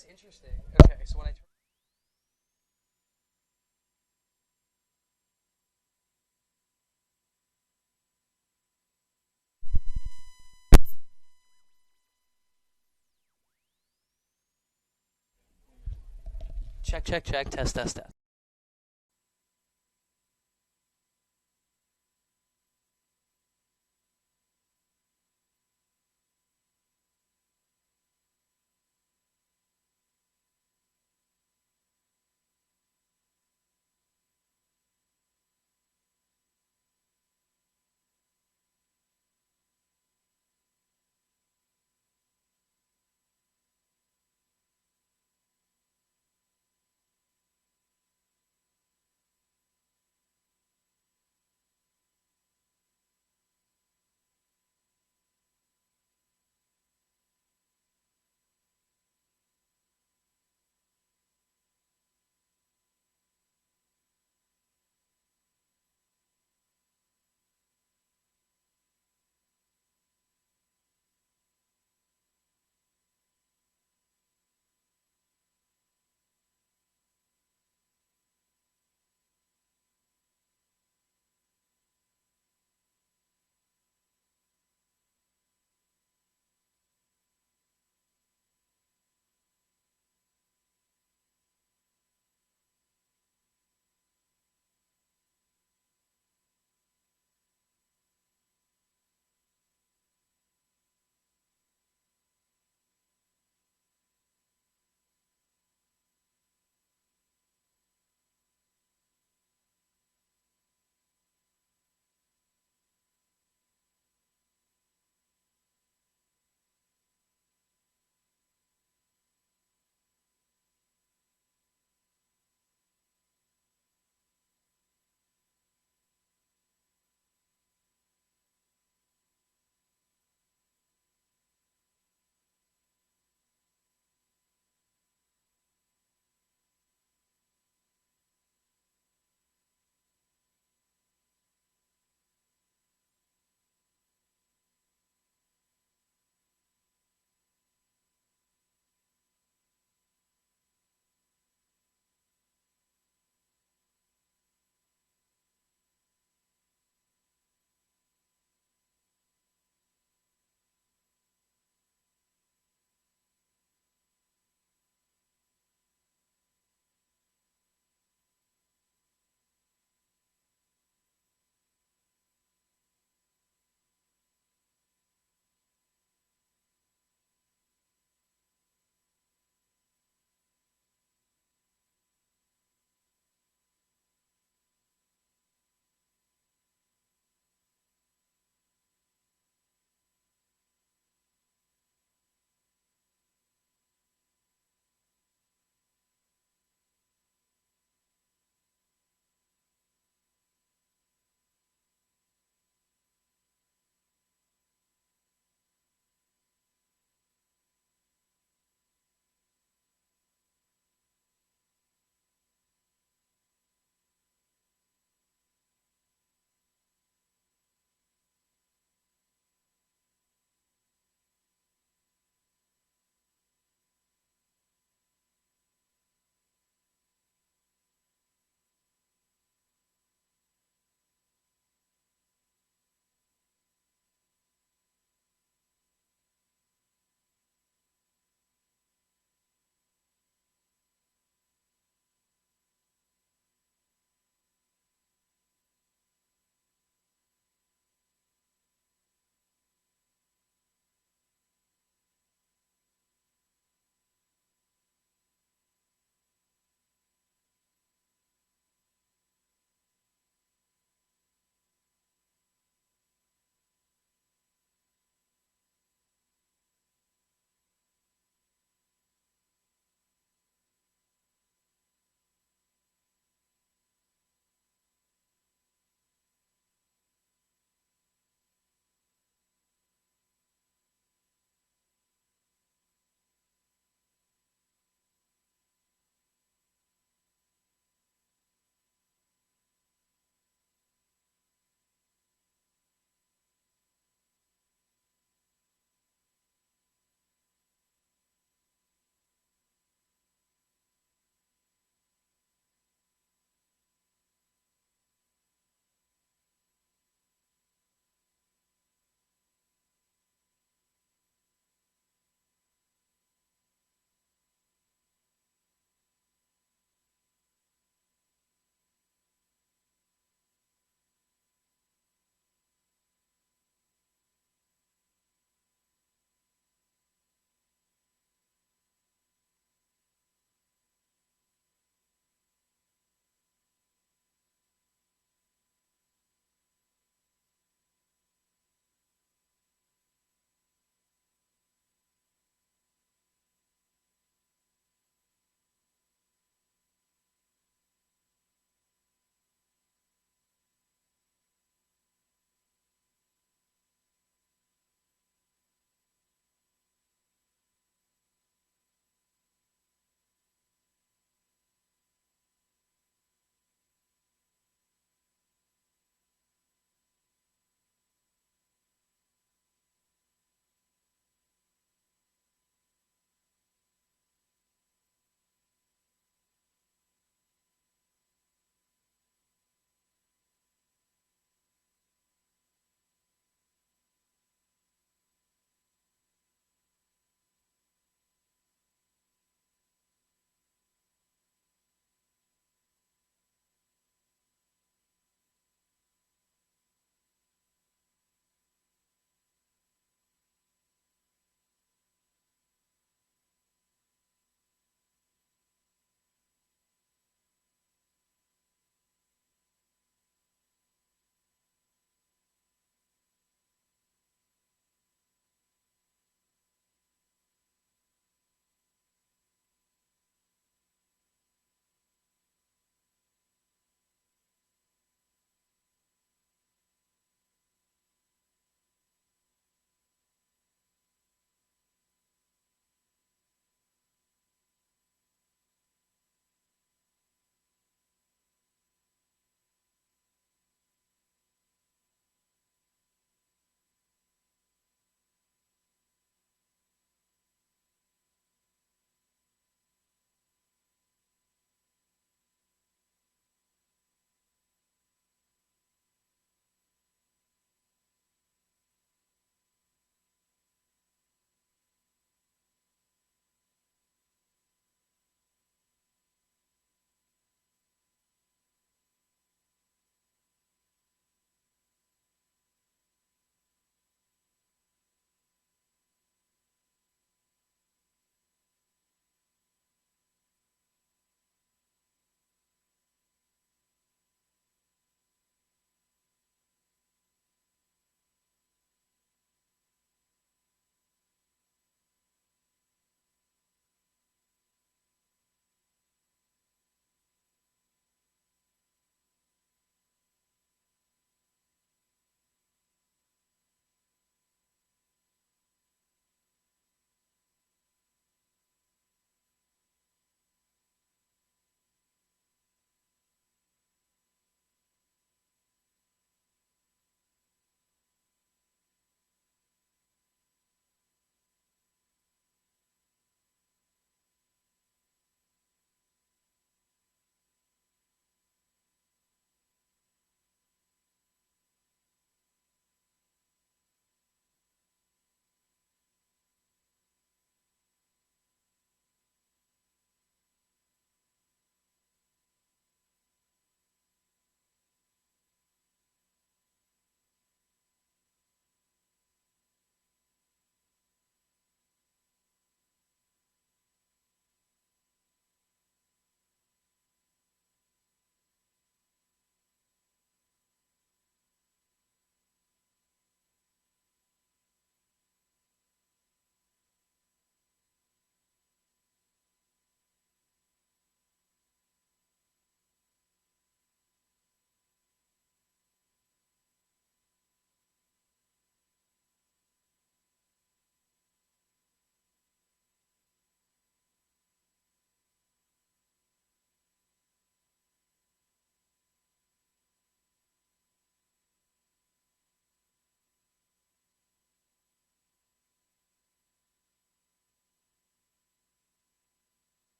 that's interesting. Okay, so when I check, check, check, test, test, test.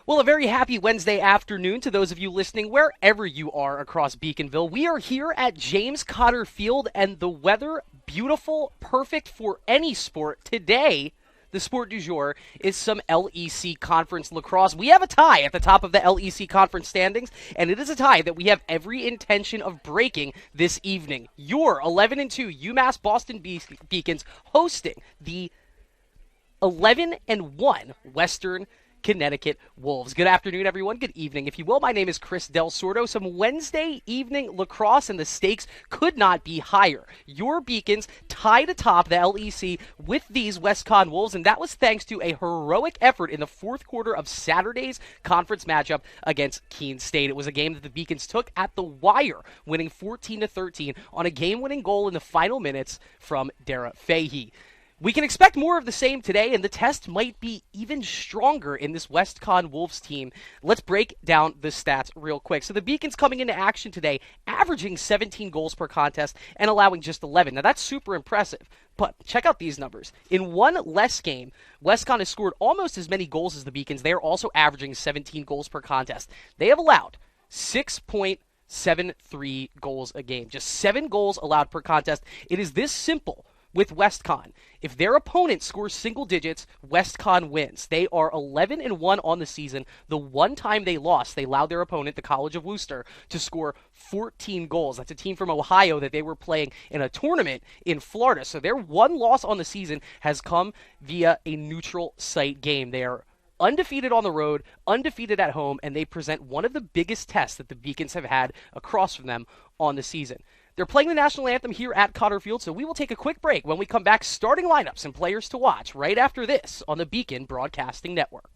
Well, a very happy Wednesday afternoon to those of you listening wherever you are across Beaconville. We are here at James Cotter Field, and the weather beautiful, perfect for any sport. Today, the sport du jour is some LEC Conference lacrosse. We have a tie at the top of the LEC Conference standings, and it is a tie that we have every intention of breaking this evening. Your 11-2 UMass Boston Beacons hosting the 11-1 Western Connecticut Wolves. Good afternoon, everyone. Good evening, if you will. My name is Chris Del Sordo. Some Wednesday evening lacrosse, and the stakes could not be higher. Your Beacons tied atop the LEC with these WestCon Wolves, and that was thanks to a heroic effort in the fourth quarter of Saturday's conference matchup against Keene State. It was a game that the Beacons took at the wire, winning 14-13 on a game-winning goal in the final minutes from Dara Fahey. We can expect more of the same today, and the test might be even stronger in this WestCon Wolves team. Let's break down the stats real quick. So the Beacons coming into action today, averaging 17 goals per contest and allowing just 11. Now that's super impressive, but check out these numbers. In one less game, WestCon has scored almost as many goals as the Beacons. They are also averaging 17 goals per contest. They have allowed 6.73 goals a game. Just 7 goals allowed per contest. It is this simple with WestCon. If their opponent scores single digits, WestCon wins. They are 11-1 on the season. The one time they lost, they allowed their opponent, the College of Worcester, to score 14 goals. That's a team from Ohio that they were playing in a tournament in Florida. So their one loss on the season has come via a neutral site game. They are undefeated on the road, undefeated at home, and they present one of the biggest tests that the Beacons have had across from them on the season. They're playing the national anthem here at Cotter Field, so we will take a quick break. When we come back, starting lineups and players to watch right after this on the Beacon Broadcasting Network.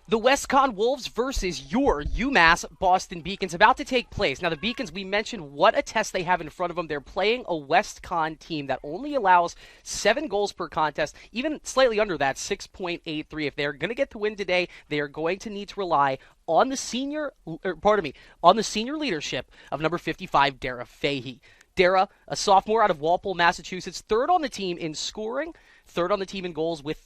The WestCon Wolves versus your UMass Boston Beacons about to take place. Now, the Beacons, we mentioned what a test they have in front of them. They're playing a WestCon team that only allows 7 goals per contest, even slightly under that, 6.83. If they're going to get the win today, they are going to need to rely on the senior leadership of number 55, Dara Fahey. Dara, a sophomore out of Walpole, Massachusetts, third on the team in scoring, third on the team in goals with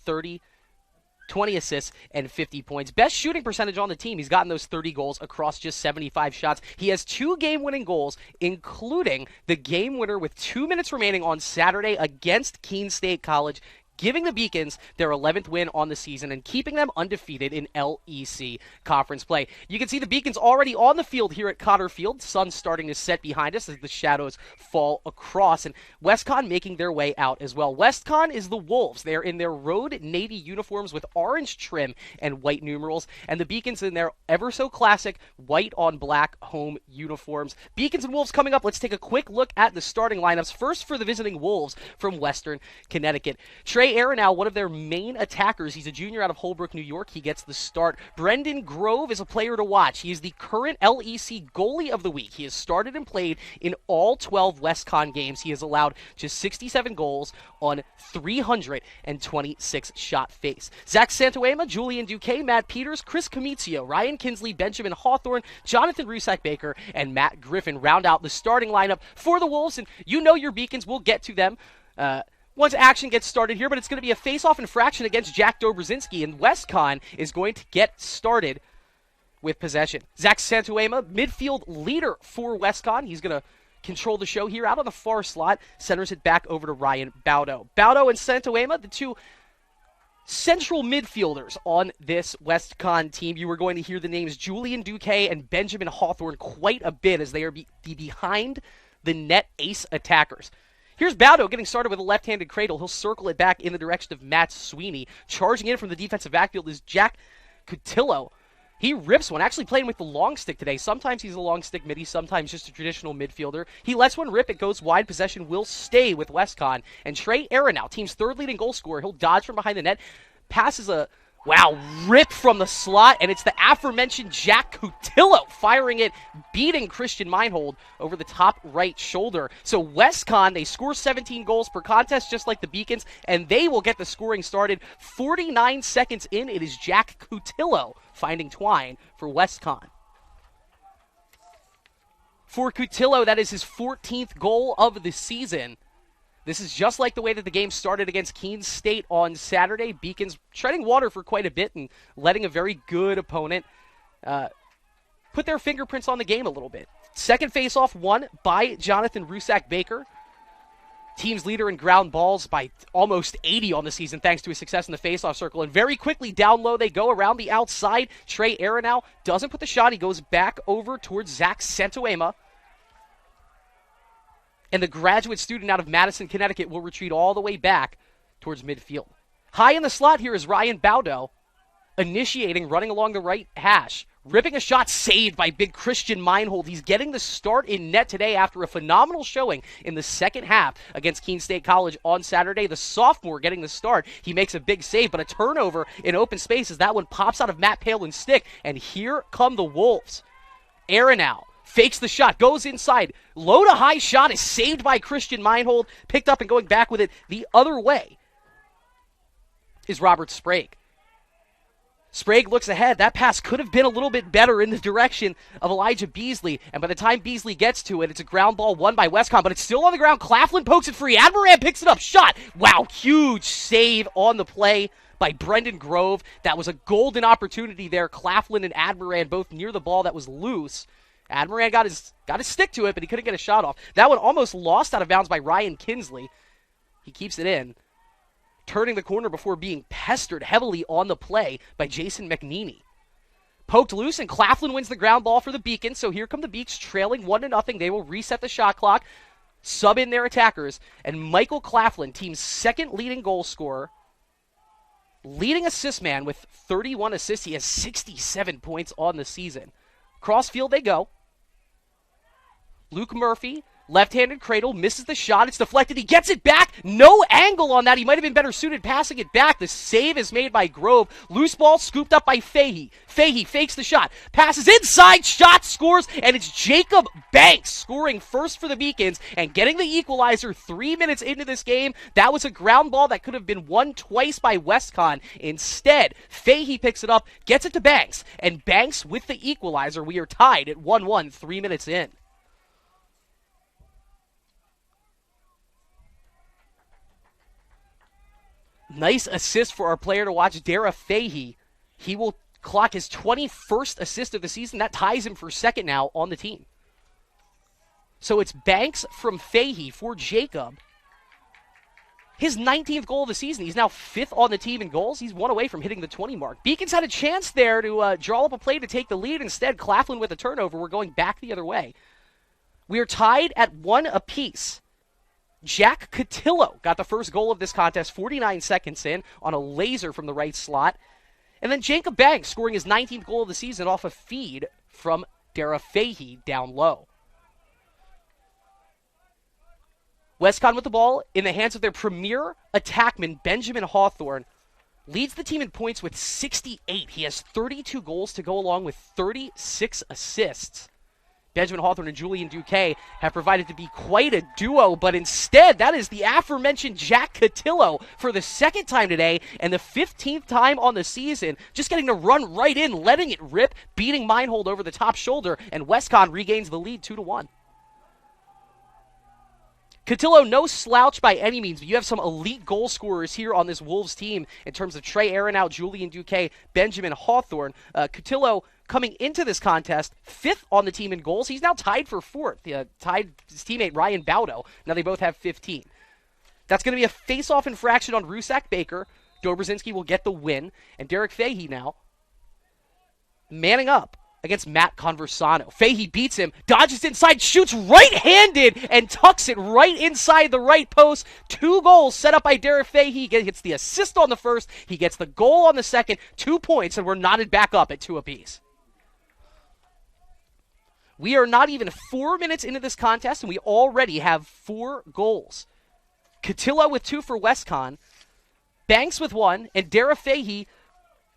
20 assists, and 50 points. Best shooting percentage on the team. He's gotten those 30 goals across just 75 shots. He has 2 game-winning goals, including the game winner with 2 minutes remaining on Saturday against Keene State College, giving the Beacons their 11th win on the season and keeping them undefeated in LEC conference play. You can see the Beacons already on the field here at Cotter Field. Sun's starting to set behind us as the shadows fall across, and WestCon making their way out as well. WestCon is the Wolves. They are in their road navy uniforms with orange trim and white numerals, and the Beacons in their ever so classic white on black home uniforms. Beacons and Wolves coming up. Let's take a quick look at the starting lineups. First, for the visiting Wolves from Western Connecticut, Trey Aronow, one of their main attackers. He's a junior out of Holbrook, New York. He gets the start. Brendan Grove is a player to watch. He is the current LEC goalie of the week. He has started and played in all 12 WestCon games. He has allowed just 67 goals on 326 shot face. Zach Santoema, Julian Duque, Matt Peters, Chris Comizio, Ryan Kinsley, Benjamin Hawthorne, Jonathan Rusak-Baker, and Matt Griffin round out the starting lineup for the Wolves. And you know your Beacons. We'll get to them once action gets started here, but it's going to be a face-off infraction against Jack Dobrzinski, and WestCon is going to get started with possession. Zach Santuema, midfield leader for WestCon. He's going to control the show here out on the far slot. Centers it back over to Ryan Baudo. Baudo and Santuema, the two central midfielders on this WestCon team. You are going to hear the names Julian Duque and Benjamin Hawthorne quite a bit as they are the behind the net ace attackers. Here's Baudo getting started with a left-handed cradle. He'll circle it back in the direction of Matt Sweeney. Charging in from the defensive backfield is Jack Cutillo. He rips one, actually playing with the long stick today. Sometimes he's a long stick midi, sometimes just a traditional midfielder. He lets one rip, it goes wide. Possession will stay with WestCon. And Trey Aronow, team's third leading goal scorer, he'll dodge from behind the net. Passes a, rip from the slot, and it's the aforementioned Jack Cutillo firing it, beating Christian Meinhold over the top right shoulder. So WestCon, they score 17 goals per contest, just like the Beacons, and they will get the scoring started. 49 seconds in, it is Jack Cutillo finding twine for WestCon. For Cutillo, that is his 14th goal of the season. This is just like the way that the game started against Keene State on Saturday. Beacons treading water for quite a bit and letting a very good opponent put their fingerprints on the game a little bit. Second faceoff won by Jonathan Rusak-Baker. Team's leader in ground balls by almost 80 on the season thanks to his success in the faceoff circle. And very quickly down low they go around the outside. Trey Aronow doesn't put the shot. He goes back over towards Zach Santuema. And the graduate student out of Madison, Connecticut will retreat all the way back towards midfield. High in the slot here is Ryan Baudo, initiating, running along the right hash. Ripping a shot saved by big Christian Meinhold. He's getting the start in net today after a phenomenal showing in the second half against Keene State College on Saturday. The sophomore getting the start. He makes a big save, but a turnover in open space as that one pops out of Matt Palin's stick. And here come the Wolves. Aronow fakes the shot, goes inside. Low to high shot is saved by Christian Meinhold. Picked up and going back with it the other way is Robert Sprague. Sprague looks ahead. That pass could have been a little bit better in the direction of Elijah Beasley. And by the time Beasley gets to it, it's a ground ball won by WestCon, but it's still on the ground. Claflin pokes it free. Admiran picks it up. Shot. Wow, huge save on the play by Brendan Grove. That was a golden opportunity there. Claflin and Admiran both near the ball that was loose. Admiran got his stick to it, but he couldn't get a shot off. That one almost lost out of bounds by Ryan Kinsley. He keeps it in, turning the corner before being pestered heavily on the play by Jason McNeely. Poked loose, and Claflin wins the ground ball for the Beacons. So here come the Beaks trailing 1-0. They will reset the shot clock, sub in their attackers, and Michael Claflin, team's second leading goal scorer, leading assist man with 31 assists. He has 67 points on the season. Crossfield they go. Luke Murphy, left-handed cradle, misses the shot. It's deflected. He gets it back. No angle on that. He might have been better suited passing it back. The save is made by Grove. Loose ball scooped up by Fahey. Fahey fakes the shot. Passes inside. Shot scores. And it's Jacob Banks scoring first for the Beacons and getting the equalizer 3 minutes into this game. That was a ground ball that could have been won twice by WestCon. Instead, Fahey picks it up, gets it to Banks. And Banks with the equalizer. We are tied at 1-1 3 minutes in. Nice assist for our player to watch, Dara Fahey. He will clock his 21st assist of the season. That ties him for second now on the team. So it's Banks from Fahey for Jacob. His 19th goal of the season. He's now 5th on the team in goals. He's one away from hitting the 20 mark. Beacons had a chance there to draw up a play to take the lead. Instead, Claflin with a turnover. We're going back the other way. We are tied at 1 apiece. Jack Cutillo got the first goal of this contest 49 seconds in on a laser from the right slot. And then Jacob Banks scoring his 19th goal of the season off a feed from Dara Fahey down low. WestCon with the ball in the hands of their premier attackman, Benjamin Hawthorne, leads the team in points with 68. He has 32 goals to go along with 36 assists. Benjamin Hawthorne and Julian Duque have provided to be quite a duo, but instead, that is the aforementioned Jack Cutillo for the second time today and the 15th time on the season, just getting to run right in, letting it rip, beating Meinhold over the top shoulder, and WestCon regains the lead 2-1. Cutillo, no slouch by any means, but you have some elite goal scorers here on this Wolves team in terms of Trey Aronow, Julian Duque, Benjamin Hawthorne. Cutillo coming into this contest, 5th on the team in goals. He's now tied for 4th, tied his teammate Ryan Baudo. Now they both have 15. That's going to be a face-off infraction on Rusak Baker. Dobrzinski will get the win. And Derek Fahey now manning up against Matt Conversano. Fahey beats him, dodges inside, shoots right-handed, and tucks it right inside the right post. 2 goals set up by Derek Fahey. He gets the assist on the first. He gets the goal on the second. 2 points, and we're knotted back up at 2 apiece. We are not even 4 minutes into this contest, and we already have 4 goals. Cotillo with 2 for WestCon, Banks with 1, and Derek Fahey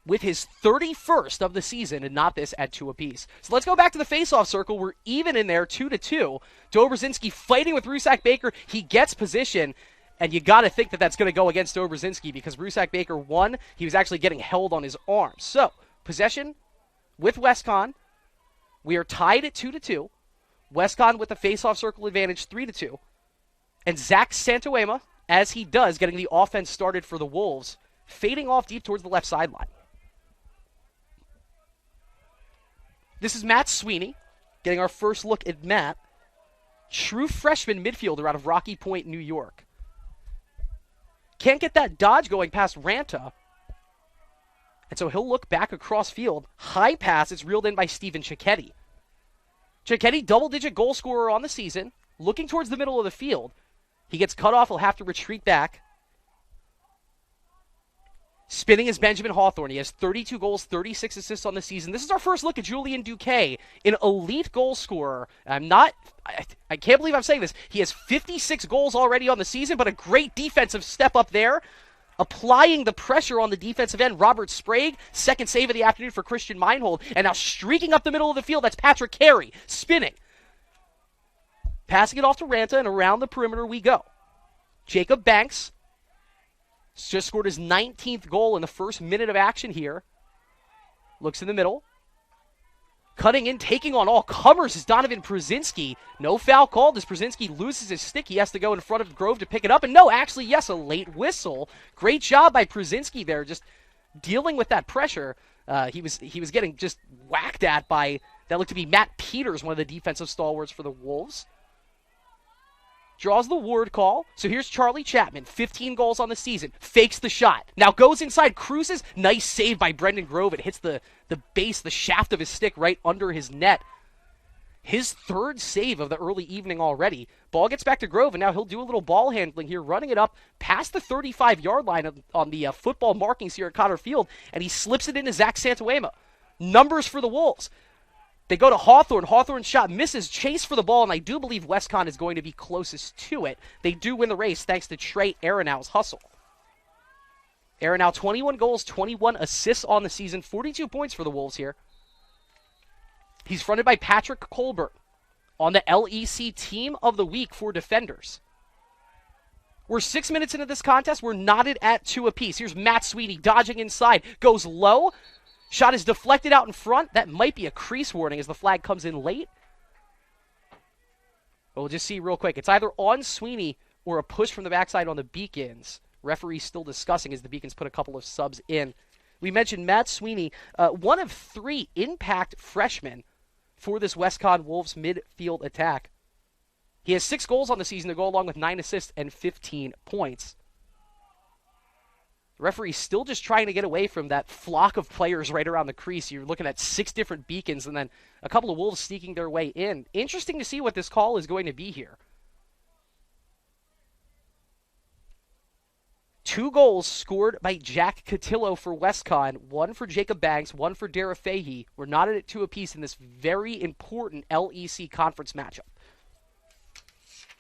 with his 31st of the season, and not this at 2 apiece. So let's go back to the face-off circle. We're even in there, 2-2. Dobrzinski fighting with Rusak Baker. He gets position, and you got to think that that's going to go against Dobrzinski because Rusak Baker won. He was actually getting held on his arm. So, possession with WestCon. We are tied at 2-2. WestCon with the face-off circle advantage, 3-2. And Zach Santoema, as he does, getting the offense started for the Wolves, fading off deep towards the left sideline. This is Matt Sweeney, getting our first look at Matt. True freshman midfielder out of Rocky Point, New York. Can't get that dodge going past Ranta. And so he'll look back across field. High pass, it's reeled in by Steven Cicchetti. Cicchetti, double-digit goal scorer on the season, looking towards the middle of the field. He gets cut off, he'll have to retreat back. Spinning is Benjamin Hawthorne. He has 32 goals, 36 assists on the season. This is our first look at Julian Duque, an elite goal scorer. I can't believe I'm saying this. He has 56 goals already on the season, but a great defensive step up there. Applying the pressure on the defensive end, Robert Sprague, second save of the afternoon for Christian Meinhold, and now streaking up the middle of the field, that's Patrick Carey, spinning. Passing it off to Ranta, and around the perimeter we go. Jacob Banks just scored his 19th goal in the first minute of action here. Looks in the middle. Cutting in, taking on all comers is Donovan Przinski. No foul called as Przinski loses his stick. He has to go in front of Grove to pick it up. And no, actually, yes, a late whistle. Great job by Przinski there, just dealing with that pressure. He was getting just whacked at by, that looked to be Matt Peters, one of the defensive stalwarts for the Wolves. Draws the Ward call. So here's Charlie Chapman, 15 goals on the season. Fakes the shot. Now goes inside, cruises. Nice save by Brendan Grove. It hits the base, the shaft of his stick right under his net. His 3rd save of the early evening already. Ball gets back to Grove, and now he'll do a little ball handling here, running it up past the 35-yard line on the football markings here at Cotter Field, and he slips it into Zach Santoema. Numbers for the Wolves. They go to Hawthorne. Hawthorne's shot misses. Chase for the ball, and I do believe WestCon is going to be closest to it. They do win the race thanks to Trey Aronow's hustle. Aronow, 21 goals, 21 assists on the season, 42 points for the Wolves here. He's fronted by Patrick Colbert on the LEC Team of the Week for defenders. We're 6 minutes into this contest. We're knotted at 2 apiece. Here's Matt Sweeney dodging inside. Goes low. Shot is deflected out in front. That might be a crease warning as the flag comes in late. But we'll just see real quick. It's either on Sweeney or a push from the backside on the Beacons. Referee still discussing as the Beacons put a couple of subs in. We mentioned Matt Sweeney, one of 3 impact freshmen for this WestCon Wolves midfield attack. He has 6 goals on the season to go along with 9 assists and 15 points. The referee's still just trying to get away from that flock of players right around the crease. You're looking at 6 different Beacons and then a couple of Wolves sneaking their way in. Interesting to see what this call is going to be here. 2 goals scored by Jack Cotillo for WestCon, 1 for Jacob Banks, 1 for Dara Fahey. We're knotted at 2 apiece in this very important LEC conference matchup.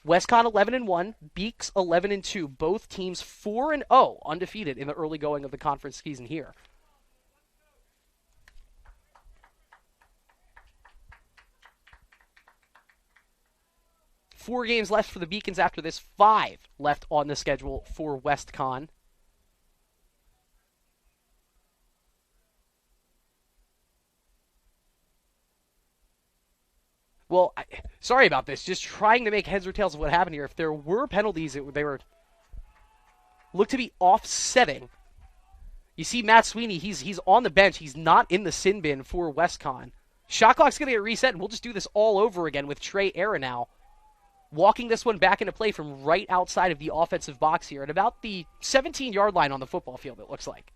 WestCon 11-1, Beaks 11-2. Both teams 4-0, undefeated in the early going of the conference season here. Four games left for the Beacons after this, 5 left on the schedule for WestCon. Well, sorry about this. Just trying to make heads or tails of what happened here. If there were penalties, they were looked to be offsetting. You see Matt Sweeney, he's on the bench. He's not in the sin bin for WestCon. Shot clock's going to get reset, and we'll just do this all over again with Trey Aronow walking this one back into play from right outside of the offensive box here at about the 17-yard line on the football field, it looks like.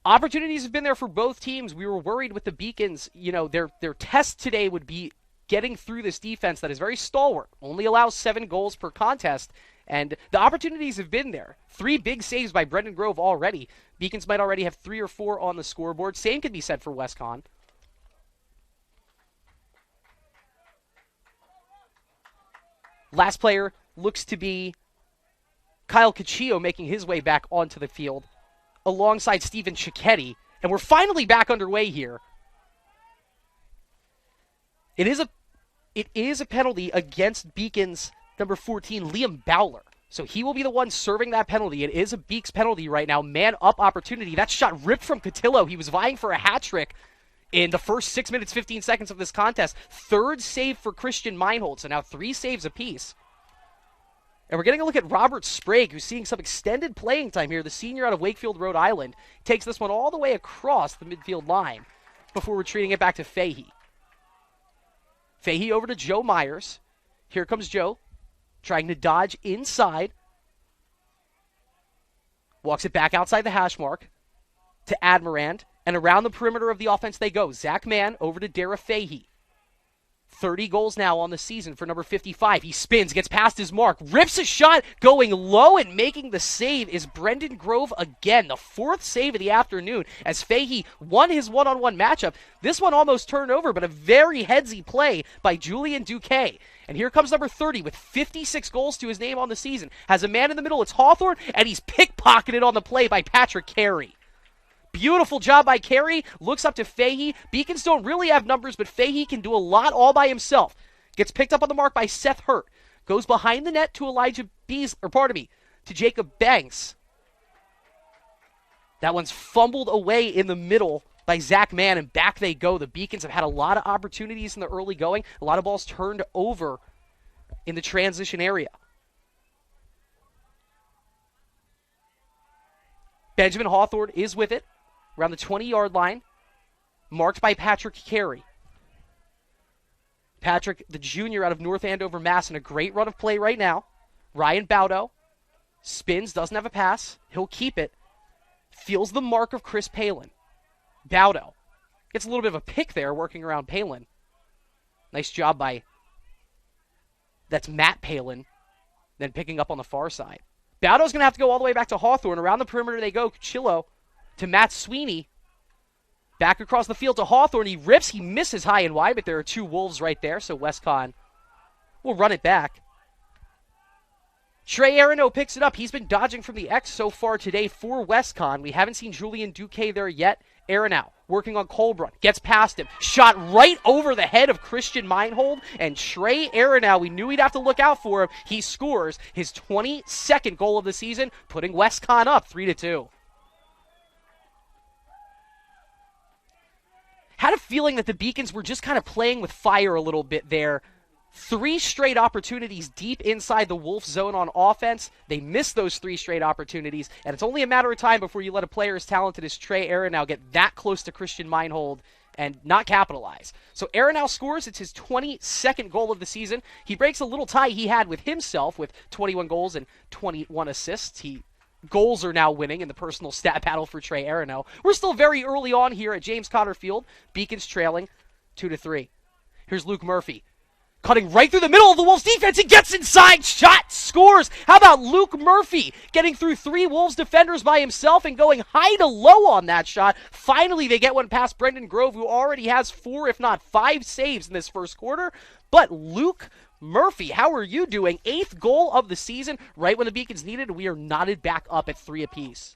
Opportunities have been there for both teams. We were worried with the Beacons, their test today would be getting through this defense that is very stalwart, only allows 7 goals per contest, and the opportunities have been there. 3 big saves by Brendan Grove already. Beacons might already have 3 or 4 on the scoreboard. Same could be said for WestCon. Last player looks to be Kyle Caccio making his way back onto the field alongside Stephen Cicchetti. And we're finally back underway here. It is a penalty against Beacons number 14, Liam Bowler. So he will be the one serving that penalty. It is a Beaks penalty right now. Man up opportunity. That shot ripped from Cotillo. He was vying for a hat trick in the first 6 minutes, 15 seconds of this contest. 3rd save for Christian Meinhold. So now 3 saves apiece. And we're getting a look at Robert Sprague, who's seeing some extended playing time here. The senior out of Wakefield, Rhode Island. Takes this one all the way across the midfield line before retreating it back to Fahey. Fahey over to Joe Myers. Here comes Joe, trying to dodge inside. Walks it back outside the hash mark to Admirand. And around the perimeter of the offense they go. Zach Mann over to Dara Fahey. 30 goals now on the season for number 55. He spins, gets past his mark, rips a shot, going low and making the save is Brendan Grove again. The 4th save of the afternoon as Fahey won his one-on-one matchup. This one almost turned over, but a very headsy play by Julian Duque. And here comes number 30 with 56 goals to his name on the season. Has a man in the middle, it's Hawthorne, and he's pickpocketed on the play by Patrick Carey. Beautiful job by Carey. Looks up to Fahey. Beacons don't really have numbers, but Fahey can do a lot all by himself. Gets picked up on the mark by Seth Hurt. Goes behind the net to to Jacob Banks. That one's fumbled away in the middle by Zach Mann, and back they go. The Beacons have had a lot of opportunities in the early going. A lot of balls turned over in the transition area. Benjamin Hawthorne is with it. Around the 20-yard line, marked by Patrick Carey. Patrick, the junior out of North Andover, Mass, in a great run of play right now. Ryan Baudo spins, doesn't have a pass. He'll keep it. Feels the mark of Chris Palin. Baudo gets a little bit of a pick there working around Palin. Nice job that's Matt Palin, then picking up on the far side. Baudo's going to have to go all the way back to Hawthorne. Around the perimeter they go. Chillo to Matt Sweeney. Back across the field to Hawthorne. He rips. He misses high and wide, but there are 2 Wolves right there, so WestCon will run it back. Trey Aronow picks it up. He's been dodging from the X so far today for WestCon. We haven't seen Julian Duque there yet. Aronow working on Colbrun. Gets past him. Shot right over the head of Christian Meinhold. And Trey Aronow, we knew we'd have to look out for him. He scores his 22nd goal of the season, putting WestCon up 3-2. Had a feeling that the Beacons were just kind of playing with fire a little bit there. 3 straight opportunities deep inside the Wolf zone on offense. They missed those 3 straight opportunities, and it's only a matter of time before you let a player as talented as Trey Aronow get that close to Christian Meinhold and not capitalize. So Aronow scores. It's his 22nd goal of the season. He breaks a little tie he had with himself with 21 goals and 21 assists. Goals are now winning in the personal stat battle for Trey Aronow. We're still very early on here at James Conner Field. Beacons trailing 2-3. Here's Luke Murphy. Cutting right through the middle of the Wolves defense. He gets inside. Shot. Scores. How about Luke Murphy getting through 3 Wolves defenders by himself and going high to low on that shot. Finally, they get one past Brendan Grove, who already has 4, if not 5 saves in this first quarter. But Luke Murphy, how are you doing? 8th goal of the season, right when the Beacons needed. We are knotted back up at 3 apiece.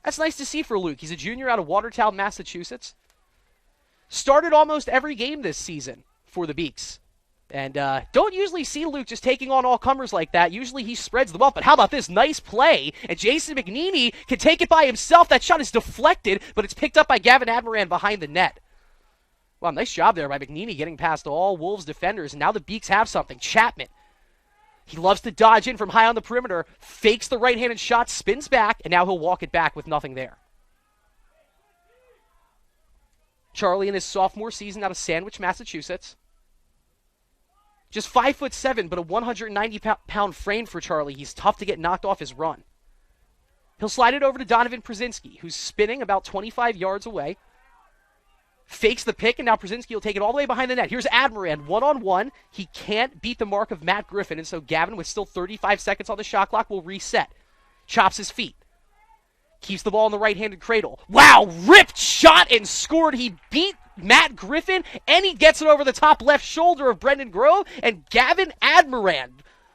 That's nice to see for Luke. He's a junior out of Watertown, Massachusetts. Started almost every game this season for the Beaks. And don't usually see Luke just taking on all comers like that. Usually he spreads them up. But how about this? Nice play. And Jason McNeely can take it by himself. That shot is deflected, but it's picked up by Gavin Admiran behind the net. Well, nice job there by McNeely getting past all Wolves defenders. And now the Beaks have something. Chapman He loves to dodge in from high on the perimeter, fakes the right-handed shot, spins back, and now he'll walk it back with nothing there. Charlie in his sophomore season out of Sandwich, Massachusetts. Just 5'7", but a 190-pound frame for Charlie. He's tough to get knocked off his run. He'll slide it over to Donovan Brzezinski, who's spinning about 25 yards away. Fakes the pick, and now Brzezinski will take it all the way behind the net. Here's Admiran, one-on-one. He can't beat the mark of Matt Griffin, and so Gavin, with still 35 seconds on the shot clock, will reset. Chops his feet. Keeps the ball in the right-handed cradle. Wow, ripped shot and scored. He beat Matt Griffin, and he gets it over the top left shoulder of Brendan Grove, and Gavin Admiran,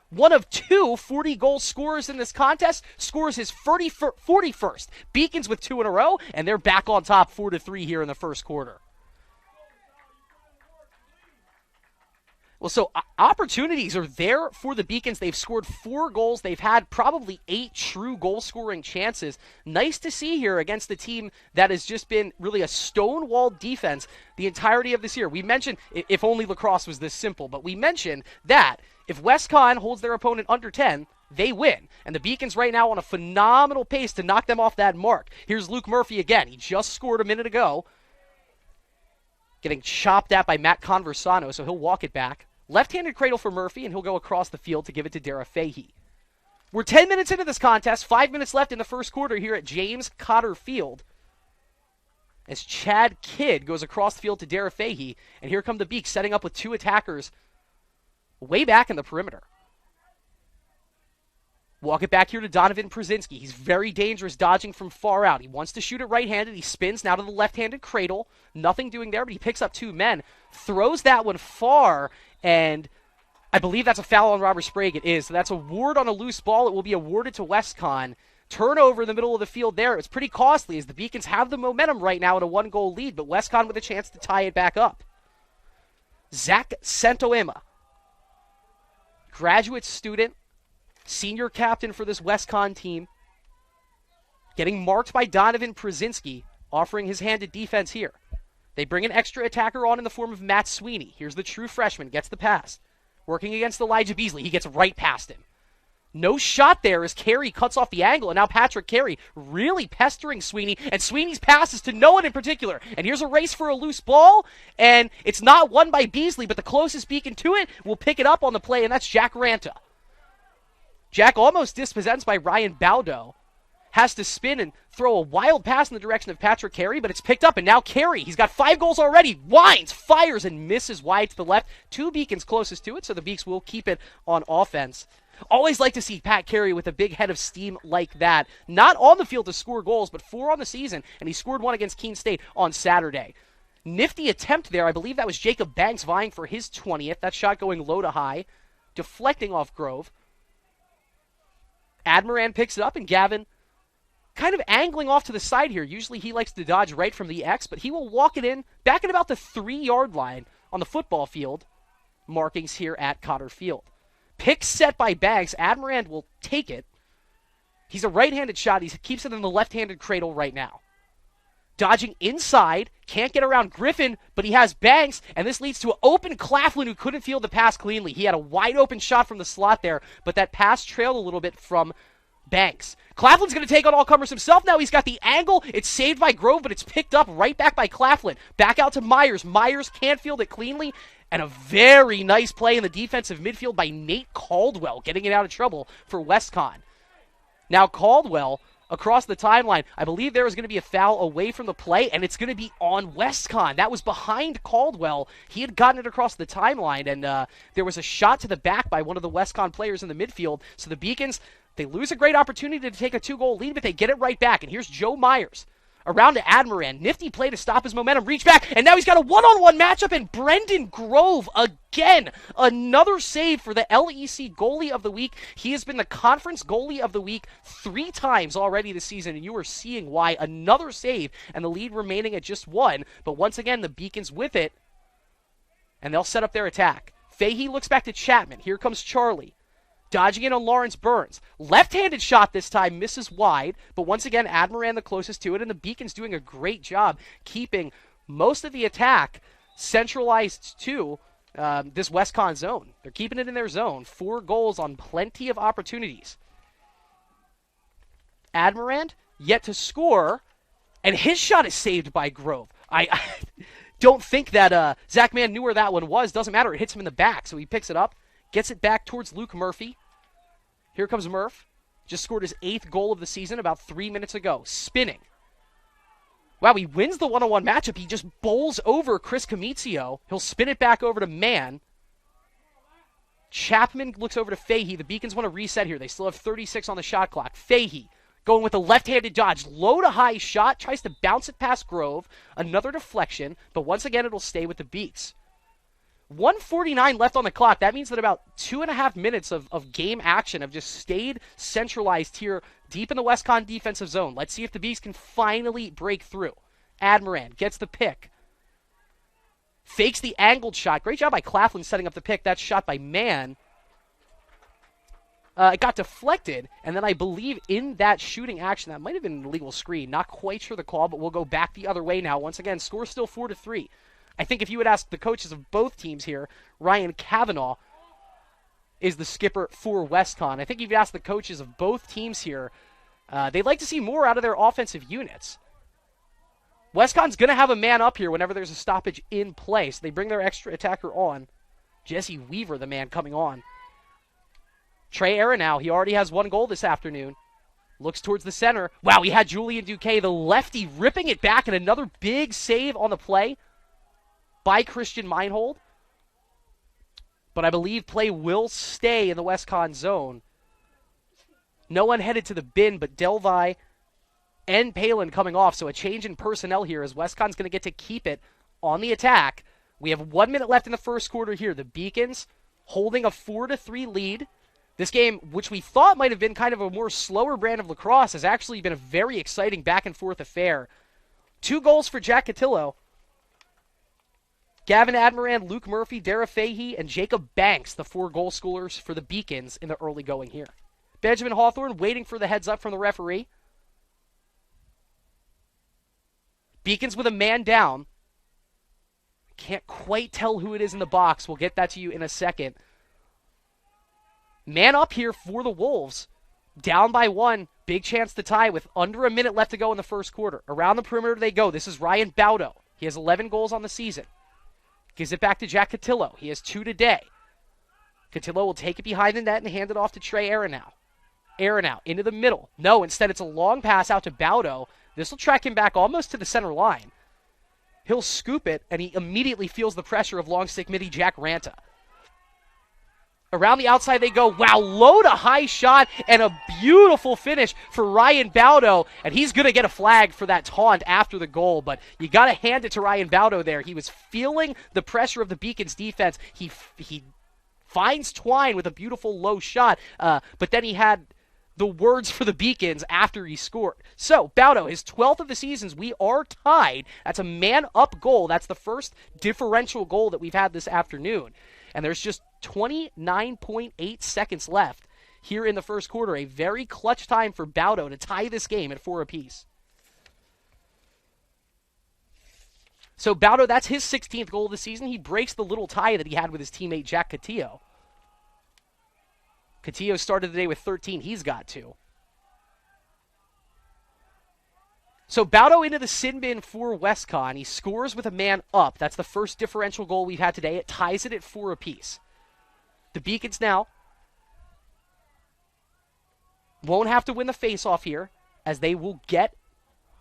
one of two 40-goal scorers in this contest, scores his 41st. Beacons with 2 in a row, and they're back on top 4-3 here in the first quarter. Well, so opportunities are there for the Beacons. They've scored 4 goals. They've had probably 8 true goal-scoring chances. Nice to see here against the team that has just been really a stonewalled defense the entirety of this year. We mentioned, if only Lacrosse was this simple, but we mentioned that if WestCon holds their opponent under 10, they win. And the Beacons right now on a phenomenal pace to knock them off that mark. Here's Luke Murphy again. He just scored a minute ago. Getting chopped at by Matt Conversano, so he'll walk it back. Left-handed cradle for Murphy, and he'll go across the field to give it to Dara Fahey. We're 10 minutes into this contest, 5 minutes left in the first quarter here at James Cotter Field. As Chad Kidd goes across the field to Dara Fahey, and here come the Beaks setting up with 2 attackers way back in the perimeter. Walk it back here to Donovan Brzezinski. He's very dangerous, dodging from far out. He wants to shoot it right-handed. He spins now to the left-handed cradle. Nothing doing there, but he picks up 2 men. Throws that one far, and I believe that's a foul on Robert Sprague. It is. So that's a ward on a loose ball. It will be awarded to WestCon. Turnover in the middle of the field there. It's pretty costly as the Beacons have the momentum right now at a 1-goal lead, but WestCon with a chance to tie it back up. Zach Santoema, graduate student, senior captain for this WestCon team, getting marked by Donovan Brzezinski, offering his hand to defense here. They bring an extra attacker on in the form of Matt Sweeney. Here's the true freshman, gets the pass. Working against Elijah Beasley, he gets right past him. No shot there as Carey cuts off the angle, and now Patrick Carey really pestering Sweeney, and Sweeney's pass is to no one in particular. And here's a race for a loose ball, and it's not won by Beasley, but the closest Beacon to it will pick it up on the play, and that's Jack Ranta. Jack almost dispossessed by Ryan Baudo. Has to spin and throw a wild pass in the direction of Patrick Carey, but it's picked up, and now Carey, he's got 5 goals already, winds, fires, and misses wide to the left. 2 Beacons closest to it, so the Beaks will keep it on offense. Always like to see Pat Carey with a big head of steam like that. Not on the field to score goals, but 4 on the season, and he scored 1 against Keene State on Saturday. Nifty attempt there. I believe that was Jacob Banks vying for his 20th. That shot going low to high, deflecting off Grove. Admiran picks it up, and Gavin kind of angling off to the side here. Usually he likes to dodge right from the X, but he will walk it in back at about the 3-yard line on the football field. Markings here at Cotter Field. Pick set by Banks. Admiran will take it. He's a right-handed shot. He keeps it in the left-handed cradle right now. Dodging inside. Can't get around Griffin, but he has Banks, and this leads to an open Claflin who couldn't field the pass cleanly. He had a wide-open shot from the slot there, but that pass trailed a little bit from Banks. Claflin's going to take on all comers himself now. He's got the angle. It's saved by Grove, but it's picked up right back by Claflin. Back out to Myers. Myers can't field it cleanly, and a very nice play in the defensive midfield by Nate Caldwell, getting it out of trouble for WestCon. Now Caldwell across the timeline. I believe there is going to be a foul away from the play, and it's going to be on WestCon. That was behind Caldwell. He had gotten it across the timeline, and there was a shot to the back by one of the WestCon players in the midfield. So the Beacons, they lose a great opportunity to take a 2-goal lead, but they get it right back. And here's Joe Myers around to Admiran. Nifty play to stop his momentum. Reach back, and now he's got a one-on-one matchup, and Brendan Grove again. Another save for the LEC goalie of the week. He has been the conference goalie of the week 3 times already this season, and you are seeing why. Another save, and the lead remaining at just 1. But once again, the Beacons with it, and they'll set up their attack. Fahey looks back to Chapman. Here comes Charlie. Dodging in on Lawrence Burns. Left-handed shot this time, misses wide, but once again, Admiran the closest to it, and the Beacons doing a great job keeping most of the attack centralized to this WestCon zone. They're keeping it in their zone. 4 goals on plenty of opportunities. Admirand yet to score, and his shot is saved by Grove. I don't think that Zach Mann knew where that one was. Doesn't matter. It hits him in the back, so he picks it up, gets it back towards Luke Murphy. Here comes Murph. Just scored his 8th goal of the season about 3 minutes ago. Spinning. Wow, he wins the one-on-one matchup. He just bowls over Chris Comizio. He'll spin it back over to Mann. Chapman looks over to Fahey. The Beacons want to reset here. They still have 36 on the shot clock. Fahey going with a left-handed dodge. Low to high shot. Tries to bounce it past Grove. Another deflection, but once again it'll stay with the Beaks. 1:49 left on the clock. That means that about 2.5 minutes of game action have just stayed centralized here deep in the WestCon defensive zone. Let's see if the Beaks can finally break through. Admirand gets the pick. Fakes the angled shot. Great job by Claflin setting up the pick. That's shot by Mann. It got deflected, and then I believe in that shooting action, that might have been an illegal screen. Not quite sure the call, but we'll go back the other way now. Once again, score still 4-3. I think if you would ask the coaches of both teams here, Ryan Kavanaugh is the skipper for WestCon. I think if you ask the coaches of both teams here, they'd like to see more out of their offensive units. WestCon's going to have a man up here whenever there's a stoppage in play, so they bring their extra attacker on. Jesse Weaver, the man coming on. Trey Aronow, he already has 1 goal this afternoon. Looks towards the center. Wow, he had Julian Duque, the lefty, ripping it back, and another big save on the play by Christian Meinhold. But I believe play will stay in the WestCon zone. No one headed to the bin, but Delvi and Palin coming off, so a change in personnel here as WestCon's going to get to keep it on the attack. We have 1 minute left in the first quarter here. The Beacons holding a 4-3 lead. This game, which we thought might have been kind of a more slower brand of lacrosse, has actually been a very exciting back-and-forth affair. 2 goals for Jack Cotillo. Gavin Admirand, Luke Murphy, Dara Fahey, and Jacob Banks, the 4 goal scorers for the Beacons in the early going here. Benjamin Hawthorne waiting for the heads up from the referee. Beacons with a man down. Can't quite tell who it is in the box. We'll get that to you in a second. Man up here for the Wolves. Down by 1. Big chance to tie with under a minute left to go in the first quarter. Around the perimeter they go. This is Ryan Baudo. He has 11 goals on the season. Gives it back to Jack Cotillo. He has 2 today. Cotillo will take it behind the net and hand it off to Trey Aronow. Aronow into the middle. No, instead it's a long pass out to Baudo. This will track him back almost to the center line. He'll scoop it, and he immediately feels the pressure of long stick midi Jack Ranta. Around the outside they go. Wow, low to high shot and a beautiful finish for Ryan Baudo. And he's going to get a flag for that taunt after the goal. But you got to hand it to Ryan Baudo there. He was feeling the pressure of the Beacons defense. He finds Twine with a beautiful low shot. But then he had the words for the Beacons after he scored. So, Baudo, his 12th of the seasons, we are tied. That's a man-up goal. That's the first differential goal that we've had this afternoon. And there's just 29.8 seconds left here in the first quarter. A very clutch time for Baudo to tie this game at 4 apiece. So Baudo, that's his 16th goal of the season. He breaks the little tie that he had with his teammate Jack Cotillo. Cotillo started the day with 13. He's got 2. So Baudo into the sin bin for WestCon. He scores with a man up. That's the first differential goal we've had today. It ties it at 4 apiece. The Beacons now won't have to win the faceoff here, as they will get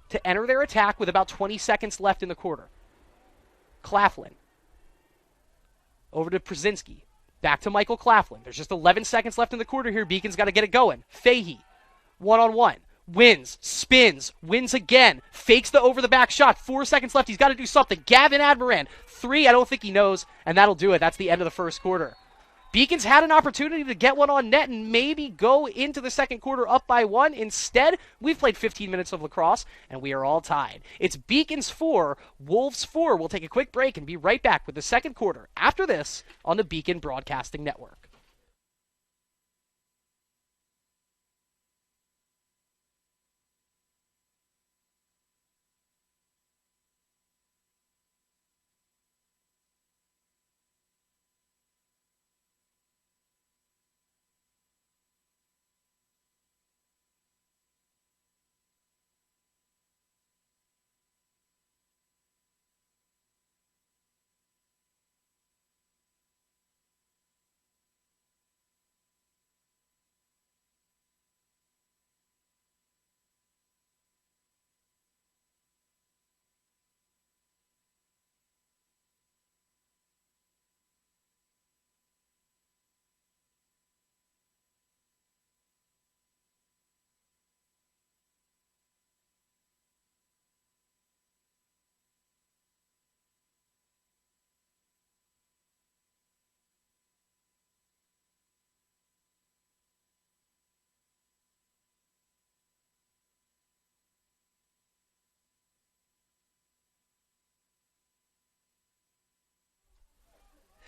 to enter their attack with about 20 seconds left in the quarter. Claflin. Over to Przinski. Back to Michael Claflin. There's just 11 seconds left in the quarter here. Beacons got to get it going. Fahey. 1-on-1. Wins, spins, wins again, fakes the over-the-back shot. 4 seconds left. He's got to do something. Gavin Admirand, 3. I don't think he knows, and that'll do it. That's the end of the first quarter. Beacons had an opportunity to get one on net and maybe go into the second quarter up by 1. Instead, we've played 15 minutes of lacrosse, and we are all tied. It's Beacons 4, Wolves 4. We'll take a quick break and be right back with the second quarter after this on the Beacon Broadcasting Network.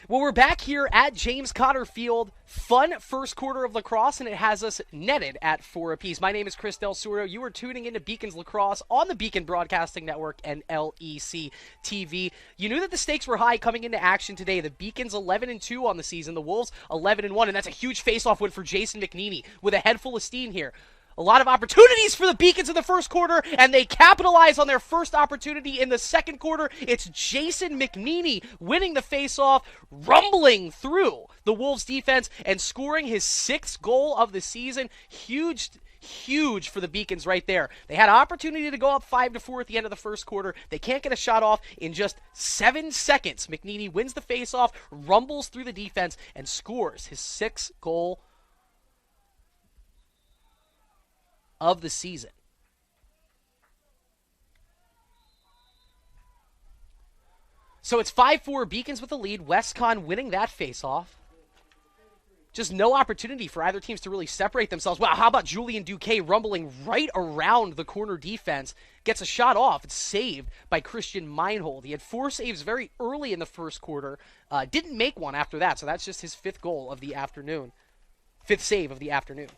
Well, we're back here at James Cotter Field. Fun first quarter of lacrosse, and it has us netted at 4 apiece. My name is Chris Del Suro. You are tuning into Beacons Lacrosse on the Beacon Broadcasting Network and LEC TV. You knew that the stakes were high coming into action today. The Beacons 11-2 on the season, the Wolves 11-1, and that's a huge face-off win for Jason McNeely with a head full of steam here. A lot of opportunities for the Beacons in the first quarter, and they capitalize on their first opportunity in the second quarter. It's Jason McNeely winning the faceoff, rumbling through the Wolves defense, and scoring his 6th goal of the season. Huge for the Beacons right there. They had an opportunity to go up 5-4 at the end of the first quarter. They can't get a shot off in just 7 seconds. McNeely wins the faceoff, rumbles through the defense, and scores his 6th goal of the season. So it's 5-4, Beacons with the lead. WestCon winning that faceoff. Just no opportunity for either teams to really separate themselves. Wow, how about Julian Duque rumbling right around the corner defense? Gets a shot off. It's saved by Christian Meinhold. He had 4 saves very early in the first quarter. Didn't make one after that, so that's just his 5th goal of the afternoon. 5th save of the afternoon.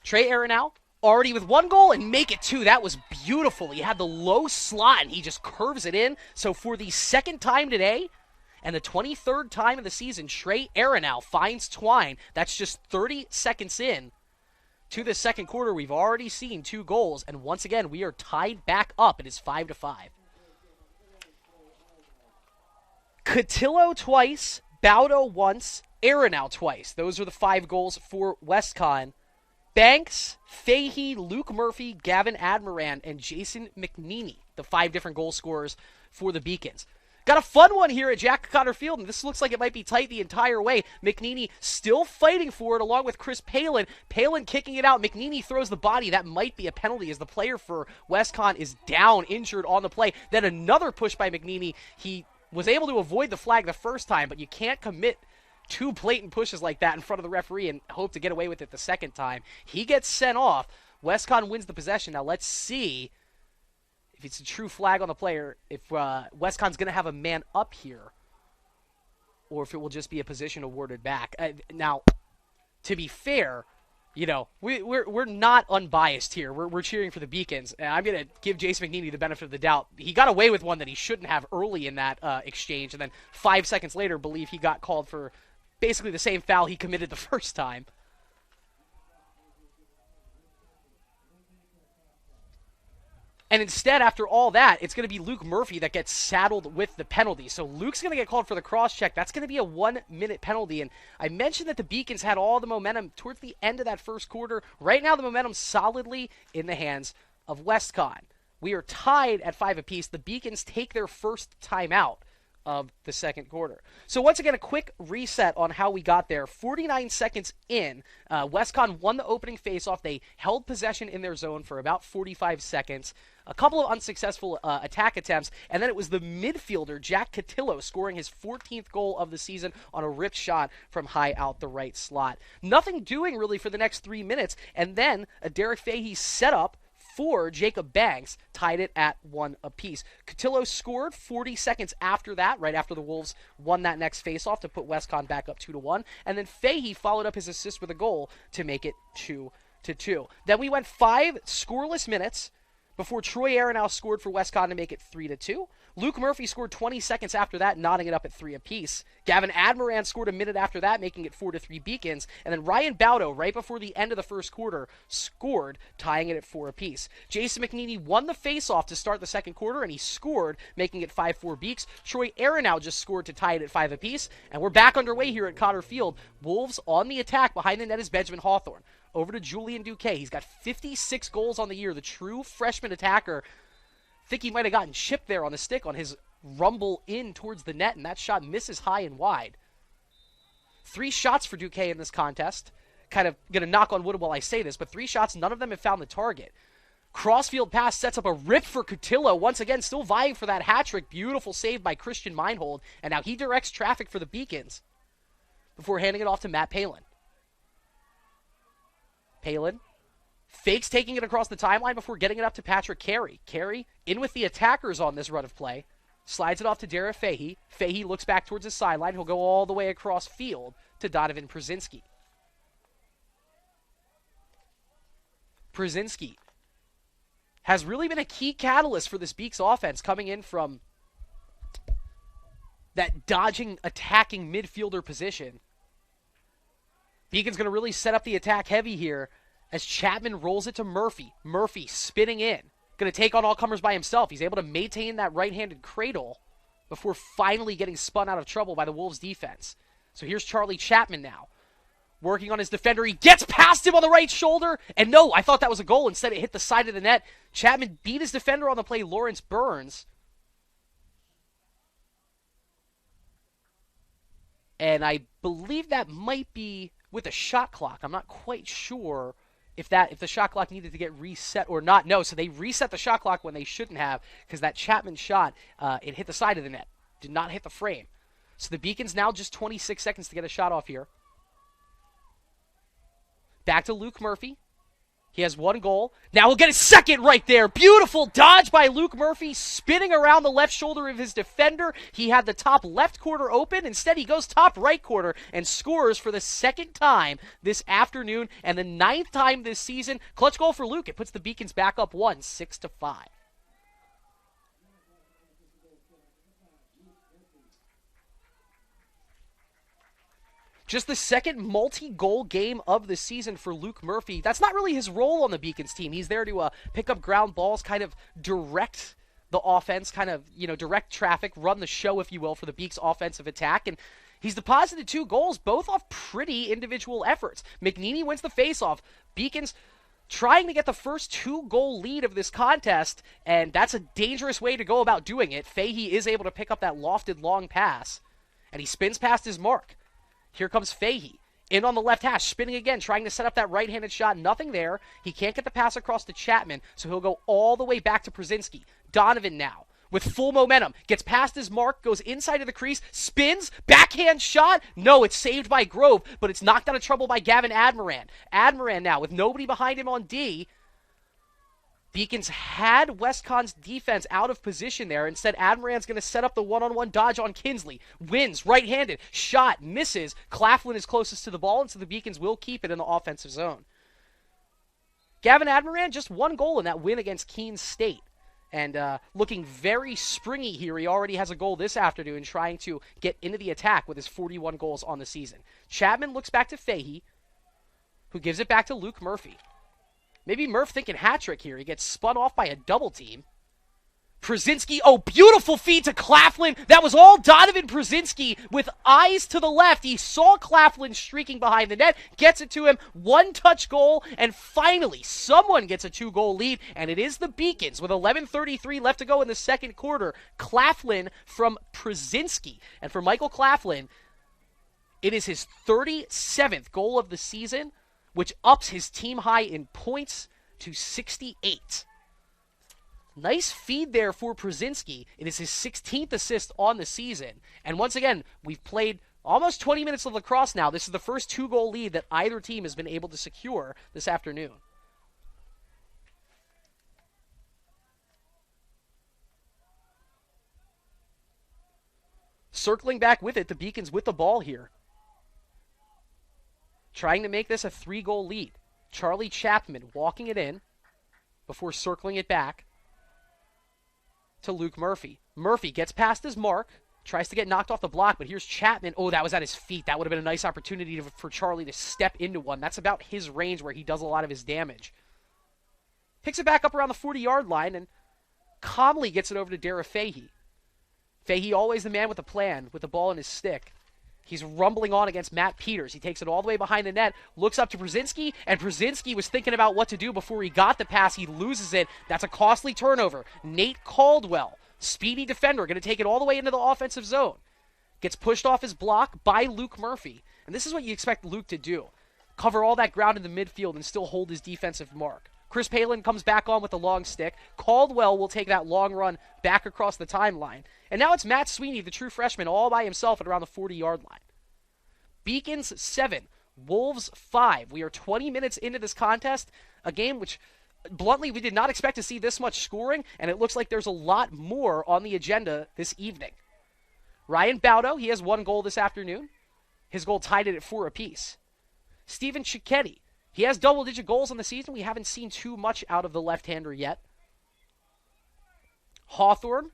Trey Aronow already with 1 goal and make it 2. That was beautiful. He had the low slot and he just curves it in. So for the 2nd time today and the 23rd time of the season, Trey Aronow finds twine. That's just 30 seconds in to the second quarter. We've already seen 2 goals, and once again we are tied back up. It is 5-5. Cotillo twice, Baudo once, Aronow twice. Those are the 5 goals for WestCon. Banks, Fahey, Luke Murphy, Gavin Admiran, and Jason McNeely, the 5 different goal scorers for the Beacons. Got a fun one here at Jack Cotter Field, and this looks like it might be tight the entire way. McNeely still fighting for it along with Chris Palin. Palin kicking it out. McNeely throws the body. That might be a penalty as the player for WestCon is down, injured on the play. Then another push by McNeely. He was able to avoid the flag the first time, but you can't commit 2 blatant pushes like that in front of the referee and hope to get away with it the second time. He gets sent off. WestCon wins the possession. Now let's see if it's a true flag on the player, if WestCon's going to have a man up here, or if it will just be a position awarded back. Now, to be fair, you know, we're not unbiased here. We're cheering for the Beacons. And I'm going to give Jason McNeely the benefit of the doubt. He got away with one that he shouldn't have early in that exchange, and then 5 seconds later, believe he got called for basically the same foul he committed the first time. And instead, after all that, it's going to be Luke Murphy that gets saddled with the penalty. So Luke's going to get called for the cross-check. That's going to be a 1-minute penalty. And I mentioned that the Beacons had all the momentum towards the end of that first quarter. Right now, the momentum's solidly in the hands of WestCon. We are tied at 5 apiece. The Beacons take their first timeout of the second quarter. So once again, a quick reset on how we got there. 49 seconds in, WestCon won the opening faceoff. They held possession in their zone for about 45 seconds. A couple of unsuccessful attack attempts, and then it was the midfielder, Jack Cotillo, scoring his 14th goal of the season on a ripped shot from high out the right slot. Nothing doing really for the next 3 minutes, and then a Derek Fahey setup for Jacob Banks tied it at 1 apiece. Cotillo scored 40 seconds after that, right after the Wolves won that next faceoff to put WestCon back up 2-1, and then Fahey followed up his assist with a goal to make it 2-2. Then we went 5 scoreless minutes before Troy Aronow scored for WestCon to make it 3-2. Luke Murphy scored 20 seconds after that, knotting it up at 3 apiece. Gavin Admiran scored a minute after that, making it 4-3 Beacons. And then Ryan Baudo, right before the end of the first quarter, scored, tying it at 4 apiece. Jason McNeely won the faceoff to start the second quarter, and he scored, making it 5-4 Beaks. Troy Aronow just scored to tie it at 5 apiece. And we're back underway here at Cotter Field. Wolves on the attack. Behind the net is Benjamin Hawthorne. Over to Julian Duque. He's got 56 goals on the year. The true freshman attacker. I think he might have gotten chipped there on the stick on his rumble in towards the net, and that shot misses high and wide. 3 shots for Duque in this contest. Kind of going to knock on wood while I say this, but 3 shots, none of them have found the target. Crossfield pass sets up a rip for Cotillo. Once again, still vying for that hat trick. Beautiful save by Christian Meinhold, and now he directs traffic for the Beacons before handing it off to Matt Palin. Palin fakes taking it across the timeline before getting it up to Patrick Carey. Carey in with the attackers on this run of play. Slides it off to Dara Fahey. Fahey looks back towards the sideline. He'll go all the way across field to Donovan Przinski. Przinski has really been a key catalyst for this Beaks offense, coming in from that dodging, attacking midfielder position. Beacon's going to really set up the attack heavy here as Chapman rolls it to Murphy. Murphy spinning in. Going to take on all comers by himself. He's able to maintain that right-handed cradle before finally getting spun out of trouble by the Wolves defense. So here's Charlie Chapman now, working on his defender. He gets past him on the right shoulder. And no, I thought that was a goal. Instead, it hit the side of the net. Chapman beat his defender on the play, Lawrence Burns. And I believe that might be with a shot clock. I'm not quite sure if the shot clock needed to get reset or not. No, so they reset the shot clock when they shouldn't have, because that Chapman shot, it hit the side of the net. Did not hit the frame. So the Beacons now just 26 seconds to get a shot off here. Back to Luke Murphy. He has one goal. Now he'll get a second right there. Beautiful dodge by Luke Murphy, spinning around the left shoulder of his defender. He had the top left quarter open. Instead, he goes top right quarter and scores for the second time this afternoon and the 9th time this season. Clutch goal for Luke. It puts the Beacons back up 6-5. Just the second multi-goal game of the season for Luke Murphy. That's not really his role on the Beacons team. He's there to pick up ground balls, kind of direct the offense, kind of, direct traffic, run the show, if you will, for the Beaks offensive attack. And he's deposited 2 goals, both off pretty individual efforts. McNeely wins the faceoff. Beacons trying to get the first 2-goal lead of this contest, and that's a dangerous way to go about doing it. Fahey is able to pick up that lofted long pass, and he spins past his mark. Here comes Fahey, in on the left hash, spinning again, trying to set up that right-handed shot. Nothing there. He can't get the pass across to Chapman, so he'll go all the way back to Przinski. Donovan now, with full momentum, gets past his mark, goes inside of the crease, spins, backhand shot. No, it's saved by Grove, but it's knocked out of trouble by Gavin Admiran. Admiran now, with nobody behind him on D. Beacons had Westcon's defense out of position there. Instead, Admiran's going to set up the one-on-one dodge on Kinsley. Wins, right-handed, shot, misses. Claflin is closest to the ball, and so the Beacons will keep it in the offensive zone. Gavin Admiran, just 1 goal in that win against Keene State. And looking very springy here. He already has a goal this afternoon, trying to get into the attack with his 41 goals on the season. Chapman looks back to Fahey, who gives it back to Luke Murphy. Maybe Murph thinking hat trick here. He gets spun off by a double team. Przinski, beautiful feed to Claflin. That was all Donovan Przinski with eyes to the left. He saw Claflin streaking behind the net, gets it to him, 1-touch goal, and finally someone gets a 2-goal lead, and it is the Beacons with 11:33 left to go in the second quarter. Claflin from Przinski. And for Michael Claflin, it is his 37th goal of the season, which ups his team high in points to 68. Nice feed there for Przinski. It is his 16th assist on the season. And once again, we've played almost 20 minutes of lacrosse now. This is the first 2-goal lead that either team has been able to secure this afternoon. Circling back with it, the Beacons with the ball here, trying to make this a 3-goal lead. Charlie Chapman walking it in before circling it back to Luke Murphy. Murphy gets past his mark, tries to get knocked off the block, but here's Chapman. That was at his feet. That would have been a nice opportunity for Charlie to step into one. That's about his range where he does a lot of his damage. Picks it back up around the 40-yard line and calmly gets it over to Dara Fahey. Fahey, always the man with a plan, with the ball in his stick. He's rumbling on against Matt Peters. He takes it all the way behind the net, looks up to Przinski, and Przinski was thinking about what to do before he got the pass. He loses it. That's a costly turnover. Nate Caldwell, speedy defender, going to take it all the way into the offensive zone. Gets pushed off his block by Luke Murphy. And this is what you expect Luke to do. Cover all that ground in the midfield and still hold his defensive mark. Chris Palin comes back on with the long stick. Caldwell will take that long run back across the timeline. And now it's Matt Sweeney, the true freshman, all by himself at around the 40-yard line. Beacons 7, Wolves 5. We are 20 minutes into this contest, a game which Bluntly, we did not expect to see this much scoring, and it looks like there's a lot more on the agenda this evening. Ryan Baudo, he has 1 goal this afternoon. His goal tied it at 4 apiece. Steven Cicchetti, he has double-digit goals on the season. We haven't seen too much out of the left-hander yet. Hawthorne,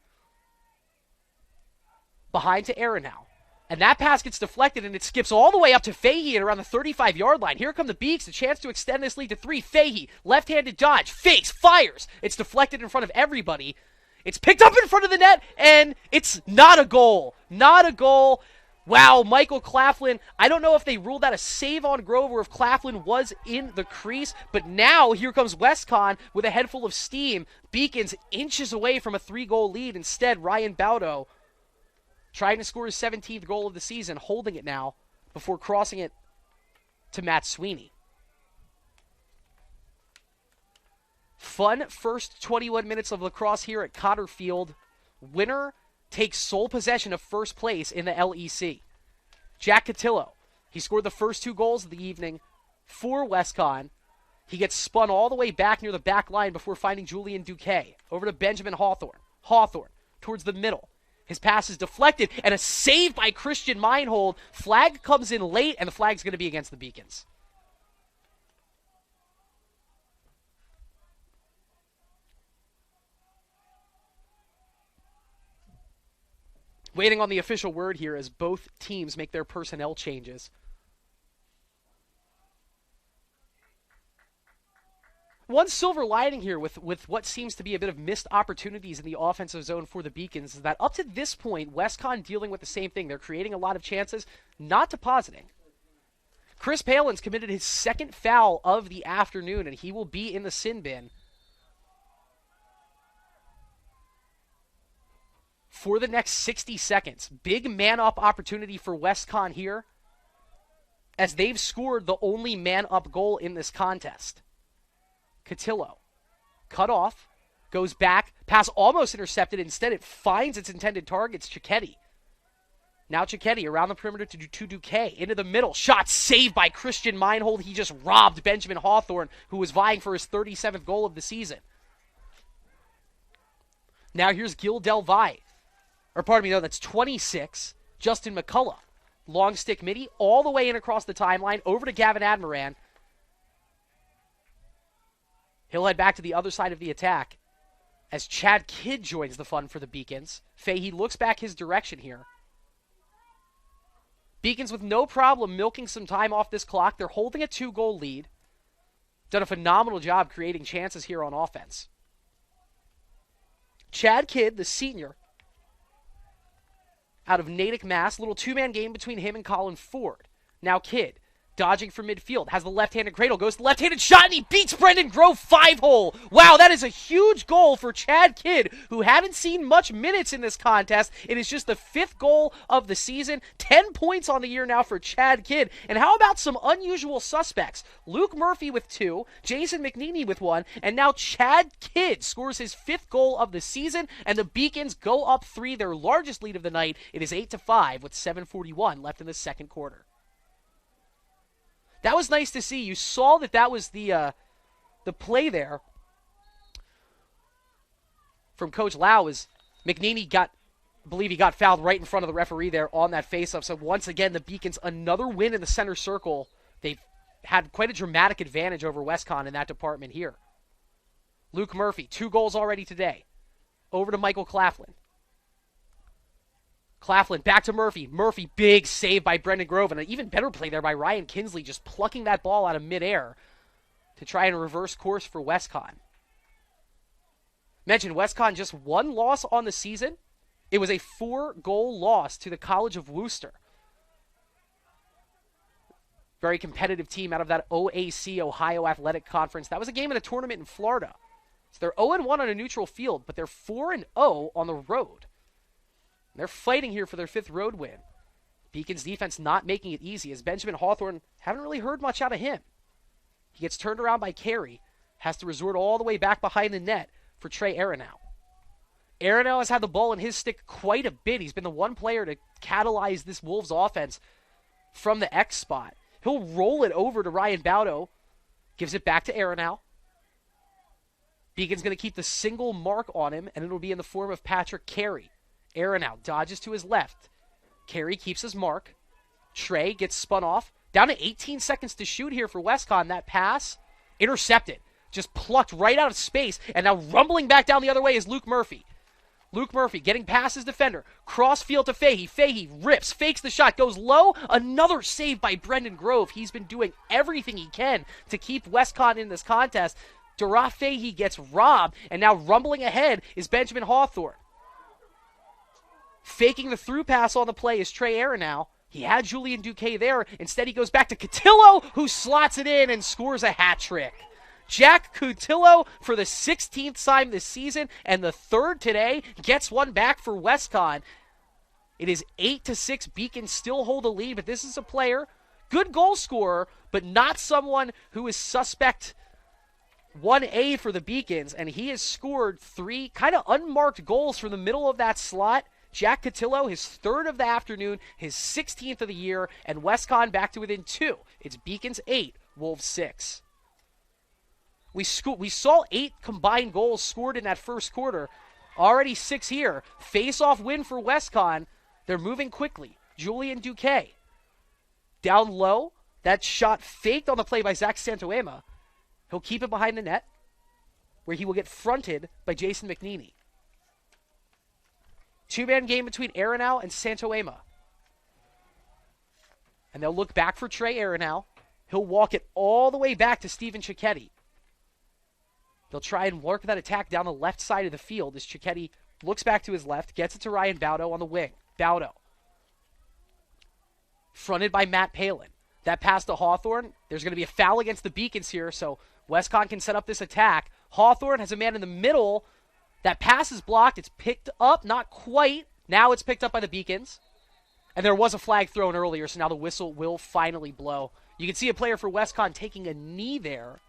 behind to Aronow. And that pass gets deflected, and it skips all the way up to Fahey at around the 35-yard line. Here come the Beaks, a chance to extend this lead to 3. Fahey, left-handed dodge, fakes, fires. It's deflected in front of everybody. It's picked up in front of the net, and it's not a goal. Not a goal. Wow, Michael Claflin, I don't know if they ruled that a save on Grove or if Claflin was in the crease, but now here comes WestCon with a head full of steam. Beacons inches away from a 3-goal lead. Instead, Ryan Baudo trying to score his 17th goal of the season, holding it now before crossing it to Matt Sweeney. Fun first 21 minutes of lacrosse here at Cotter Field. Winner takes sole possession of first place in the LEC. Jack Cotillo, he scored the first 2 goals of the evening for WestCon. He gets spun all the way back near the back line before finding Julian Duquet. Over to Benjamin Hawthorne. Hawthorne towards the middle. His pass is deflected, and a save by Christian Meinhold. Flag comes in late, and the flag's going to be against the Beacons. Waiting on the official word here as both teams make their personnel changes. One silver lining here with what seems to be a bit of missed opportunities in the offensive zone for the Beacons is that up to this point, WestCon dealing with the same thing. They're creating a lot of chances, not depositing. Chris Palin's committed his 2nd foul of the afternoon, and he will be in the sin bin for the next 60 seconds. Big man-up opportunity for WestCon here, as they've scored the only man-up goal in this contest. Cotillo, cut off, goes back, pass almost intercepted. Instead, it finds its intended target, Cicchetti. Now Cicchetti around the perimeter to Duquet, into the middle. Shot saved by Christian Meinhold. He just robbed Benjamin Hawthorne, who was vying for his 37th goal of the season. Now here's Gil Del Valle. Or pardon me, no, that's 26. Justin McCullough. Long stick midi, all the way in across the timeline, over to Gavin Admiran. He'll head back to the other side of the attack as Chad Kidd joins the fun for the Beacons. Fahey looks back his direction here. Beacons with no problem milking some time off this clock. They're holding a 2-goal lead. Done a phenomenal job creating chances here on offense. Chad Kidd, the senior, out of Natick, Mass. Little 2-man game between him and Colin Ford. Now Kidd, dodging from midfield, has the left-handed cradle, goes to the left-handed shot, and he beats Brendan Grove 5-hole. Wow, that is a huge goal for Chad Kidd, who haven't seen much minutes in this contest. It is just the 5th goal of the season. 10 points on the year now for Chad Kidd. And how about some unusual suspects? Luke Murphy with 2, Jason McNeely with 1, and now Chad Kidd scores his 5th goal of the season, and the Beacons go up 3, their largest lead of the night. It is 8-5 with 7:41 left in the second quarter. That was nice to see. You saw that was the play there from Coach Lau, as McNeely believe he got fouled right in front of the referee there on that faceoff. So once again, the Beacons, another win in the center circle. They've had quite a dramatic advantage over WestCon in that department here. Luke Murphy, 2 goals already today. Over to Michael Claflin. Claflin back to Murphy. Murphy, big save by Brendan Grove, and an even better play there by Ryan Kinsley, just plucking that ball out of midair to try and reverse course for WestCon. Mentioned WestCon just 1 loss on the season. It was a 4-goal loss to the College of Worcester. Very competitive team out of that OAC, Ohio Athletic Conference. That was a game in a tournament in Florida. So they're 0-1 on a neutral field, but they're 4-0 on the road. They're fighting here for their 5th road win. Beacons defense not making it easy, as Benjamin Hawthorne, haven't really heard much out of him. He gets turned around by Carey, has to resort all the way back behind the net for Trey Aronow. Aronow has had the ball in his stick quite a bit. He's been the one player to catalyze this Wolves offense from the X spot. He'll roll it over to Ryan Baudo, gives it back to Aronow. Beacon's going to keep the single mark on him, and it'll be in the form of Patrick Carey. Aronow dodges to his left. Carey keeps his mark. Trey gets spun off. Down to 18 seconds to shoot here for WestCon. That pass, intercepted. Just plucked right out of space, and now rumbling back down the other way is Luke Murphy. Luke Murphy getting past his defender. Cross field to Fahey. Fahey rips, fakes the shot, goes low. Another save by Brendan Grove. He's been doing everything he can to keep WestCon in this contest. Dara Fahey gets robbed, and now rumbling ahead is Benjamin Hawthorne. Faking the through pass on the play is Trey Aronow. He had Julian Duque there. Instead, he goes back to Cotillo, who slots it in and scores a hat trick. Jack Cotillo, for the 16th time this season and the third today, gets one back for WestCon. It is 8-6. Beacon still hold a lead, but this is a player, good goal scorer, but not someone who is suspect 1A for the Beacons, and he has scored 3 kind of unmarked goals from the middle of that slot. Jack Cotillo, his third of the afternoon, his 16th of the year, and WestCon back to within 2. It's Beacons 8, Wolves 6. We saw 8 combined goals scored in that first quarter. Already 6 here. Face-off win for WestCon. They're moving quickly. Julian Duque. Down low. That shot faked on the play by Zach Santoema. He'll keep it behind the net, where he will get fronted by Jason McNeely. 2-man game between Aronow and Santoema. And they'll look back for Trey Aronow. He'll walk it all the way back to Stephen Cicchetti. They'll try and work that attack down the left side of the field as Cicchetti looks back to his left, gets it to Ryan Baudo on the wing. Baudo. Fronted by Matt Palin. That pass to Hawthorne. There's going to be a foul against the Beacons here, so WestCon can set up this attack. Hawthorne has a man in the middle. That pass is blocked. It's picked up, not quite. Now it's picked up by the Beacons. And there was a flag thrown earlier, so now the whistle will finally blow. You can see a player for WestCon taking a knee there.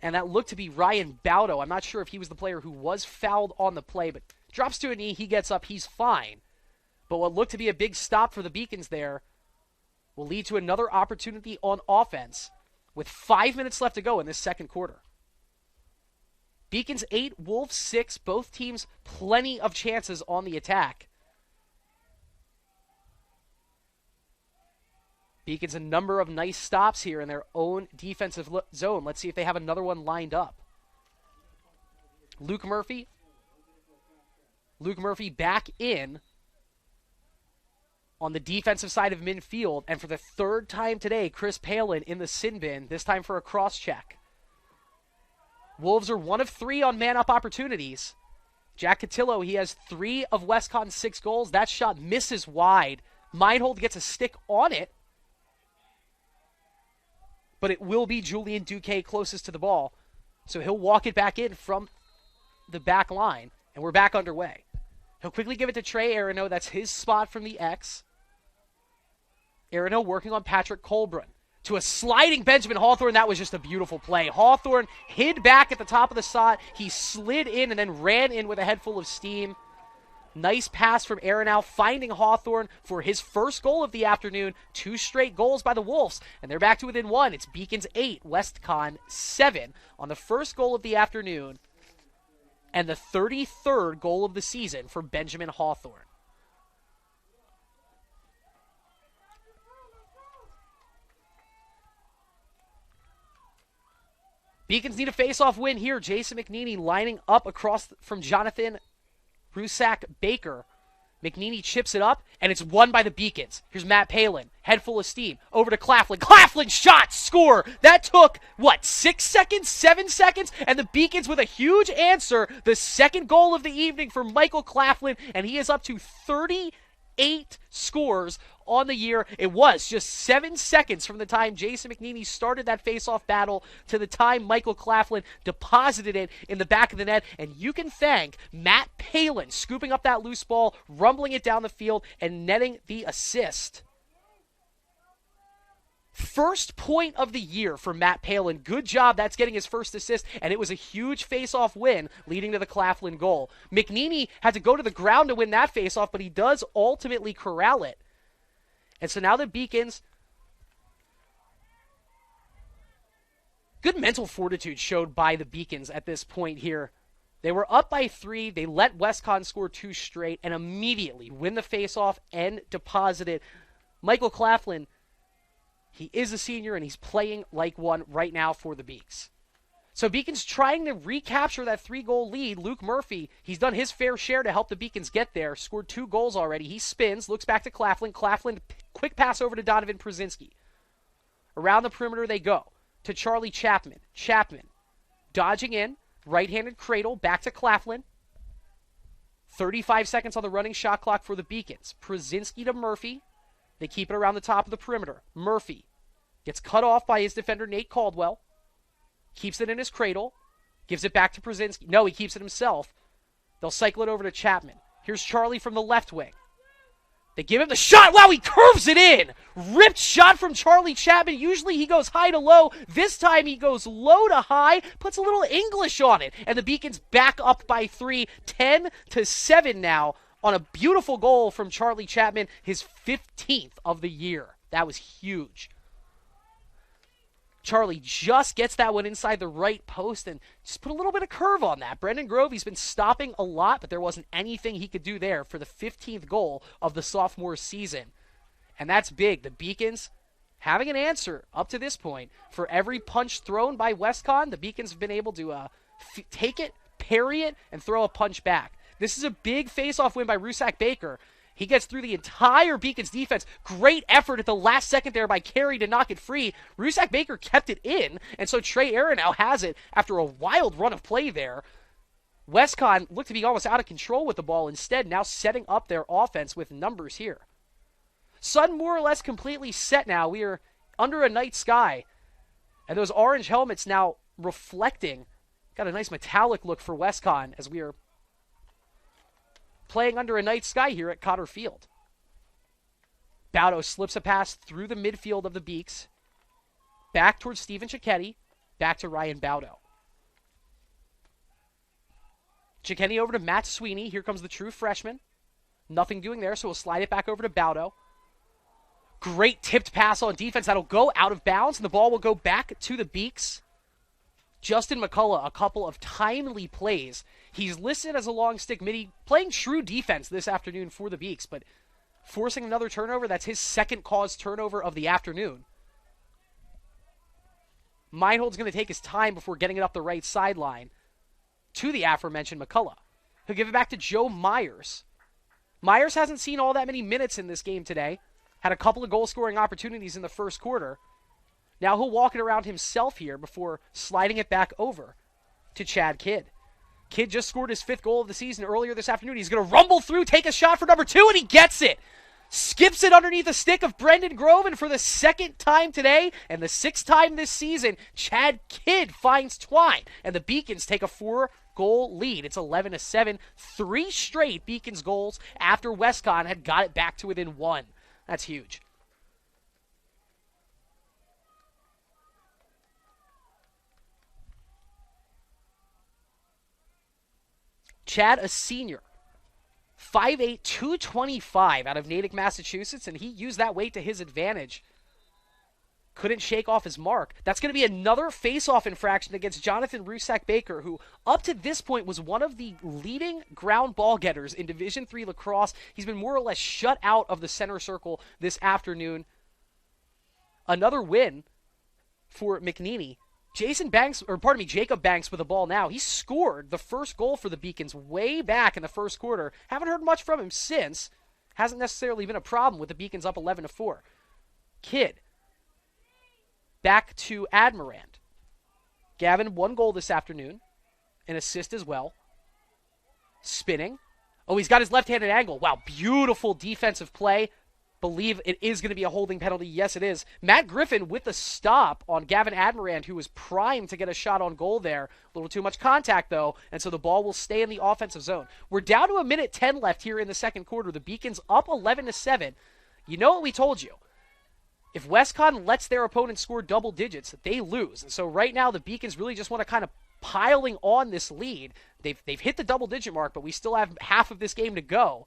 And that looked to be Ryan Baudo. I'm not sure if he was the player who was fouled on the play, but drops to a knee, he gets up, he's fine. But what looked to be a big stop for the Beacons there will lead to another opportunity on offense with 5 minutes left to go in this second quarter. Beacons 8, Wolves 6, both teams plenty of chances on the attack. Beacons a number of nice stops here in their own defensive zone. Let's see if they have another one lined up. Luke Murphy. Luke Murphy back in on the defensive side of midfield. And for the third time today, Chris Palin in the sin bin, this time for a cross check. Wolves are 1 of 3 on man-up opportunities. Jack Cotillo, he has 3 of WestCon's 6 goals. That shot misses wide. Meinhold gets a stick on it. But it will be Julian Duque closest to the ball. So he'll walk it back in from the back line. And we're back underway. He'll quickly give it to Trey Aronow. That's his spot from the X. Aronow working on Patrick Colbrun. To a sliding Benjamin Hawthorne. That was just a beautiful play. Hawthorne hid back at the top of the slot. He slid in and then ran in with a head full of steam. Nice pass from Aronow, finding Hawthorne for his first goal of the afternoon. 2 straight goals by the Wolves, and they're back to within 1. It's Beacons 8, WestCon 7 on the first goal of the afternoon, and the 33rd goal of the season for Benjamin Hawthorne. Beacons need a face-off win here. Jason McNeely lining up across from Jonathan Rusak-Baker. McNeely chips it up, and it's won by the Beacons. Here's Matt Palin, head full of steam. Over to Claflin. Claflin shot, score! That took, 6 seconds, 7 seconds? And the Beacons with a huge answer. The second goal of the evening for Michael Claflin, and he is up to 38 scores on the year. It was just 7 seconds from the time Jason McNeely started that face-off battle to the time Michael Claflin deposited it in the back of the net. And you can thank Matt Palin scooping up that loose ball, rumbling it down the field, and netting the assist. First point of the year for Matt Palin. Good job. That's getting his first assist, and it was a huge face-off win leading to the Claflin goal. McNeely had to go to the ground to win that face-off, but he does ultimately corral it. And so now the Beacons Good mental fortitude showed by the Beacons at this point here. They were up by 3. They let WestCon score 2 straight and immediately win the faceoff and deposit it. Michael Claflin, he is a senior and he's playing like one right now for the Beaks. So Beacons trying to recapture that 3-goal lead. Luke Murphy, he's done his fair share to help the Beacons get there. Scored 2 goals already. He spins, looks back to Claflin. Claflin, quick pass over to Donovan Przinski. Around the perimeter they go to Charlie Chapman. Chapman, dodging in. Right-handed cradle, back to Claflin. 35 seconds on the running shot clock for the Beacons. Przinski to Murphy. They keep it around the top of the perimeter. Murphy gets cut off by his defender, Nate Caldwell. Keeps it in his cradle. Gives it back to Przinski. No, he keeps it himself. They'll cycle it over to Chapman. Here's Charlie from the left wing. They give him the shot. Wow, he curves it in. Ripped shot from Charlie Chapman. Usually he goes high to low. This time he goes low to high, puts a little English on it. And the Beacons back up by 3, 10-7 now on a beautiful goal from Charlie Chapman, his 15th of the year. That was huge. Charlie just gets that one inside the right post and just put a little bit of curve on that. Brendan Grove, he's been stopping a lot, but there wasn't anything he could do there for the 15th goal of the sophomore season. And that's big. The Beacons having an answer up to this point. For every punch thrown by WestCon, the Beacons have been able to take it, parry it, and throw a punch back. This is a big face-off win by Rusak Baker. He gets through the entire Beacons defense. Great effort at the last second there by Carey to knock it free. Rusak Baker kept it in, and so Trey Aaron now has it after a wild run of play there. WestCon looked to be almost out of control with the ball, instead now setting up their offense with numbers here. Sun more or less completely set now. We are under a night sky, and those orange helmets now reflecting. Got a nice metallic look for WestCon as we are playing under a night sky here at Cotter Field. Baudo slips a pass through the midfield of the Beaks. Back towards Steven Cicchetti. Back to Ryan Baudo. Cicchetti over to Matt Sweeney. Here comes the true freshman. Nothing doing there, so we'll slide it back over to Baudo. Great tipped pass on defense. That'll go out of bounds, and the ball will go back to the Beaks. Justin McCullough, a couple of timely plays. He's listed as a long stick midi, playing true defense this afternoon for the Beaks, but forcing another turnover. That's his second caused turnover of the afternoon. Meinhold's going to take his time before getting it up the right sideline to the aforementioned McCullough. He'll give it back to Joe Myers. Myers hasn't seen all that many minutes in this game today. Had a couple of goal-scoring opportunities in the first quarter. Now he'll walk it around himself here before sliding it back over to Chad Kidd. Kidd just scored his 5th goal of the season earlier this afternoon. He's going to rumble through, take a shot for number 2, and he gets it. Skips it underneath the stick of Brendan Grove, and for the 2nd time today and the 6th time this season, Chad Kidd finds Twine, and the Beacons take a 4-goal lead. It's 11-7, 3 straight Beacons goals after WestCon had got it back to within 1. That's huge. Chad, a senior, 5'8", 225 out of Natick, Massachusetts, and he used that weight to his advantage. Couldn't shake off his mark. That's going to be another face-off infraction against Jonathan Rusak Baker, who up to this point was one of the leading ground ball getters in Division III lacrosse. He's been more or less shut out of the center circle this afternoon. Another win for McNeely. Jacob Banks with the ball now. He scored the first goal for the Beacons way back in the first quarter. Haven't heard much from him since. Hasn't necessarily been a problem with the Beacons up 11-4. Kidd. Back to Admirand. Gavin, 1 goal this afternoon. An assist as well. Spinning. Oh, he's got his left-handed angle. Wow, beautiful defensive play. Believe it is going to be a holding penalty. Yes, it is. Matt Griffin with the stop on Gavin Admirand, who was primed to get a shot on goal there. A little too much contact, though, and so the ball will stay in the offensive zone. We're down to 1:10 left here in the second quarter. The Beacons up 11-7. You know what we told you. If WestCon lets their opponent score double digits, they lose. And so right now, the Beacons really just want to kind of piling on this lead. They've hit the double-digit mark, but we still have half of this game to go.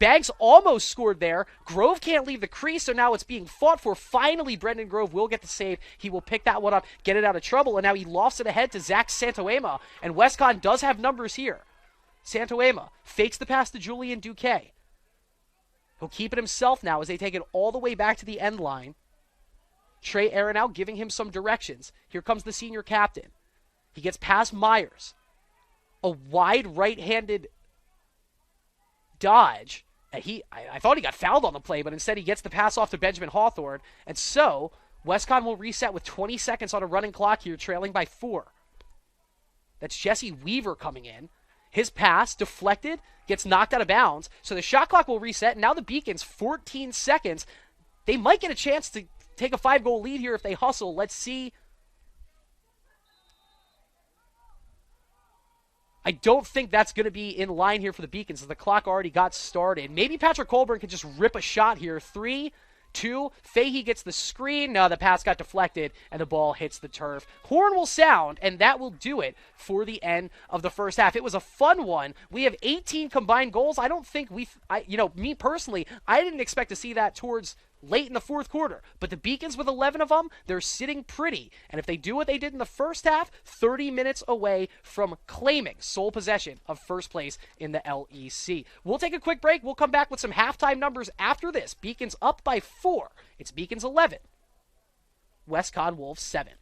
Banks almost scored there. Grove can't leave the crease, so now it's being fought for. Finally, Brendan Grove will get the save. He will pick that one up, get it out of trouble, and now he lofts it ahead to Zach Santoema. And Westcon does have numbers here. Santoema fakes the pass to Julian Duque. He'll keep it himself now as they take it all the way back to the end line. Trey Aronow giving him some directions. Here comes the senior captain. He gets past Myers. A wide right-handed dodge. I thought he got fouled on the play, but instead he gets the pass off to Benjamin Hawthorne. And so, Westcon will reset with 20 seconds on a running clock here, trailing by 4. That's Jesse Weaver coming in. His pass, deflected, gets knocked out of bounds. So the shot clock will reset. And now the Beacons, 14 seconds. They might get a chance to take a 5-goal lead here if they hustle. Let's see. I don't think that's going to be in line here for the Beacons as the clock already got started. Maybe Patrick Colburn can just rip a shot here. 3, 2, Fahey gets the screen. No, the pass got deflected, and the ball hits the turf. Horn will sound, and that will do it for the end of the first half. It was a fun one. We have 18 combined goals. I don't think me personally, I didn't expect to see that towards late in the fourth quarter. But the Beacons with 11 of them, they're sitting pretty. And if they do what they did in the first half, 30 minutes away from claiming sole possession of first place in the LEC. We'll take a quick break. We'll come back with some halftime numbers after this. Beacons up by 4. It's Beacons 11. Westcon Wolves 7.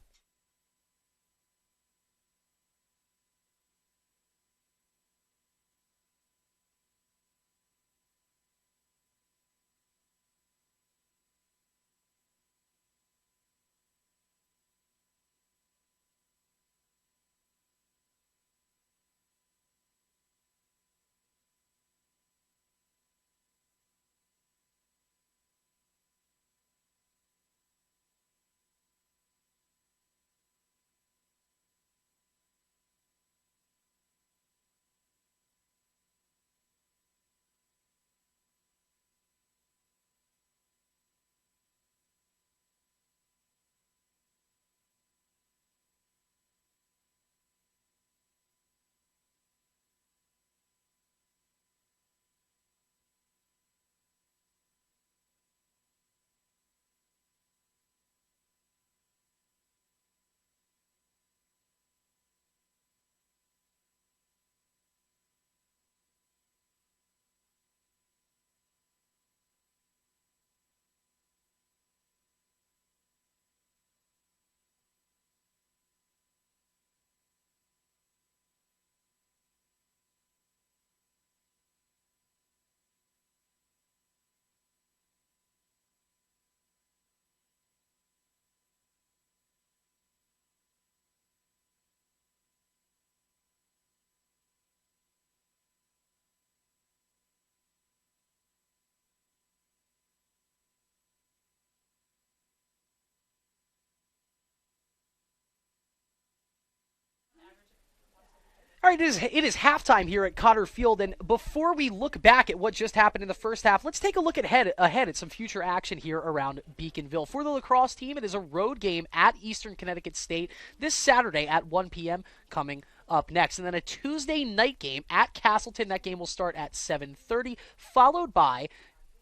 All right, it is halftime here at Cotter Field, and before we look back at what just happened in the first half, let's take a look ahead at some future action here around Beaconville. For the lacrosse team, it is a road game at Eastern Connecticut State this Saturday at 1 p.m. coming up next, and then a Tuesday night game at Castleton. That game will start at 7:30, followed by,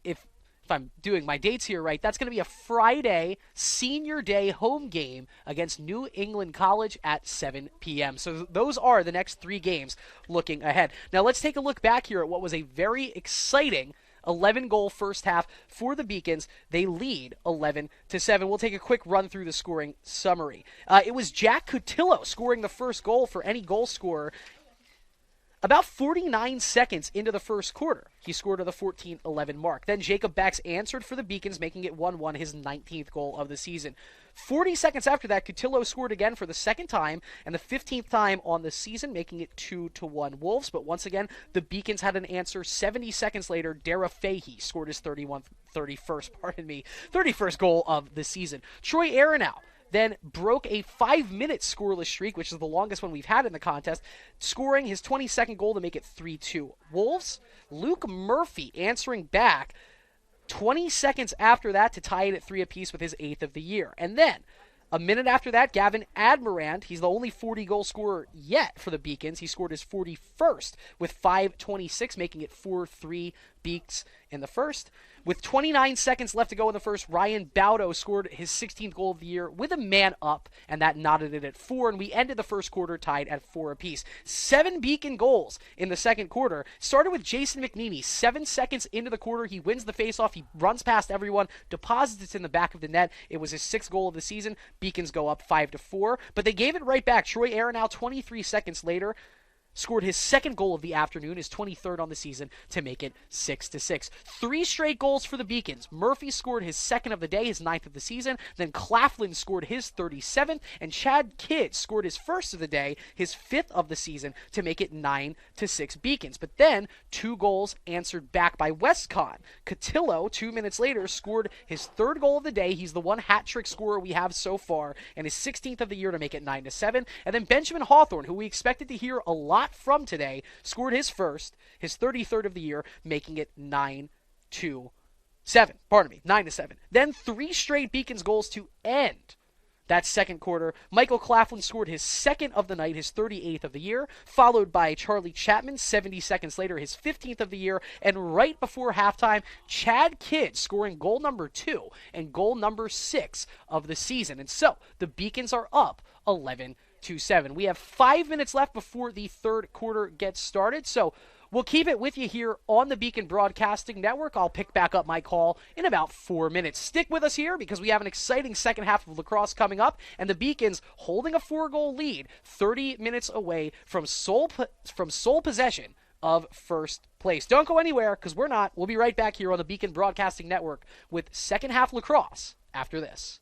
if I'm doing my dates here right, that's going to be a Friday senior day home game against New England College at 7 p.m. So those are the next 3 games looking ahead. Now let's take a look back here at what was a very exciting 11-goal first half for the Beacons. They lead 11-7. We'll take a quick run through the scoring summary. It was Jack Cutillo scoring the first goal for any goal scorer. About 49 seconds into the first quarter, he scored at the 14-11 mark. Then Jacob Bax answered for the Beacons, making it 1-1, his 19th goal of the season. 40 seconds after that, Cutillo scored again for the second time, and the 15th time on the season, making it 2-1 Wolves. But once again, the Beacons had an answer. 70 seconds later, Dara Fahey scored his 31st goal of the season. Troy Aronow then broke a 5-minute scoreless streak, which is the longest one we've had in the contest, scoring his 22nd goal to make it 3-2. Wolves, Luke Murphy answering back 20 seconds after that to tie it at 3 apiece with his 8th of the year. And then, A minute after that, Gavin Admirand, he's the only 40-goal scorer yet for the Beacons. He scored his 41st with 5:26, making it 4-3 Beaks in the first. With 29 seconds left to go in the first, Ryan Baudo scored his 16th goal of the year with a man up, and that knotted it at 4, and we ended the first quarter tied at 4 apiece. 7 Beacon goals in the second quarter. Started with Jason McNeely. 7 seconds into the quarter, he wins the faceoff. He runs past everyone, deposits it in the back of the net. It was his 6th goal of the season. Beacons go up 5-4, but they gave it right back. Troy Aronow, 23 seconds later, scored his 2nd goal of the afternoon, his 23rd on the season, to make it 6-6. 3 straight goals for the Beacons. Murphy scored his 2nd of the day, his 9th of the season. Then Claflin scored his 37th, and Chad Kidd scored his 1st of the day, his 5th of the season, to make it 9-6 Beacons. But then 2 goals answered back by Westcon. Cotillo, 2 minutes later, scored his 3rd goal of the day. He's the one hat-trick scorer we have so far, and his 16th of the year to make it 9-7. And then Benjamin Hawthorne, who we expected to hear a lot from today, scored his 1st, his 33rd of the year, making it 9-7. 9-7. Then 3 straight Beacons goals to end that second quarter. Michael Claflin scored his 2nd of the night, his 38th of the year, followed by Charlie Chapman, 70 seconds later, his 15th of the year, and right before halftime, Chad Kidd scoring goal number 2 and goal number 6 of the season. And so, the Beacons are up 11-7. We have 5 minutes left before the third quarter gets started, so we'll keep it with you here on the Beacon Broadcasting Network. I'll pick back up my call in about 4 minutes. Stick with us here because we have an exciting second half of lacrosse coming up, and the Beacons holding a 4-goal lead 30 minutes away from sole possession of first place. Don't go anywhere because we're not. We'll be right back here on the Beacon Broadcasting Network with second half lacrosse after this.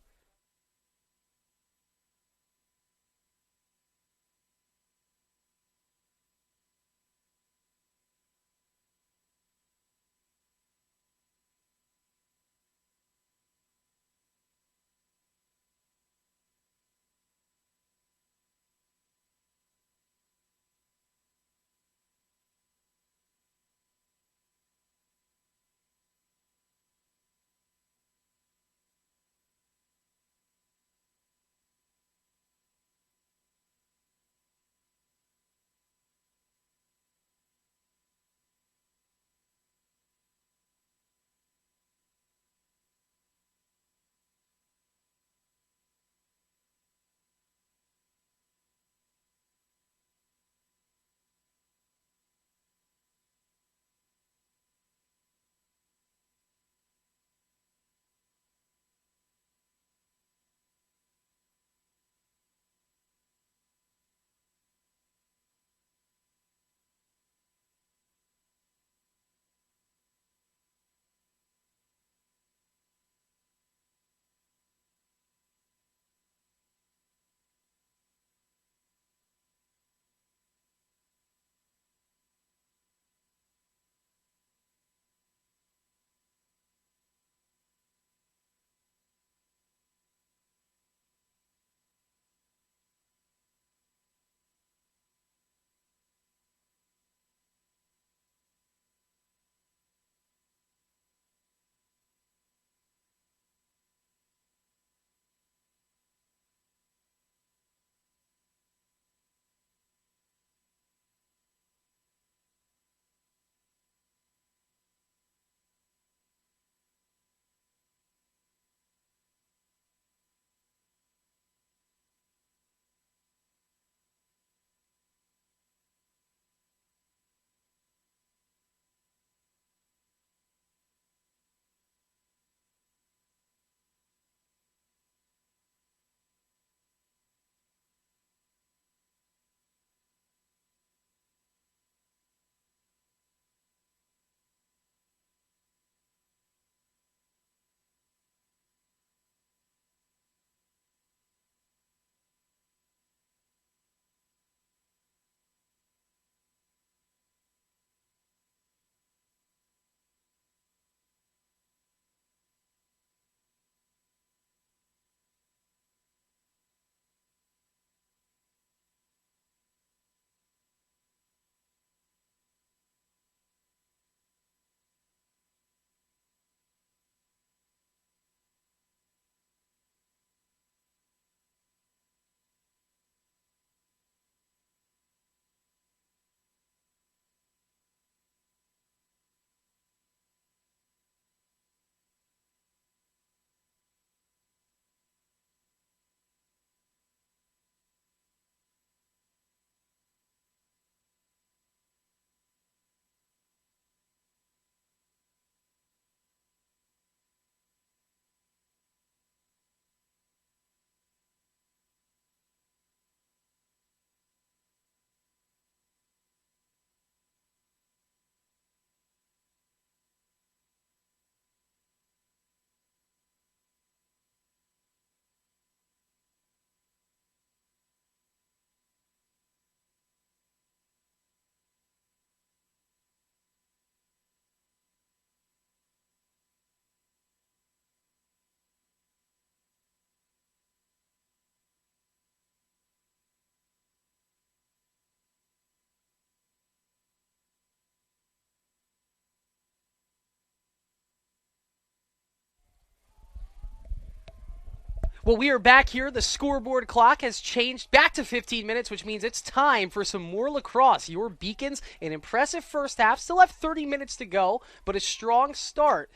Well, we are back here. The scoreboard clock has changed back to 15 minutes, which means it's time for some more lacrosse. Your Beacons, an impressive first half, still have 30 minutes to go, but a strong start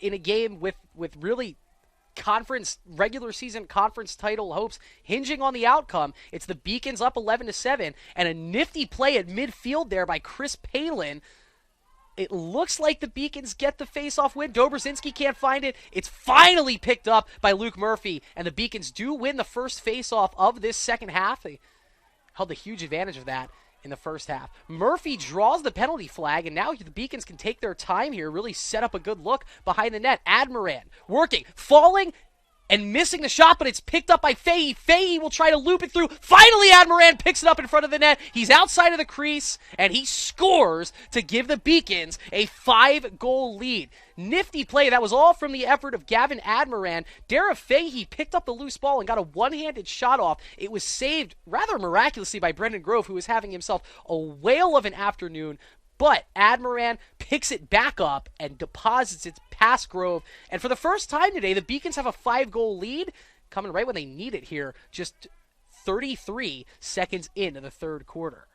in a game with really regular season conference title hopes hinging on the outcome. It's the Beacons up 11-7, and a nifty play at midfield there by Chris Palin. It looks like the Beacons get the face-off win. Dobrzinski can't find it. It's finally picked up by Luke Murphy, and the Beacons do win the first face-off of this second half. They held a huge advantage of that in the first half. Murphy draws the penalty flag, and now the Beacons can take their time here, really set up a good look behind the net. Admiran working, falling, and missing the shot, but it's picked up by Fahey. Fahey will try to loop it through. Finally, Admiran picks it up in front of the net. He's outside of the crease, and he scores to give the Beacons a 5-goal lead. Nifty play. That was all from the effort of Gavin Admiran. Dara Fahey picked up the loose ball and got a one-handed shot off. It was saved rather miraculously by Brendan Grove, who was having himself a whale of an afternoon. But Admiran picks it back up and deposits it past Grove. And for the first time today, the Beacons have a 5-goal lead, coming right when they need it here, just 33 seconds into the third quarter.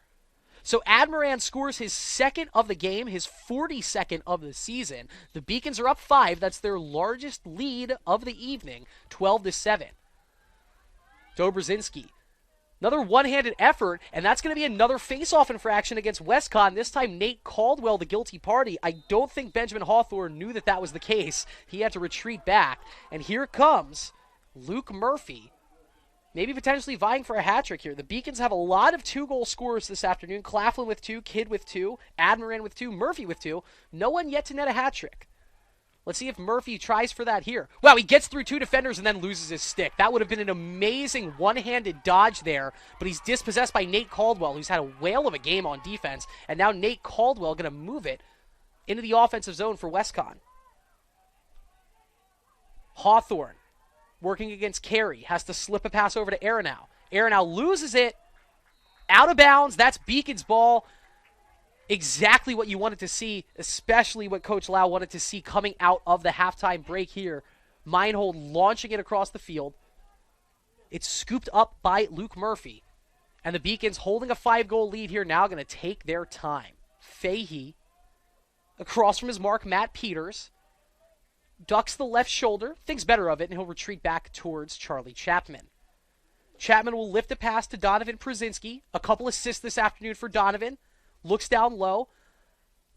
So Admiran scores his second of the game, his 42nd of the season. The Beacons are up 5. That's their largest lead of the evening, 12-7. Dobrzinski. Another one-handed effort, and that's going to be another face-off infraction against WestCon. This time, Nate Caldwell, the guilty party. I don't think Benjamin Hawthorne knew that was the case. He had to retreat back. And here comes Luke Murphy, maybe potentially vying for a hat trick here. The Beacons have a lot of 2-goal scorers this afternoon. Claflin with 2, Kidd with 2, Admiran with 2, Murphy with 2. No one yet to net a hat trick. Let's see if Murphy tries for that here. Wow, he gets through 2 defenders and then loses his stick. That would have been an amazing one-handed dodge there, but he's dispossessed by Nate Caldwell, who's had a whale of a game on defense, and now Nate Caldwell going to move it into the offensive zone for WestCon. Hawthorne, working against Carey, has to slip a pass over to Aronow. Aronow loses it, out of bounds. That's Beacon's ball. Exactly what you wanted to see, especially what Coach Lau wanted to see coming out of the halftime break here. Meinhold launching it across the field. It's scooped up by Luke Murphy. And the Beacons holding a 5-goal lead here now, going to take their time. Fahey, across from his mark, Matt Peters, ducks the left shoulder, thinks better of it, and he'll retreat back towards Charlie Chapman. Chapman will lift a pass to Donovan Przinski. A couple assists this afternoon for Donovan. Looks down low.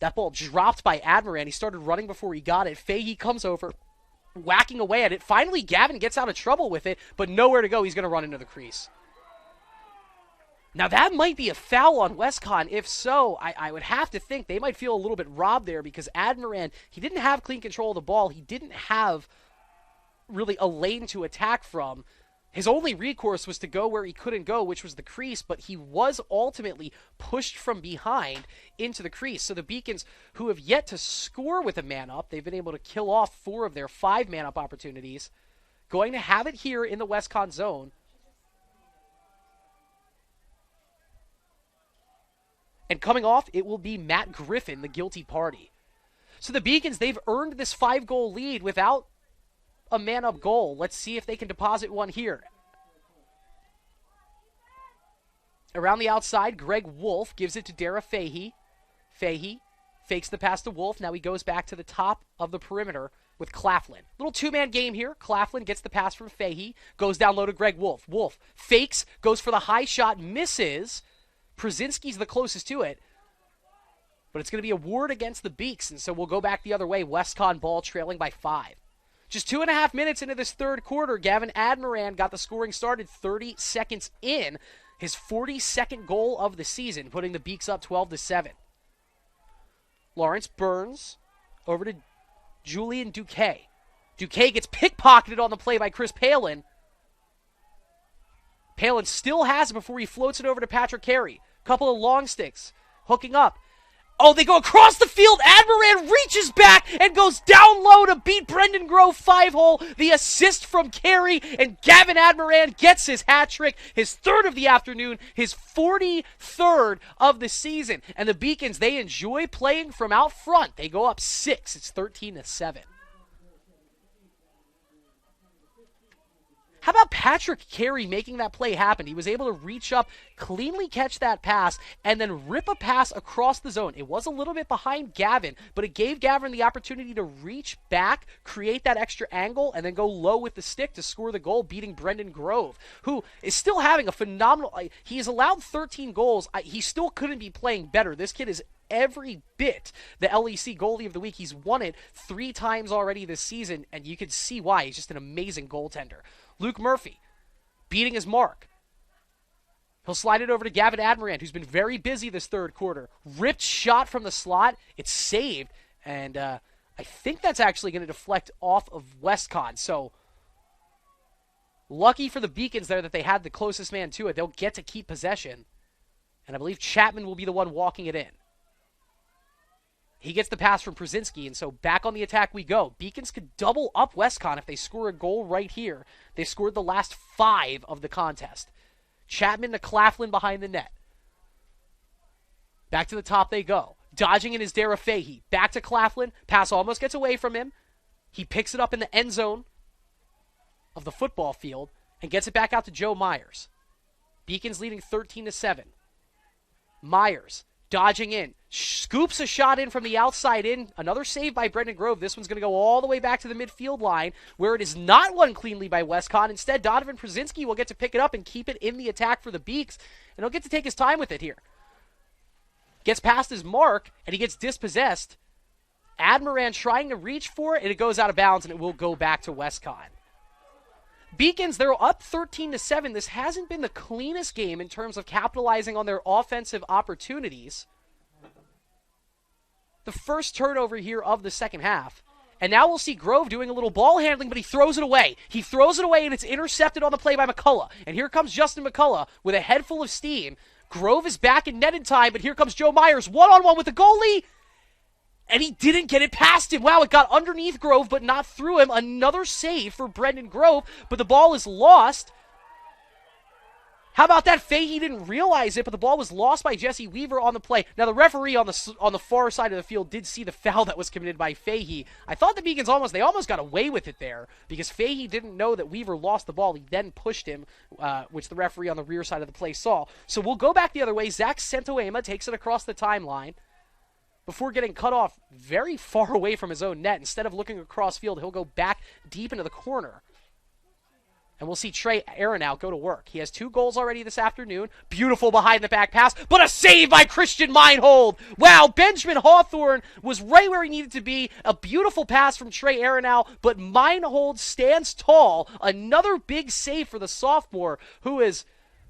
That ball dropped by Admiran. He started running before he got it. Fahey comes over, whacking away at it. Finally, Gavin gets out of trouble with it, but nowhere to go. He's going to run into the crease. Now, that might be a foul on WestCon. If so, I would have to think they might feel a little bit robbed there because Admiran, he didn't have clean control of the ball. He didn't have really a lane to attack from. His only recourse was to go where he couldn't go, which was the crease, but he was ultimately pushed from behind into the crease. So the Beacons, who have yet to score with a man-up, they've been able to kill off 4 of their 5 man-up opportunities, going to have it here in the WestCon zone. And coming off, it will be Matt Griffin, the guilty party. So the Beacons, they've earned this 5-goal lead without a man-up goal. Let's see if they can deposit one here. Around the outside, Greg Wolf gives it to Dara Fahey. Fahey fakes the pass to Wolf. Now he goes back to the top of the perimeter with Claflin. Little 2-man game here. Claflin gets the pass from Fahey. Goes down low to Greg Wolf. Wolf fakes, goes for the high shot, misses. Przinski's the closest to it. But it's going to be a ward against the Beaks, and so we'll go back the other way. WestCon ball trailing by 5. Just 2.5 minutes into this third quarter, Gavin Admiran got the scoring started 30 seconds in. His 42nd goal of the season, putting the Beaks up 12-7. Lawrence Burns over to Julian Duque. Duque gets pickpocketed on the play by Chris Palin. Palin still has it before he floats it over to Patrick Carey. Couple of long sticks, hooking up. Oh, they go across the field. Admiran reaches back and goes down low to beat Brendan Grove 5-hole. The assist from Carey, and Gavin Admiran gets his hat trick, his 3rd of the afternoon, his 43rd of the season. And the Beacons, they enjoy playing from out front. They go up 6. It's 13-7. How about Patrick Carey making that play happen? He was able to reach up, cleanly catch that pass, and then rip a pass across the zone. It was a little bit behind Gavin, but it gave Gavin the opportunity to reach back, create that extra angle, and then go low with the stick to score the goal, beating Brendan Grove, who is still having a phenomenal... He has allowed 13 goals. He still couldn't be playing better. This kid is every bit the LEC Goalie of the Week. He's won it 3 times already this season, and you can see why. He's just an amazing goaltender. Luke Murphy beating his mark. He'll slide it over to Gavin Admirand, who's been very busy this third quarter. Ripped shot from the slot. It's saved, and I think that's actually going to deflect off of Westcon. So lucky for the Beacons there that they had the closest man to it. They'll get to keep possession, and I believe Chapman will be the one walking it in. He gets the pass from Przinski, and so back on the attack we go. Beacons could double up Westcon if they score a goal right here. They scored the last 5 of the contest. Chapman to Claflin behind the net. Back to the top they go. Dodging in is Dara Fahey. Back to Claflin. Pass almost gets away from him. He picks it up in the end zone of the football field and gets it back out to Joe Myers. Beacons leading 13-7. Myers dodging in. Scoops a shot in from the outside in. Another save by Brendan Grove. This one's going to go all the way back to the midfield line, where it is not won cleanly by Westcon. Instead, Donovan Przinski will get to pick it up and keep it in the attack for the Beaks, and he'll get to take his time with it here. Gets past his mark, and he gets dispossessed. Admiran trying to reach for it, and it goes out of bounds, and it will go back to Westcon. Beacons, they're up 13-7. This hasn't been the cleanest game in terms of capitalizing on their offensive opportunities. The first turnover here of the second half. And now we'll see Grove doing a little ball handling, but he throws it away. He throws it away, and it's intercepted on the play by McCullough. And here comes Justin McCullough with a head full of steam. Grove is back in net in time, but here comes Joe Myers, one-on-one with the goalie. And he didn't get it past him. Wow, it got underneath Grove, but not through him. Another save for Brendan Grove, but the ball is lost. How about that? Fahey didn't realize it, but the ball was lost by Jesse Weaver on the play. Now, the referee on the far side of the field did see the foul that was committed by Fahey. I thought the Beacons almost got away with it there because Fahey didn't know that Weaver lost the ball. He then pushed him, which the referee on the rear side of the play saw. So we'll go back the other way. Zach Santoema takes it across the timeline before getting cut off very far away from his own net. Instead of looking across field, he'll go back deep into the corner. And we'll see Trey Aronow go to work. He has 2 goals already this afternoon. Beautiful behind-the-back pass, but a save by Christian Meinhold. Wow, Benjamin Hawthorne was right where he needed to be. A beautiful pass from Trey Aronow, but Meinhold stands tall. Another big save for the sophomore, who is,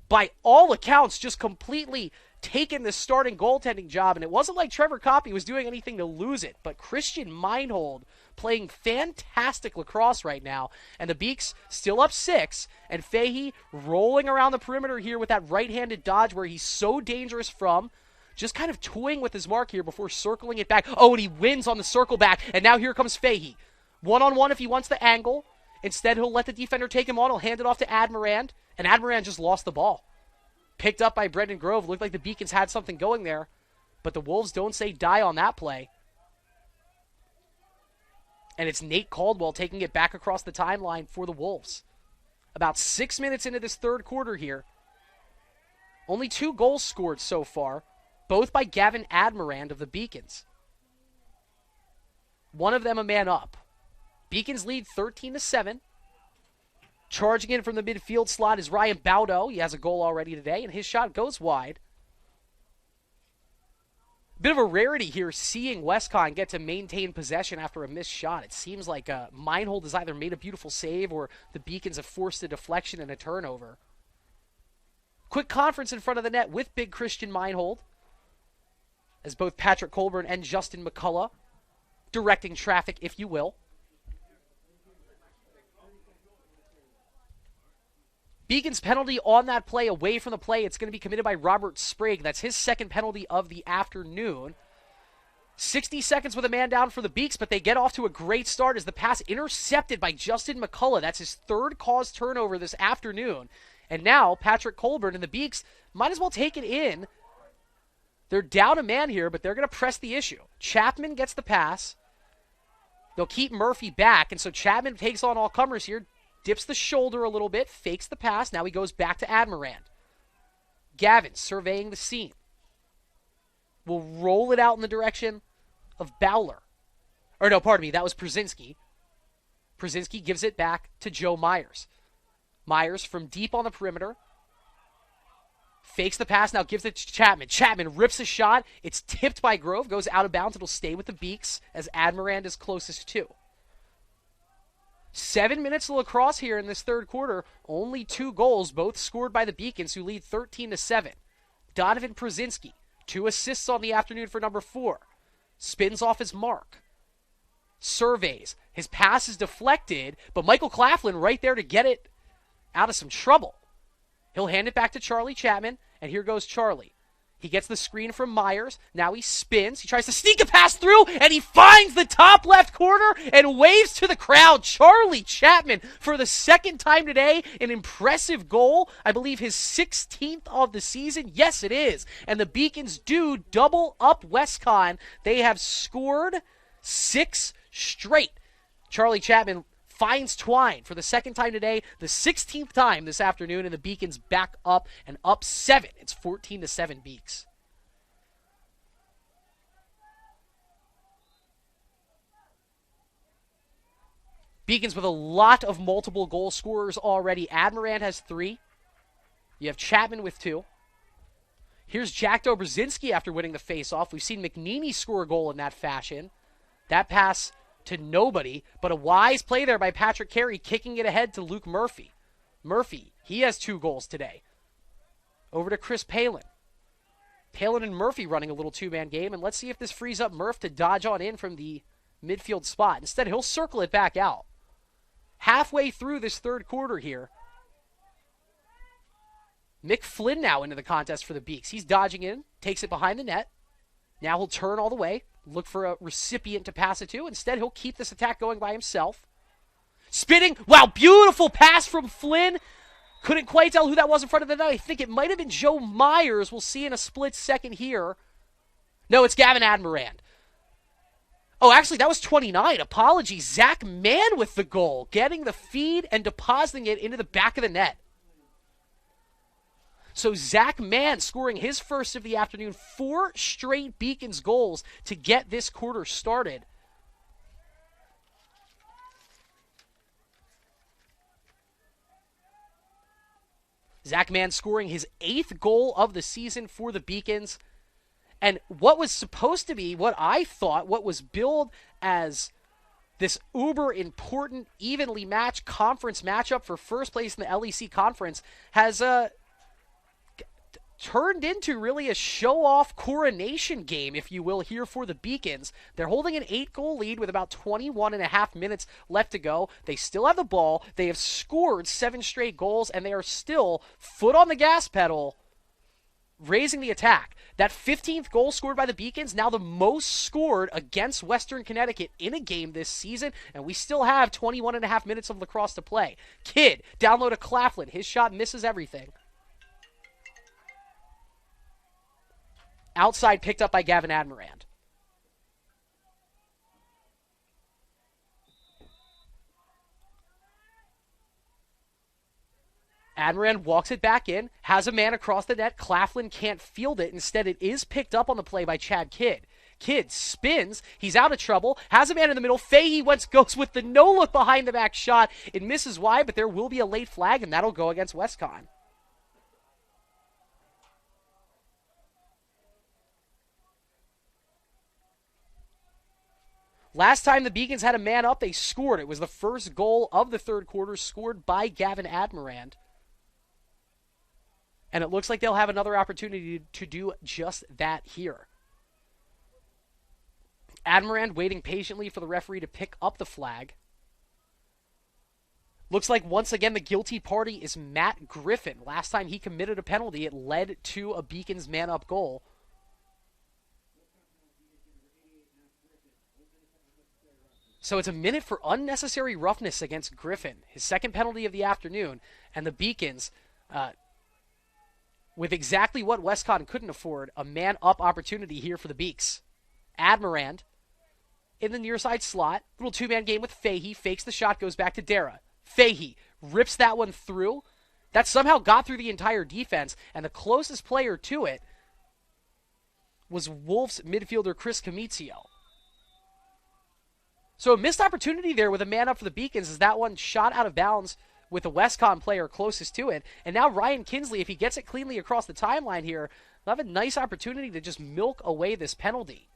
by all accounts, just completely taken the starting goaltending job. And it wasn't like Trevor Coppy was doing anything to lose it, but Christian Meinhold playing fantastic lacrosse right now, and the Beaks still up 6, and Fahey rolling around the perimeter here with that right-handed dodge where he's so dangerous from, just kind of toying with his mark here before circling it back. Oh, and he wins on the circle back, and now here comes Fahey. One-on-one if he wants the angle. Instead, he'll let the defender take him on. He'll hand it off to Admirand, and Admirand just lost the ball. Picked up by Brendan Grove. Looked like the Beacons had something going there, but the Wolves don't say die on that play. And it's Nate Caldwell taking it back across the timeline for the Wolves. About 6 minutes into this third quarter here. Only 2 goals scored so far, both by Gavin Admirand of the Beacons. One of them a man up. Beacons lead 13-7. Charging in from the midfield slot is Ryan Baudo. He has a goal already today, and his shot goes wide. Bit of a rarity here seeing Westcon get to maintain possession after a missed shot. It seems like Meinhold has either made a beautiful save or the Beacons have forced a deflection and a turnover. Quick conference in front of the net with big Christian Meinhold, as both Patrick Colburn and Justin McCullough directing traffic, if you will. Beacons penalty on that play, away from the play. It's going to be committed by Robert Sprague. That's his second penalty of the afternoon. 60 seconds with a man down for the Beaks, but they get off to a great start as the pass intercepted by Justin McCullough. That's his third caused turnover this afternoon. And now Patrick Colburn and the Beaks might as well take it in. They're down a man here, but they're going to press the issue. Chapman gets the pass. They'll keep Murphy back, and so Chapman takes on all comers here. dips the shoulder a little bit, fakes the pass. Now he goes back to Admirand. Gavin surveying the scene. Will roll it out in the direction of Bowler. Or no, pardon me, that was Przinski. Przinski gives it back to Joe Myers. Myers from deep on the perimeter. Fakes the pass, now gives it to Chapman. Chapman rips a shot. It's tipped by Grove, goes out of bounds. It'll stay with the Beaks as Admirand is closest to. 7 minutes of lacrosse here in this third quarter. Only 2 goals, both scored by the Beacons, who lead 13-7. Donovan Przinski, 2 assists on the afternoon for number 4. Spins off his mark. Surveys. His pass is deflected, but Michael Claflin right there to get it out of some trouble. He'll hand it back to Charlie Chapman, and here goes Charlie. He gets the screen from Myers. Now he spins. He tries to sneak a pass through, and he finds the top left corner and waves to the crowd. Charlie Chapman, for the second time today, an impressive goal. I believe his 16th of the season. Yes, it is. And the Beacons do double up WestCon. They have scored 6 straight. Charlie Chapman finds Twine for the second time today, the 16th time this afternoon, and the Beacons back up and up 7. It's 14-7 Beaks. Beacons with a lot of multiple goal scorers already. Admirand has 3. You have Chapman with 2. Here's Jack Dobrzinski after winning the faceoff. We've seen McNeely score a goal in that fashion. That pass to nobody, but a wise play there by Patrick Carey, kicking it ahead to Luke Murphy. Murphy, he has 2 goals today. Over to Chris Palin. Palin and Murphy running a little 2-man game, and let's see if this frees up Murph to dodge on in from the midfield spot. Instead, he'll circle it back out. Halfway through this third quarter here, Mick Flynn now into the contest for the Beaks. He's dodging in, takes it behind the net. Now he'll turn all the way, look for a recipient to pass it to. Instead, he'll keep this attack going by himself. Spinning. Wow, beautiful pass from Flynn. Couldn't quite tell who that was in front of the net. I think it might have been Joe Myers. We'll see in a split second here. No, it's Gavin Admirand. Oh, actually, that was 29. Apologies. Zach Mann with the goal, getting the feed and depositing it into the back of the net. So Zach Mann scoring his first of the afternoon, 4 straight Beacons goals to get this quarter started. Zach Mann scoring his 8th goal of the season for the Beacons. And what was supposed to be, what I thought, what was billed as this uber important, evenly matched conference matchup for first place in the LEC conference has turned into really a show-off coronation game, if you will, here for the Beacons. They're holding an 8-goal lead with about 21.5 minutes left to go. They still have the ball. They have scored 7 straight goals, and they are still foot on the gas pedal, raising the attack. That 15th goal scored by the Beacons, now the most scored against Western Connecticut in a game this season, and we still have 21.5 minutes of lacrosse to play. Kidd, down low to Claflin. His shot misses everything. Outside picked up by Gavin Admirand. Admirand walks it back in, has a man across the net. Claflin can't field it. Instead, it is picked up on the play by Chad Kidd. Kidd spins. He's out of trouble. Has a man in the middle. Fahey goes with the no-look behind the back shot. It misses wide, but there will be a late flag, and that'll go against WestCon. Last time the Beacons had a man up, they scored. It was the first goal of the third quarter, scored by Gavin Admirand. And it looks like they'll have another opportunity to do just that here. Admirand waiting patiently for the referee to pick up the flag. Looks like once again the guilty party is Matt Griffin. Last time he committed a penalty, it led to a Beacons man-up goal. So it's a minute for unnecessary roughness against Griffin, his second penalty of the afternoon, and the Beacons, with exactly what WestCon couldn't afford, a man-up opportunity here for the Beaks. Admirand in the near side slot, little 2-man game with Fahey, fakes the shot, goes back to Dara. Fahey rips that one through. That somehow got through the entire defense, and the closest player to it was Wolves midfielder Chris Comizio. So a missed opportunity there with a man up for the Beacons as that one shot out of bounds with the WestCon player closest to it. And now Ryan Kinsley, if he gets it cleanly across the timeline here, will have a nice opportunity to just milk away this penalty.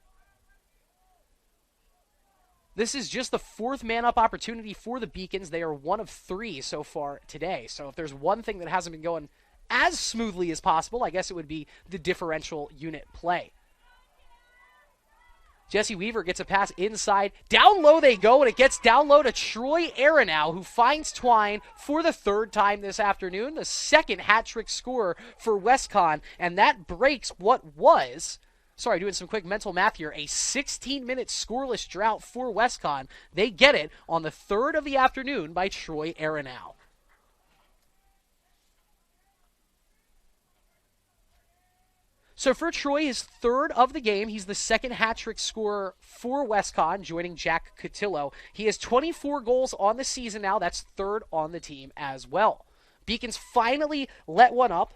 This is just the fourth man-up opportunity for the Beacons. They are one of three so far today. So if there's one thing that hasn't been going as smoothly as possible, I guess it would be the differential unit play. Jesse Weaver gets a pass inside. Down low they go, and it gets down low to Troy Aronow, who finds Twine for the third time this afternoon, the second hat-trick scorer for WestCon, and that breaks what was, sorry, doing some quick mental math here, a 16-minute scoreless drought for WestCon. They get it on the third of the afternoon by Troy Aronow. So for Troy, his third of the game, he's the second hat-trick scorer for WestCon, joining Jack Cotillo. He has 24 goals on the season now. That's third on the team as well. Beacons finally let one up.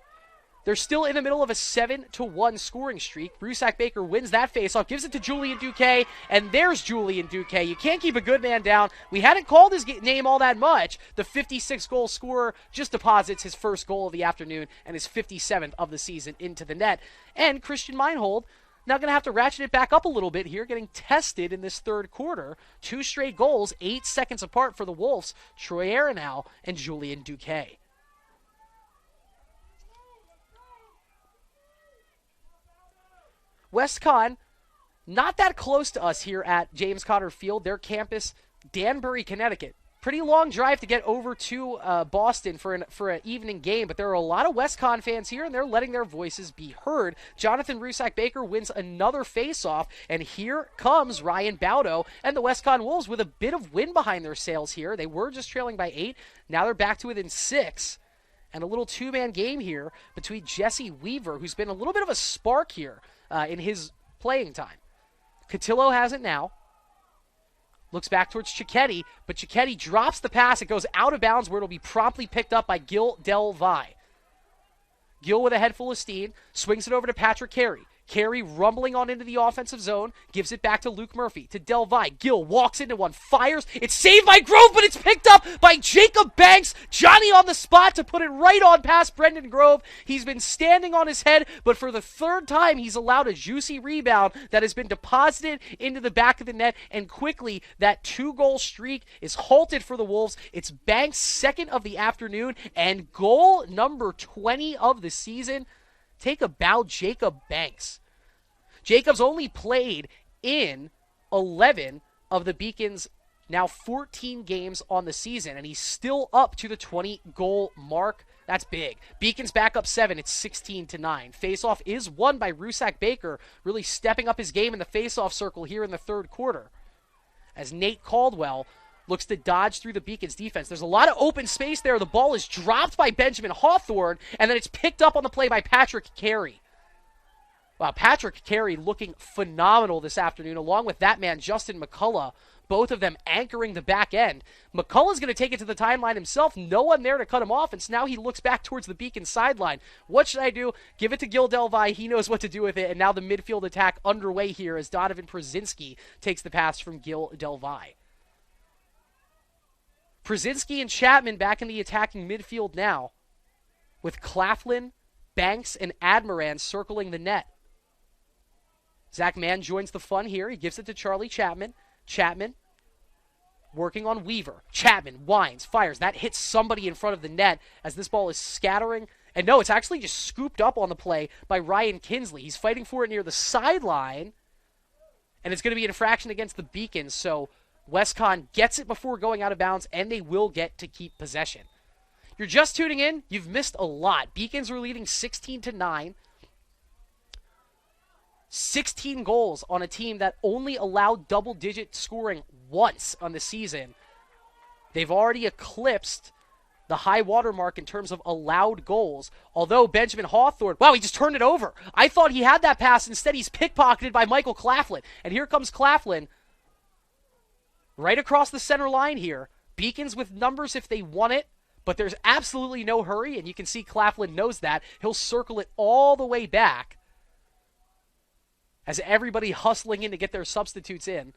They're still in the middle of a 7-1 scoring streak. Rusak Baker wins that faceoff, gives it to Julian Duque, and there's Julian Duque. You can't keep a good man down. We hadn't called his name all that much. The 56-goal scorer just deposits his first goal of the afternoon and his 57th of the season into the net. And Christian Meinhold now going to have to ratchet it back up a little bit here, getting tested in this third quarter. 2 straight goals, 8 seconds apart for the Wolves, Troy Aronow and Julian Duque. WestCon, not that close to us here at James Conner Field. Their campus, Danbury, Connecticut. Pretty long drive to get over to Boston for an evening game, but there are a lot of WestCon fans here, and they're letting their voices be heard. Jonathan Rusak-Baker wins another face-off, and here comes Ryan Baudo and the WestCon Wolves with a bit of wind behind their sails here. They were just trailing by 8. Now they're back to within 6. And a little two-man game here between Jesse Weaver, who's been a little bit of a spark here in his playing time. Cotillo has it now. Looks back towards Cicchetti, but Cicchetti drops the pass. It goes out of bounds where it'll be promptly picked up by Gil Del Valle. Gil with a head full of steam, swings it over to Patrick Carey. Carey rumbling on into the offensive zone, gives it back to Luke Murphy, to Del Valle. Gil walks into one, fires. It's saved by Grove, but it's picked up by Jacob Banks. Johnny on the spot to put it right on past Brendan Grove. He's been standing on his head, but for the third time, he's allowed a juicy rebound that has been deposited into the back of the net, and quickly, that 2-goal streak is halted for the Wolves. It's Banks' second of the afternoon, and goal number 20 of the season. Take a bow, Jacob Banks. Jacob's only played in 11 of the Beacons' now 14 games on the season, and he's still up to the 20-goal mark. That's big. Beacons back up 7. It's 16-9. Faceoff is won by Rusak Baker, really stepping up his game in the faceoff circle here in the third quarter. As Nate Caldwell looks to dodge through the Beacons defense. There's a lot of open space there. The ball is dropped by Benjamin Hawthorne, and then it's picked up on the play by Patrick Carey. Wow, Patrick Carey looking phenomenal this afternoon, along with that man, Justin McCullough, both of them anchoring the back end. McCullough's going to take it to the timeline himself. No one there to cut him off, and so now he looks back towards the Beacons sideline. What should I do? Give it to Gil Del Valle. He knows what to do with it, and now the midfield attack underway here as Donovan Przinski takes the pass from Gil Del Valle. Przinski and Chapman back in the attacking midfield now, with Claflin, Banks, and Admiran circling the net. Zach Mann joins the fun here. He gives it to Charlie Chapman. Chapman working on Weaver. Chapman winds, fires. That hits somebody in front of the net as this ball is scattering. And no, it's actually just scooped up on the play by Ryan Kinsley. He's fighting for it near the sideline, and it's going to be an infraction against the Beacons, so WestCon gets it before going out of bounds, and they will get to keep possession. You're just tuning in, you've missed a lot. Beacons were leading 16-9. 16 goals on a team that only allowed double-digit scoring once on the season. They've already eclipsed the high water mark in terms of allowed goals, although Benjamin Hawthorne, wow, he just turned it over. I thought he had that pass. Instead, he's pickpocketed by Michael Claflin. And here comes Claflin right across the center line here. Beacons with numbers if they want it, But there's absolutely no hurry, and you can see Claflin knows that. He'll circle it all the way back as everybody hustling in to get their substitutes in.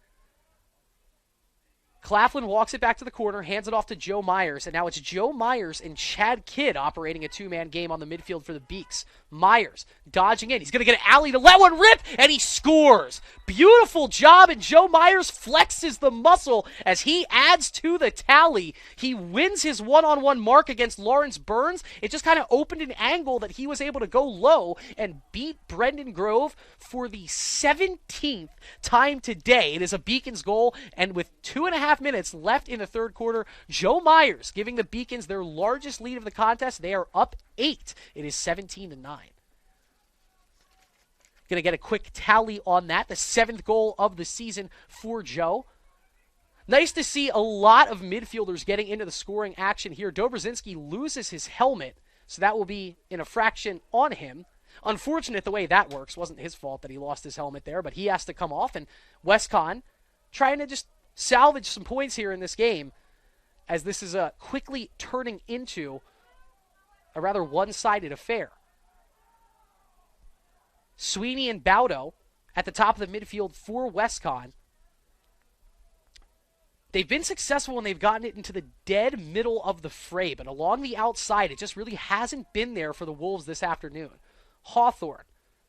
Claflin walks it back to the corner, hands it off to Joe Myers, and now it's Joe Myers and Chad Kidd operating a two-man game on the midfield for the Beaks. Myers dodging in. He's going to get an alley to let one rip, and he scores. Beautiful job, and Joe Myers flexes the muscle as he adds to the tally. He wins his one-on-one mark against Lawrence Burns. It just kind of opened an angle that he was able to go low and beat Brendan Grove for the 17th time today. It is a Beacons goal, and with 2.5 minutes left in the third quarter, Joe Myers giving the Beacons their largest lead of the contest. They are up 8. It is 17-9. Going to get a quick tally on that. The 7th goal of the season for Joe. Nice to see a lot of midfielders getting into the scoring action here. Dobrzinski loses his helmet, so that will be in a fraction on him. Unfortunate the way that works. Wasn't his fault that he lost his helmet there, but he has to come off. And Westcon trying to just salvage some points here in this game, as this is quickly turning into a rather one-sided affair. Sweeney and Baudo at the top of the midfield for Westcon. They've been successful when they've gotten it into the dead middle of the fray, but along the outside, it just really hasn't been there for the Wolves this afternoon. Hawthorne,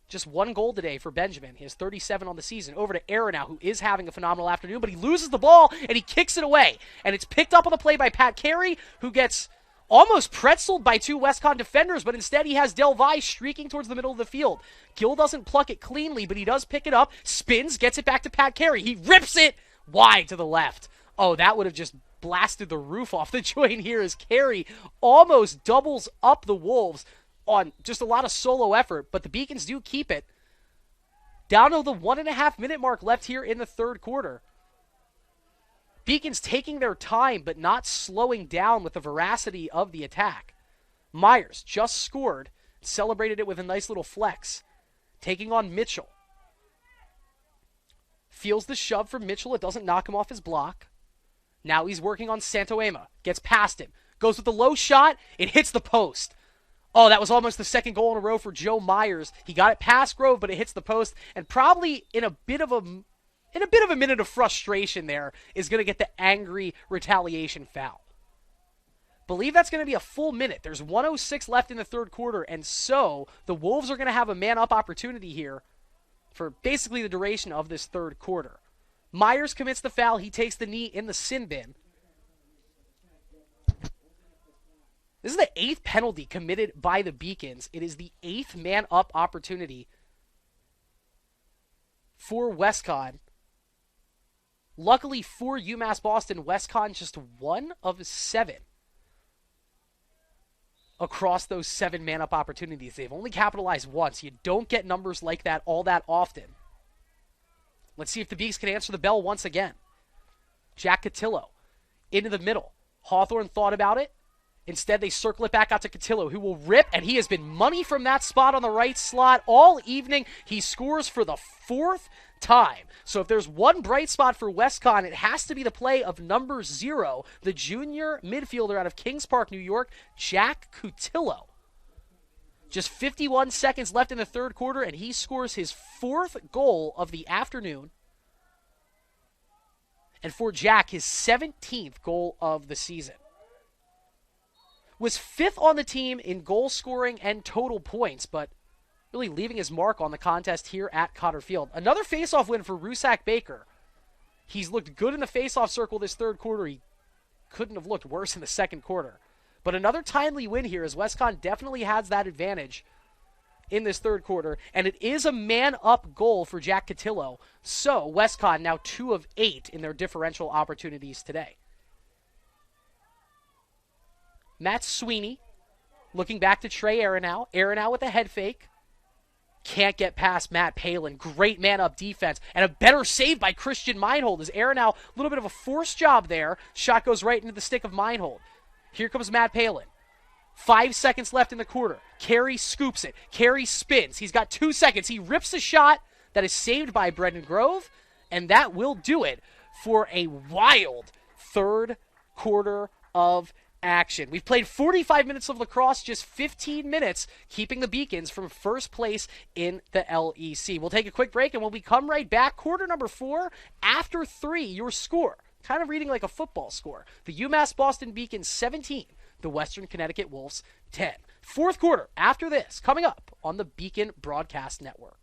just 1 goal today for Benjamin. He has 37 on the season. Over to Aaron now, who is having a phenomenal afternoon, but he loses the ball, and he kicks it away. And it's picked up on the play by Pat Carey, who gets almost pretzeled by 2 Westcon defenders, but instead he has Del Valle streaking towards the middle of the field. Gill doesn't pluck it cleanly, but he does pick it up, spins, gets it back to Pat Carey. He rips it wide to the left. Oh, that would have just blasted the roof off the joint here as Carey almost doubles up the Wolves on just a lot of solo effort, but the Beacons do keep it. Down to the 1.5 minute mark left here in the third quarter. Beacons taking their time, but not slowing down with the veracity of the attack. Myers just scored, celebrated it with a nice little flex. Taking on Mitchell. Feels the shove from Mitchell. It doesn't knock him off his block. Now he's working on Santoema. Gets past him. Goes with the low shot. It hits the post. Oh, that was almost the 2nd goal in a row for Joe Myers. He got it past Grove, but it hits the post. And probably in a bit of a minute of frustration there, is going to get the angry retaliation foul. Believe that's going to be a full minute. There's 1:06 left in the third quarter, and so the Wolves are going to have a man-up opportunity here for basically the duration of this third quarter. Myers commits the foul. He takes the knee in the sin bin. This is the 8th penalty committed by the Beacons. It is the 8th man-up opportunity for Westcon. Luckily for UMass Boston, Westcon just 1 of 7 across those 7 man-up opportunities. They've only capitalized once. You don't get numbers like that all that often. Let's see if the Beaks can answer the bell once again. Jack Cotillo into the middle. Hawthorne thought about it. Instead, they circle it back out to Cotillo, who will rip, and he has been money from that spot on the right slot all evening. He scores for the 4th time. So if there's one bright spot for Westcon, it has to be the play of number 0, the junior midfielder out of Kings Park, New York, Jack Cotillo. Just 51 seconds left in the third quarter, and he scores his 4th goal of the afternoon. And for Jack, his 17th goal of the season. Was 5th on the team in goal scoring and total points, but really leaving his mark on the contest here at Cotter Field. Another faceoff win for Rusak Baker. He's looked good in the faceoff circle this third quarter. He couldn't have looked worse in the second quarter. But another timely win here, as Westcon definitely has that advantage in this third quarter, and it is a man-up goal for Jack Cotillo. So Westcon now 2 of 8 in their differential opportunities today. Matt Sweeney looking back to Trey Aronow. Aronow with a head fake. Can't get past Matt Palin. Great man-up defense. And a better save by Christian Meinhold as Aronow, a little bit of a forced job there. Shot goes right into the stick of Meinhold. Here comes Matt Palin. 5 seconds left in the quarter. Carey scoops it. Carey spins. He's got 2 seconds. He rips a shot that is saved by Brendan Grove. And that will do it for a wild third quarter of action. We've played 45 minutes of lacrosse, just 15 minutes, keeping the Beacons from first place in the LEC. We'll take a quick break, and when we come right back, quarter number 4, after 3, your score. Kind of reading like a football score. The UMass Boston Beacons 17, the Western Connecticut Wolves 10. Fourth quarter after this, coming up on the Beacon Broadcast Network.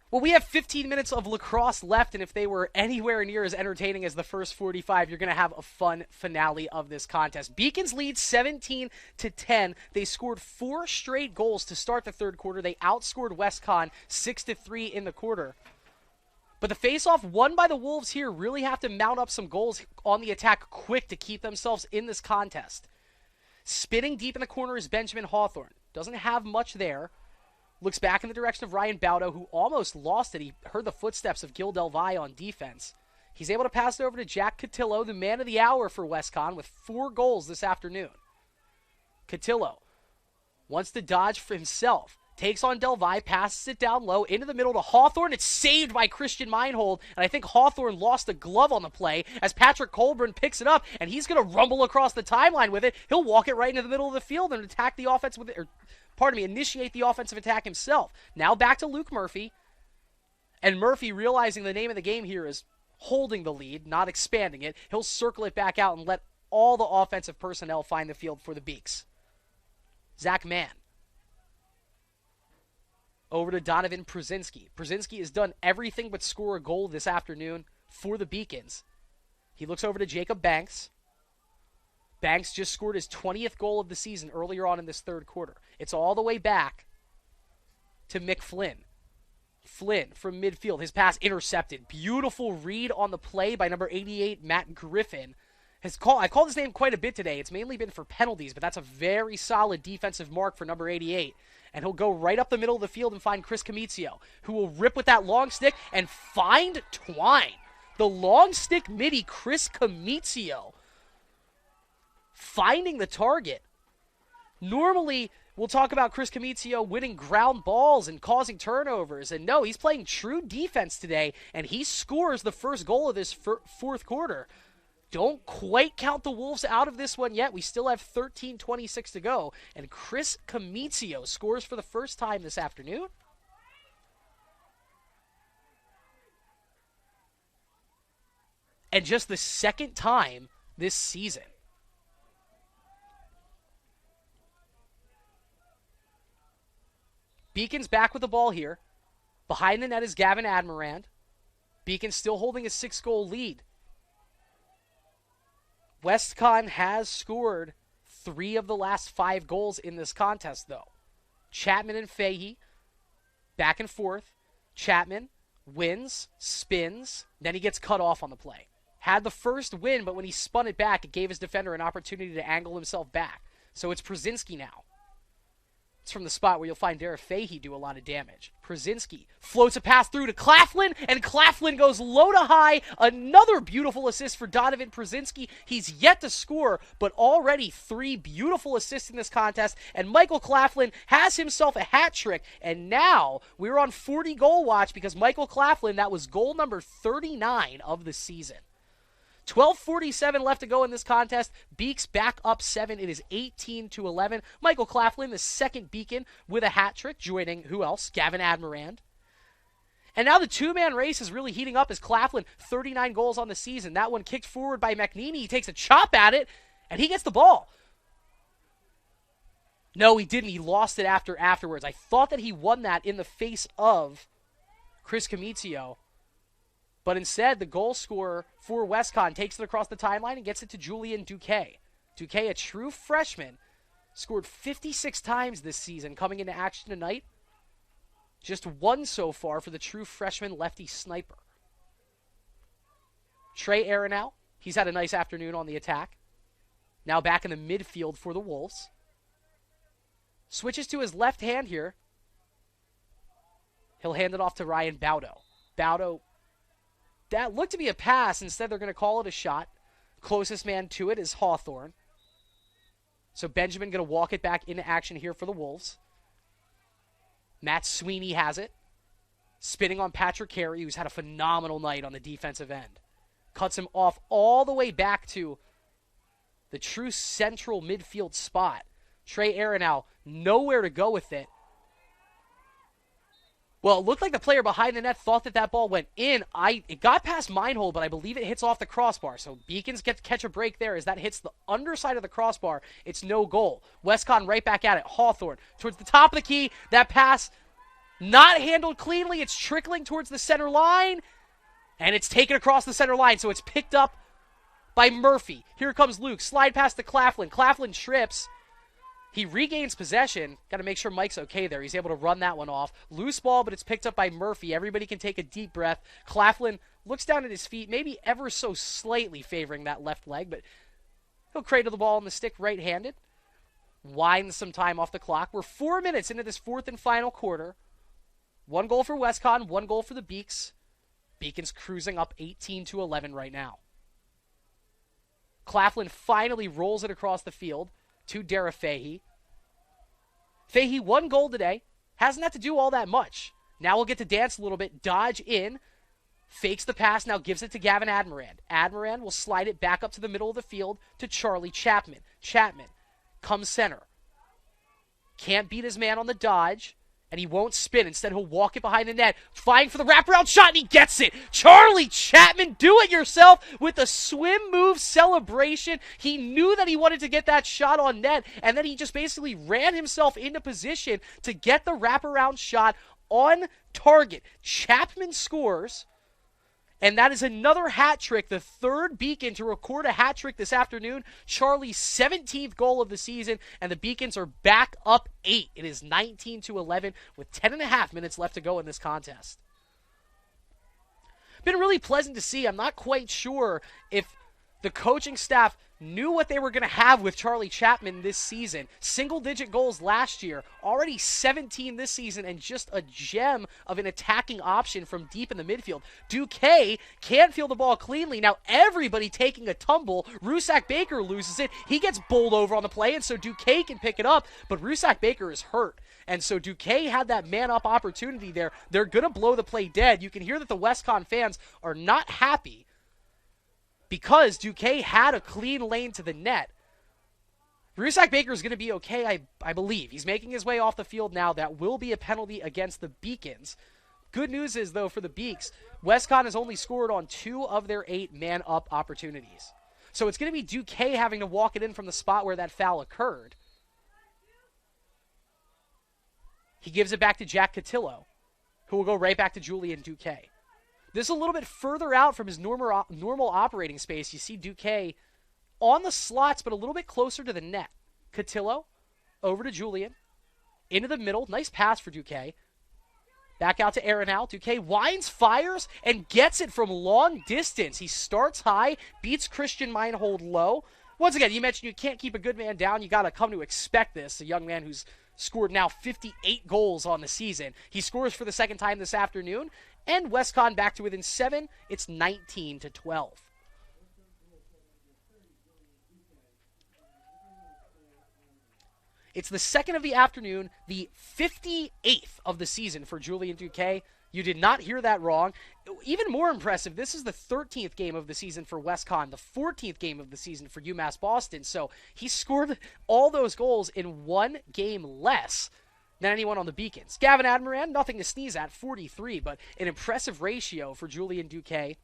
Well, we have 15 minutes of lacrosse left, and if they were anywhere near as entertaining as the first 45, you're going to have a fun finale of this contest. Beacons lead 17-10. They scored 4 straight goals to start the third quarter. They outscored WestCon 6-3 in the quarter. But the face-off won by the Wolves here really have to mount up some goals on the attack quick to keep themselves in this contest. Spinning deep in the corner is Benjamin Hawthorne. Doesn't have much there. Looks back in the direction of Ryan Baudo, who almost lost it. He heard the footsteps of Gil Delvalle on defense. He's able to pass it over to Jack Cotillo, the man of the hour for WestCon, with 4 goals this afternoon. Cotillo wants to dodge for himself. Takes on Delvalle, passes it down low, into the middle to Hawthorne. It's saved by Christian Meinhold, and I think Hawthorne lost a glove on the play as Patrick Colburn picks it up, and he's going to rumble across the timeline with it. He'll walk it right into the middle of the field and attack the offense with it, initiate the offensive attack himself. Now back to Luke Murphy, and Murphy, realizing the name of the game here is holding the lead, not expanding it, he'll circle it back out and let all the offensive personnel find the field for the Beaks. Zach Mann. Over to Donovan Przinski. Przinski has done everything but score a goal this afternoon for the Beacons. He looks over to Jacob Banks. Banks just scored his 20th goal of the season earlier on in this third quarter. It's all the way back to Mick Flynn. Flynn from midfield. His pass intercepted. Beautiful read on the play by number 88, Matt Griffin. I've called his name quite a bit today. It's mainly been for penalties, but that's a very solid defensive mark for number 88. And he'll go right up the middle of the field and find Chris Comizio, who will rip with that long stick and find Twine. The long stick midi, Chris Comizio, finding the target. Normally, we'll talk about Chris Comizio winning ground balls and causing turnovers. And no, he's playing true defense today, and he scores the first goal of this fourth quarter. Don't quite count the Wolves out of this one yet. We still have 13:26 to go. And Chris Comizio scores for the first time this afternoon. And just the second time this season. Beacon's back with the ball here. Behind the net is Gavin Admirand. Beacon still holding a 6-goal lead. WestCon has scored 3 of the last 5 goals in this contest, though. Chapman and Fahey, back and forth. Chapman wins, spins, then he gets cut off on the play. Had the first win, but when he spun it back, it gave his defender an opportunity to angle himself back. So it's Przinski now. It's from the spot where you'll find Derek Fahey do a lot of damage. Przinski floats a pass through to Claflin, and Claflin goes low to high. Another beautiful assist for Donovan Przinski. He's yet to score, but already 3 beautiful assists in this contest, and Michael Claflin has himself a hat trick. And now we're on 40-goal watch because Michael Claflin, that was goal number 39 of the season. 12:47 left to go in this contest. Beaks back up 7. It is 18-11. Michael Claflin, the second Beacon, with a hat trick, joining who else? Gavin Admirand. And now the two-man race is really heating up as Claflin, 39 goals on the season. That one kicked forward by McNeely. He takes a chop at it, and he gets the ball. No, he didn't. He lost it afterwards. I thought that he won that in the face of Chris Comizio. But instead, the goal scorer for WestCon takes it across the timeline and gets it to Julian Duque. Duque, a true freshman, scored 56 times this season coming into action tonight. Just one so far for the true freshman lefty sniper. Trey Aronow, he's had a nice afternoon on the attack. Now back in the midfield for the Wolves. Switches to his left hand here. He'll hand it off to Ryan Baudo. Baudo, that looked to be a pass. Instead, they're going to call it a shot. Closest man to it is Hawthorne. So Benjamin going to walk it back into action here for the Wolves. Matt Sweeney has it. Spinning on Patrick Carey, who's had a phenomenal night on the defensive end. Cuts him off all the way back to the true central midfield spot. Trey Aronow, nowhere to go with it. Well, it looked like the player behind the net thought that that ball went in. It got past Meinhold, but I believe it hits off the crossbar. So Beacons get to catch a break there as that hits the underside of the crossbar. It's no goal. WestCon right back at it. Hawthorne towards the top of the key. That pass not handled cleanly. It's trickling towards the center line, and it's taken across the center line. So it's picked up by Murphy. Here comes Luke. Slide past to Claflin. Claflin trips. He regains possession. Got to make sure Mike's okay there. He's able to run that one off. Loose ball, but it's picked up by Murphy. Everybody can take a deep breath. Claflin looks down at his feet, maybe ever so slightly favoring that left leg, but he'll cradle the ball on the stick right-handed. Winds some time off the clock. We're 4 minutes into this fourth and final quarter. 1 goal for WestCon, 1 goal for the Beaks. Beacons cruising up 18-11 right now. Claflin finally rolls it across the field to Dara Fahey. Fahey, 1 goal today. Hasn't had to do all that much. Now we'll get to dance a little bit. Dodge in. Fakes the pass. Now gives it to Gavin Admiran. Admiran will slide it back up to the middle of the field to Charlie Chapman. Chapman comes center. Can't beat his man on the dodge. And he won't spin. Instead, he'll walk it behind the net. Vying for the wraparound shot, and he gets it. Charlie Chapman, do it yourself with a swim move celebration. He knew that he wanted to get that shot on net, and then he just basically ran himself into position to get the wraparound shot on target. Chapman scores, and that is another hat trick, the third Beacon to record a hat trick this afternoon. Charlie's 17th goal of the season, and the Beacons are back up 8. It is 19-11 with 10.5 minutes left to go in this contest. Been really pleasant to see. I'm not quite sure if the coaching staff knew what they were going to have with Charlie Chapman this season. Single-digit goals last year, already 17 this season, and just a gem of an attacking option from deep in the midfield. Duque can't field the ball cleanly. Now everybody taking a tumble. Rusak Baker loses it. He gets bowled over on the play, and so Duque can pick it up, but Rusak Baker is hurt. And so Duque had that man-up opportunity there. They're going to blow the play dead. You can hear that the WestCon fans are not happy because Duque had a clean lane to the net. Rusak Baker is going to be okay, I believe. He's making his way off the field now. That will be a penalty against the Beacons. Good news is, though, for the Beaks, WestCon has only scored on 2 of their 8 man-up opportunities. So it's going to be Duque having to walk it in from the spot where that foul occurred. He gives it back to Jack Cotillo, who will go right back to Julian Duque. This is a little bit further out from his normal operating space. You see Duque on the slots, but a little bit closer to the net. Cotillo, over to Julian. Into the middle. Nice pass for Duque. Back out to Aronow. Duque winds, fires, and gets it from long distance. He starts high, beats Christian Meinhold low. Once again, you mentioned you can't keep a good man down. You got to come to expect this. A young man who's scored now 58 goals on the season. He scores for the second time this afternoon. And WestCon back to within 7. It's 19-12. It's the second of the afternoon, the 58th of the season for Julian Duque. You did not hear that wrong. Even more impressive, this is the 13th game of the season for WestCon, the 14th game of the season for UMass Boston. So he scored all those goals in 1 game less than anyone on the Beacons. Gavin Admiran, nothing to sneeze at, 43, but an impressive ratio for Julian Duque.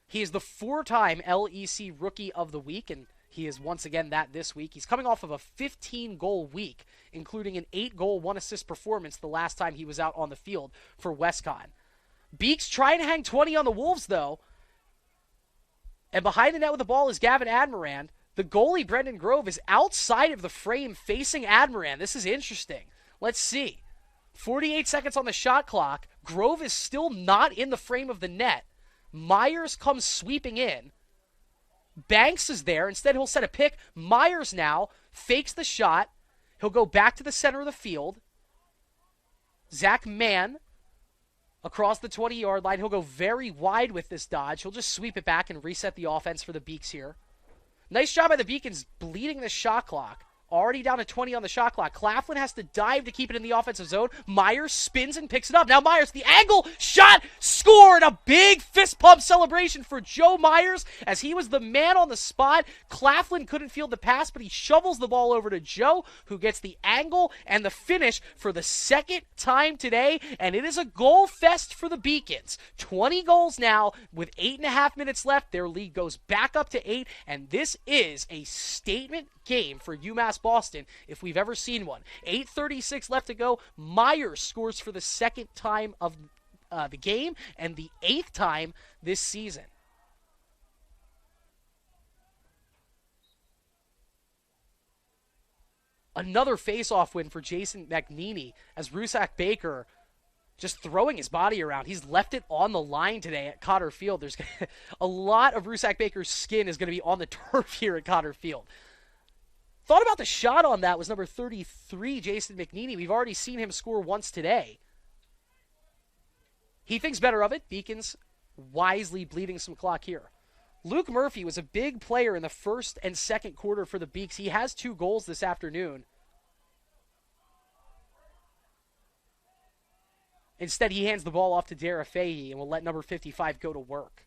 He is the 4-time LEC Rookie of the Week, and he is once again that this week. He's coming off of a 15-goal week, including an 8-goal, 1-assist performance the last time he was out on the field for WestCon. Beaks trying to hang 20 on the Wolves, though. And behind the net with the ball is Gavin Admiran. The goalie, Brendan Grove, is outside of the frame facing Admiran. This is interesting. Let's see. 48 seconds on the shot clock. Grove is still not in the frame of the net. Myers comes sweeping in. Banks is there. Instead, he'll set a pick. Myers now fakes the shot. He'll go back to the center of the field. Zach Mann across the 20-yard line. He'll go very wide with this dodge. He'll just sweep it back and reset the offense for the Beaks here. Nice job by the Beacons bleeding the shot clock. Already down to 20 on the shot clock. Claflin has to dive to keep it in the offensive zone. Myers spins and picks it up. Now Myers, the angle, shot, scored! A big fist pump celebration for Joe Myers as he was the man on the spot. Claflin couldn't field the pass, but he shovels the ball over to Joe, who gets the angle and the finish for the second time today, and it is a goal fest for the Beacons. 20 goals now with 8.5 minutes left. Their lead goes back up to 8, and this is a statement game for UMass Boston if we've ever seen one. 8:36 left to go. Myers scores for the second time of the game and the 8th time this season. Another face-off win for Jason McNeely as Rusak Baker just throwing his body around. He's left it on the line today at Cotter Field. There's a lot of Rusak Baker's skin is going to be on the turf here at Cotter Field. Thought about the shot on that was number 33, Jason McNeely. We've already seen him score once today. He thinks better of it. Beacons wisely bleeding some clock here. Luke Murphy was a big player in the first and second quarter for the Beaks. He has 2 goals this afternoon. Instead, he hands the ball off to Dara Fahey and will let number 55 go to work.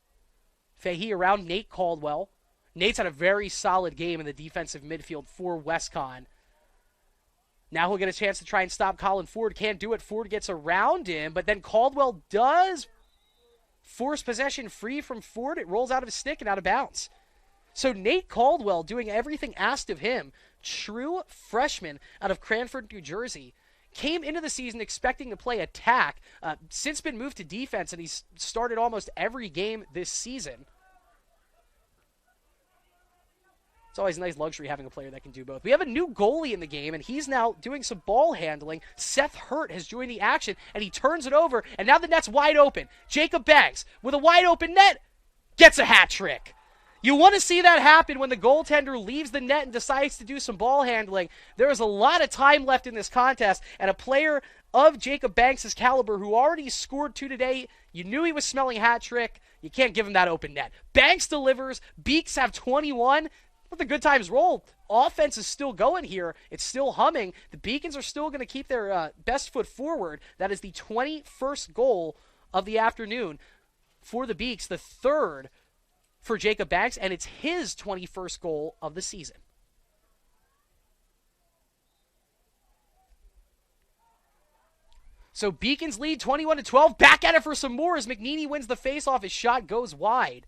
Fahey around Nate Caldwell. Nate's had a very solid game in the defensive midfield for WestCon. Now he'll get a chance to try and stop Colin Ford. Can't do it. Ford gets around him, but then Caldwell does force possession free from Ford. It rolls out of his stick and out of bounds. So Nate Caldwell doing everything asked of him. True freshman out of Cranford, New Jersey. Came into the season expecting to play attack. Since been moved to defense, and he's started almost every game this season. It's always a nice luxury having a player that can do both. We have a new goalie in the game, and he's now doing some ball handling. Seth Hurt has joined the action, and he turns it over, and now the net's wide open. Jacob Banks, with a wide open net, gets a hat trick. You want to see that happen when the goaltender leaves the net and decides to do some ball handling. There is a lot of time left in this contest, and a player of Jacob Banks' caliber who already scored 2 today, you knew he was smelling a hat trick. You can't give him that open net. Banks delivers. Beaks have 21. Let the good times roll. Offense is still going here. It's still humming. The Beacons are still going to keep their best foot forward. That is the 21st goal of the afternoon for the Beaks, the 3rd for Jacob Banks, and it's his 21st goal of the season. So Beacons lead 21-12. Back at it for some more as McNeely wins the faceoff. His shot goes wide.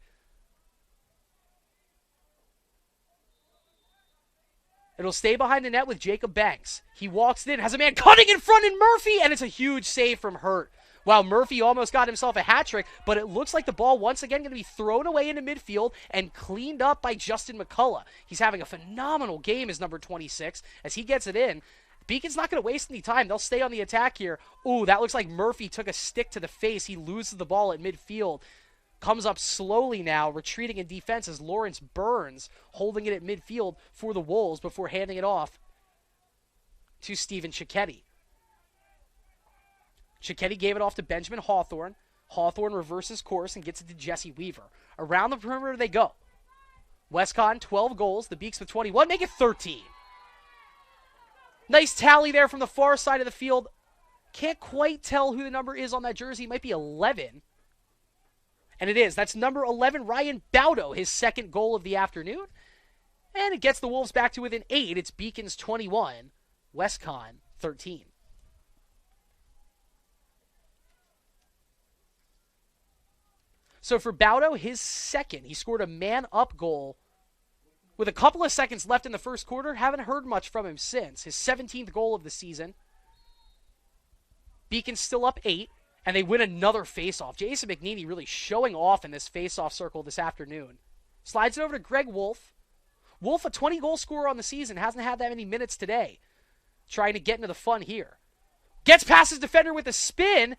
It'll stay behind the net with Jacob Banks. He walks in, has a man cutting in front in Murphy, and it's a huge save from Hurt. Wow, Murphy almost got himself a hat trick, but it looks like the ball once again going to be thrown away into midfield and cleaned up by Justin McCullough. He's having a phenomenal game as number 26 as he gets it in. Beacon's not going to waste any time. They'll stay on the attack here. Ooh, that looks like Murphy took a stick to the face. He loses the ball at midfield. Comes up slowly now, retreating in defense as Lawrence Burns holding it at midfield for the Wolves before handing it off to Steven Cicchetti. Cicchetti gave it off to Benjamin Hawthorne. Hawthorne reverses course and gets it to Jesse Weaver. Around the perimeter they go. WestCon, 12 goals. The Beaks with 21. Make it 13. Nice tally there from the far side of the field. Can't quite tell who the number is on that jersey. It might be 11. And it is. That's number 11, Ryan Baudo, his 2nd goal of the afternoon. And it gets the Wolves back to within 8. It's Beacons 21, WestCon 13. So for Baudo, his second, he scored a man-up goal with a couple of seconds left in the first quarter. Haven't heard much from him since. His 17th goal of the season. Beacon's still up 8, and they win another faceoff. Jason McNeely really showing off in this faceoff circle this afternoon. Slides it over to Greg Wolf. Wolf, a 20-goal scorer on the season, hasn't had that many minutes today. Trying to get into the fun here. Gets past his defender with a spin,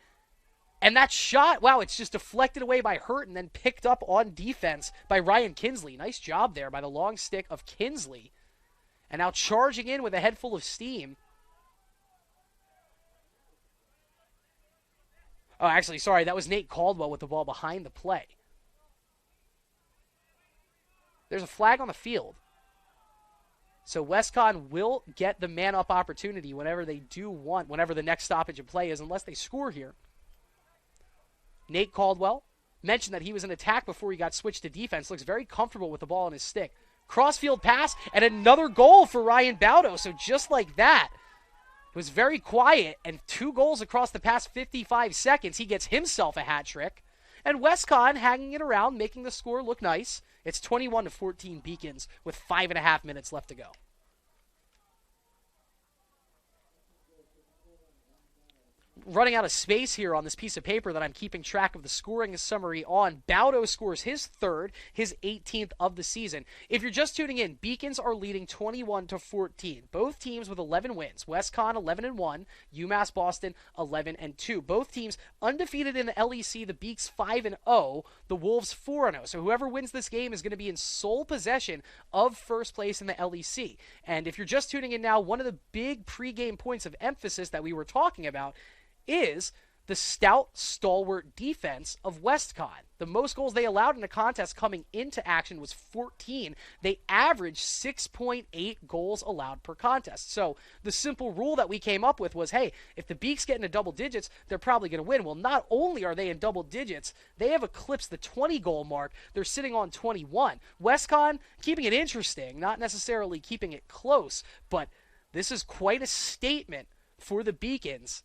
and that shot, wow, it's just deflected away by Hurt and then picked up on defense by Ryan Kinsley. Nice job there by the long stick of Kinsley. And now charging in with a head full of steam. Oh, actually, sorry, that was Nate Caldwell with the ball behind the play. There's a flag on the field. So WestCon will get the man-up opportunity whenever they do want, whenever the next stoppage of play is, unless they score here. Nate Caldwell mentioned that he was in attack before he got switched to defense. Looks very comfortable with the ball in his stick. Crossfield pass, and another goal for Ryan Baudo. So just like that, it was very quiet, and 2 goals across the past 55 seconds. He gets himself a hat trick. And WestCon hanging it around, making the score look nice. It's 21-14 Beacons with 5.5 minutes left to go. Running out of space here on this piece of paper that I'm keeping track of the scoring summary on. Baudo scores his 3rd, his 18th of the season. If you're just tuning in, Beacons are leading 21-14. Both teams with 11 wins. WestCon 11-1, UMass Boston 11-2. Both teams undefeated in the LEC. The Beaks 5-0, the Wolves 4-0. So whoever wins this game is going to be in sole possession of first place in the LEC. And if you're just tuning in now, one of the big pregame points of emphasis that we were talking about is the stout, stalwart defense of WestCon. The most goals they allowed in a contest coming into action was 14. They averaged 6.8 goals allowed per contest. So the simple rule that we came up with was, hey, if the Beaks get into double digits, they're probably going to win. Well, not only are they in double digits, they have eclipsed the 20-goal mark. They're sitting on 21. WestCon keeping it interesting, not necessarily keeping it close, but this is quite a statement for the Beacons.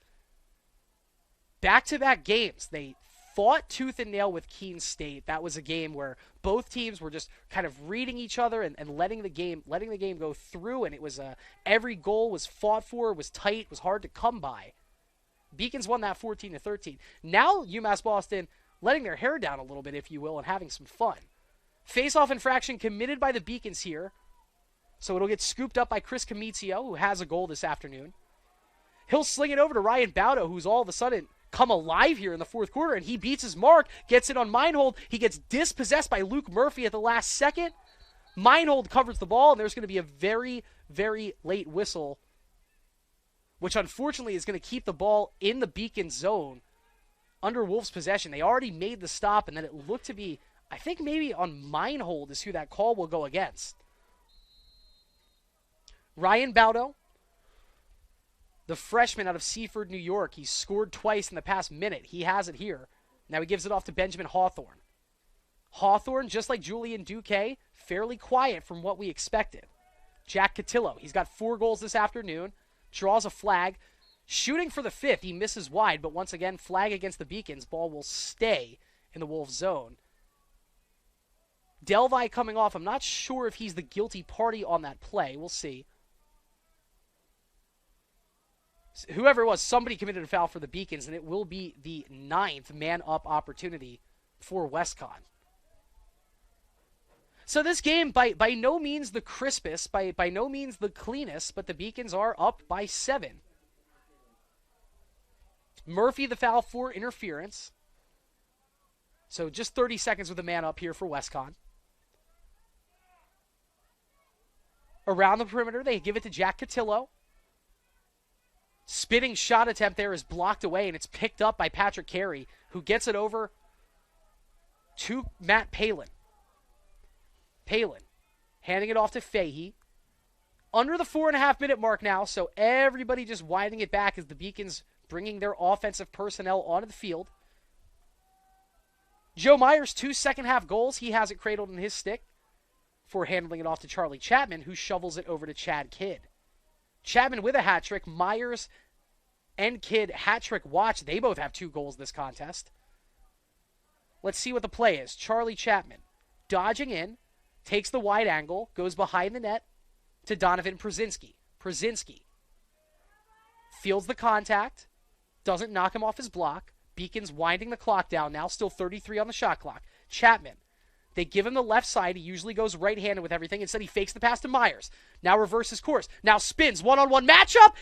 Back-to-back games, they fought tooth and nail with Keene State. That was a game where both teams were just kind of reading each other and letting the game go through, and it was every goal was fought for, was tight, was hard to come by. Beacons won that 14-13. Now UMass Boston letting their hair down a little bit, if you will, and having some fun. Face-off infraction committed by the Beacons here, so it'll get scooped up by Chris Comizio, who has a goal this afternoon. He'll sling it over to Ryan Baudo, who's all of a sudden come alive here in the fourth quarter, and he beats his mark, gets it on Meinhold. He gets dispossessed by Luke Murphy at the last second. Meinhold covers the ball, and there's going to be a very, very late whistle, which unfortunately is going to keep the ball in the Beacon zone under Wolves' possession. They already made the stop, and then it looked to be, I think maybe on Meinhold is who that call will go against. Ryan Baudo, the freshman out of Seaford, New York. He's scored twice in the past minute. He has it here. Now he gives it off to Benjamin Hawthorne. Hawthorne, just like Julian Duque, fairly quiet from what we expected. Jack Cotillo, he's got 4 goals this afternoon. Draws a flag. Shooting for the 5th. He misses wide, but once again, flag against the Beacons. Ball will stay in the Wolves' zone. Delvi coming off. I'm not sure if he's the guilty party on that play. We'll see. Whoever it was, somebody committed a foul for the Beacons, and it will be the 9th man-up opportunity for WestCon. So this game, by no means the crispest, by no means the cleanest, but the Beacons are up by 7. Murphy the foul for interference. So just 30 seconds with a man up here for WestCon. Around the perimeter, they give it to Jack Cotillo. Spinning shot attempt there is blocked away, and it's picked up by Patrick Carey, who gets it over to Matt Palin. Palin handing it off to Fahey. Under the 4.5-minute mark now, so everybody just winding it back as the Beacons bringing their offensive personnel onto the field. Joe Myers, 2 second-half goals. He has it cradled in his stick for handling it off to Charlie Chapman, who shovels it over to Chad Kidd. Chapman with a hat trick. Myers and Kidd hat trick watch. They both have 2 goals this contest. Let's see what the play is. Charlie Chapman dodging in, takes the wide angle, goes behind the net to Donovan Przinski. Przinski feels the contact, doesn't knock him off his block. Beacon's winding the clock down now, still 33 on the shot clock. Chapman, they give him the left side. He usually goes right-handed with everything. Instead, he fakes the pass to Myers. Now reverses course. Now spins, one-on-one matchup,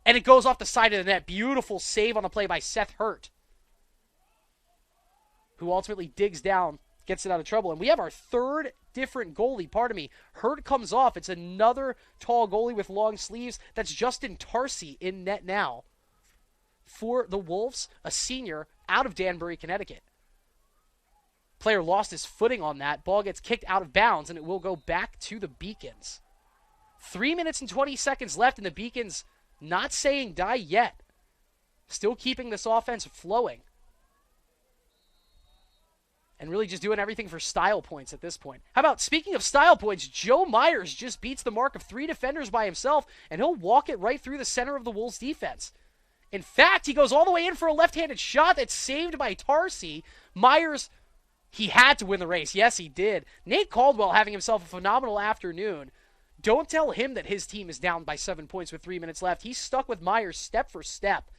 and it goes off the side of the net. Beautiful save on the play by Seth Hurt, who ultimately digs down, gets it out of trouble. And we have our third different goalie. Pardon me. Hurt comes off. It's another tall goalie with long sleeves. That's Justin Tarsi in net now for the Wolves, a senior out of Danbury, Connecticut. Player lost his footing on that. Ball gets kicked out of bounds, and it will go back to the Beacons. 3 minutes and 20 seconds left, and the Beacons not saying die yet. Still keeping this offense flowing. And really just doing everything for style points at this point. How about, speaking of style points, Joe Myers just beats the mark of 3 defenders by himself, and he'll walk it right through the center of the Wolves' defense. In fact, he goes all the way in for a left-handed shot that's saved by Tarsi. Myers, he had to win the race. Yes, he did. Nate Caldwell having himself a phenomenal afternoon. Don't tell him that his team is down by 7 points with 3 minutes left. He's stuck with Myers step for step.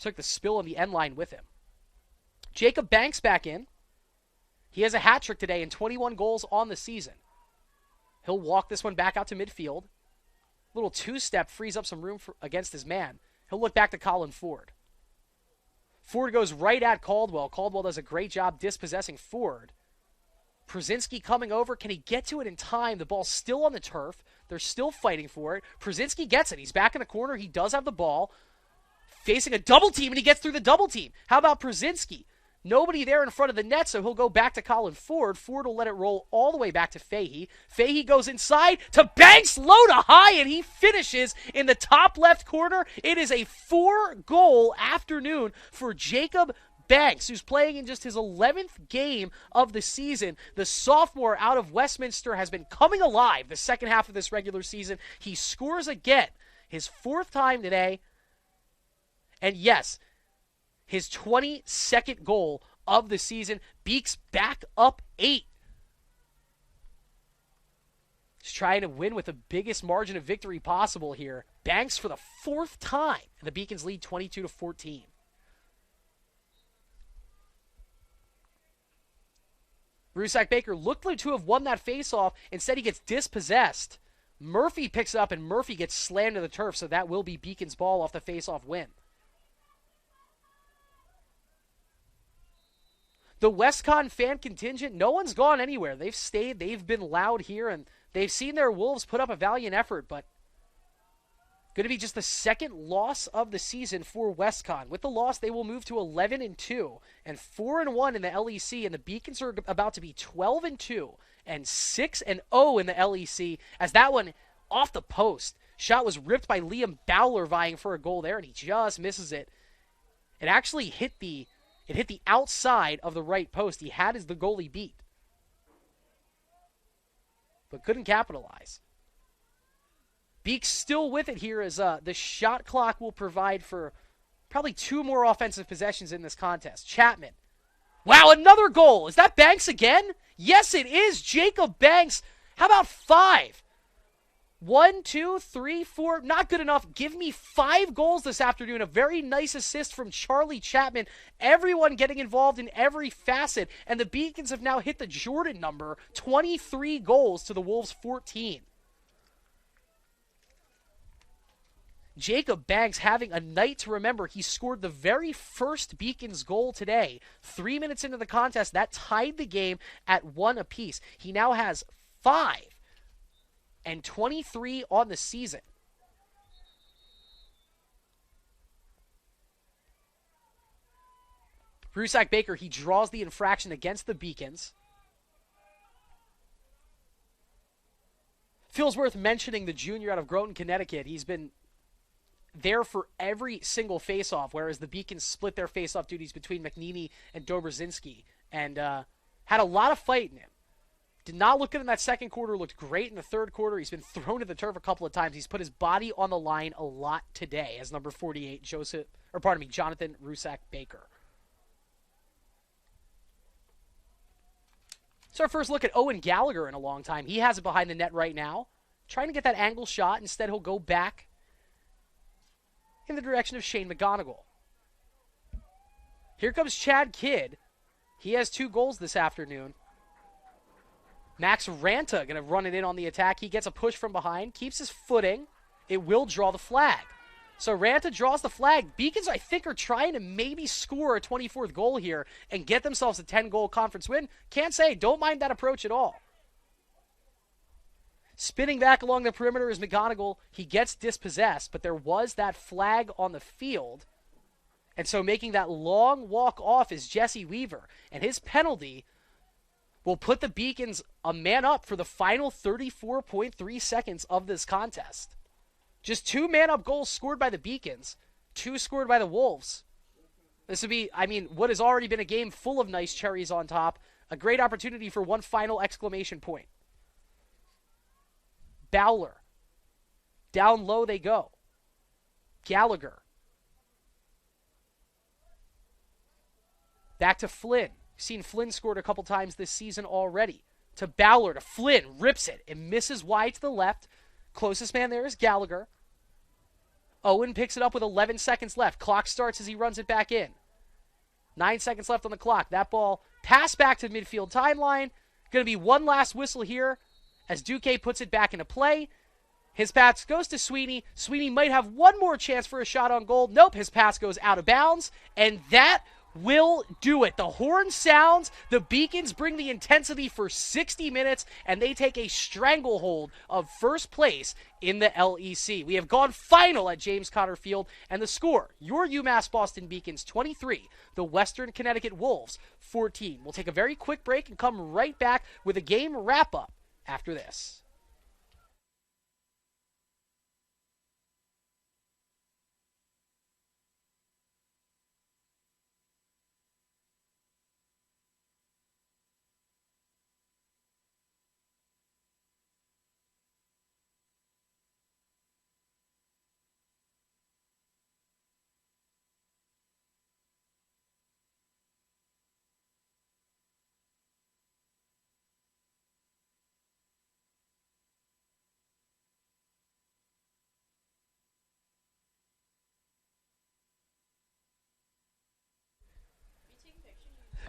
Took the spill on the end line with him. Jacob Banks back in. He has a hat trick today and 21 goals on the season. He'll walk this one back out to midfield. Little two-step frees up some room against his man. He'll look back to Colin Ford. Ford goes right at Caldwell. Caldwell does a great job dispossessing Ford. Przinski coming over. Can he get to it in time? The ball's still on the turf. They're still fighting for it. Przinski gets it. He's back in the corner. He does have the ball. Facing a double team, and he gets through the double team. How about Przinski? Nobody there in front of the net, so he'll go back to Colin Ford. Ford will let it roll all the way back to Fahey. Fahey goes inside to Banks, low to high, and he finishes in the top left corner. It is a 4-goal afternoon for Jacob Banks, who's playing in just his 11th game of the season. The sophomore out of Westminster has been coming alive the second half of this regular season. He scores again, his 4th time today. And yes, his 22nd goal of the season. Beaks back up 8. He's trying to win with the biggest margin of victory possible here. Banks for the 4th time. And the Beacons lead 22-14. Rusak Baker looked like to have won that faceoff. Instead, he gets dispossessed. Murphy picks it up, and Murphy gets slammed to the turf, so that will be Beacon's ball off the faceoff win. The WestCon fan contingent, no one's gone anywhere. They've stayed. They've been loud here, and they've seen their Wolves put up a valiant effort, but going to be just the 2nd loss of the season for WestCon. With the loss, they will move to 11-2 and 4-1 in the LEC, and the Beacons are about to be 12-2 and 6-0 in the LEC, as that one off the post. Shot was ripped by Liam Bowler vying for a goal there, and he just misses it. It actually hit the outside of the right post. He had the goalie beat, but couldn't capitalize. Beaks still with it here as the shot clock will provide for probably 2 more offensive possessions in this contest. Chapman. Wow, another goal. Is that Banks again? Yes, it is. Jacob Banks. How about 5? 1, 2, 3, 4. Not good enough. Give me 5 goals this afternoon. A very nice assist from Charlie Chapman. Everyone getting involved in every facet. And the Beacons have now hit the Jordan number. 23 goals to the Wolves' 14. Jacob Banks having a night to remember. He scored the very first Beacons goal today. 3 minutes into the contest, that tied the game at 1 apiece. He now has 5 and 23 on the season. Rusak Baker, he draws the infraction against the Beacons. Feels worth mentioning the junior out of Groton, Connecticut. He's been there for every single faceoff, whereas the Beacons split their faceoff duties between McNeely and Dobrzinski, and had a lot of fight in him. Did not look good in that second quarter, looked great in the third quarter. He's been thrown to the turf a couple of times. He's put his body on the line a lot today as number 48, Jonathan Rusak Baker. It's our first look at Owen Gallagher in a long time. He has it behind the net right now. Trying to get that angle shot. Instead, he'll go back in the direction of Shane McGonigal. Here comes Chad Kidd. He has 2 goals this afternoon. Max Ranta going to run it in on the attack. He gets a push from behind, keeps his footing. It will draw the flag. So Ranta draws the flag. Beacons, I think, are trying to maybe score a 24th goal here and get themselves a 10-goal conference win. Can't say, don't mind that approach at all. Spinning back along the perimeter is McGonigal. He gets dispossessed, but there was that flag on the field. And so making that long walk off is Jesse Weaver. And his penalty will put the Beacons a man up for the final 34.3 seconds of this contest. Just 2 man-up goals scored by the Beacons, 2 scored by the Wolves. This would be, what has already been a game full of nice cherries on top. A great opportunity for one final exclamation point. Bowler. Down low they go. Gallagher. Back to Flynn. We've seen Flynn scored a couple times this season already. To Bowler, to Flynn, rips it and misses wide to the left. Closest man there is Gallagher. Owen picks it up with 11 seconds left. Clock starts as he runs it back in. 9 seconds left on the clock. That ball passed back to the midfield timeline. Going to be one last whistle here as Duque puts it back into play. His pass goes to Sweeney. Sweeney might have one more chance for a shot on goal. Nope, his pass goes out of bounds. And that will do it. The horn sounds. The Beacons bring the intensity for 60 minutes, and they take a stranglehold of first place in the LEC. We have gone final at James Conner Field, and the score, your UMass Boston Beacons 23, the Western Connecticut Wolves 14. We'll take a very quick break and come right back with a game wrap-up after this.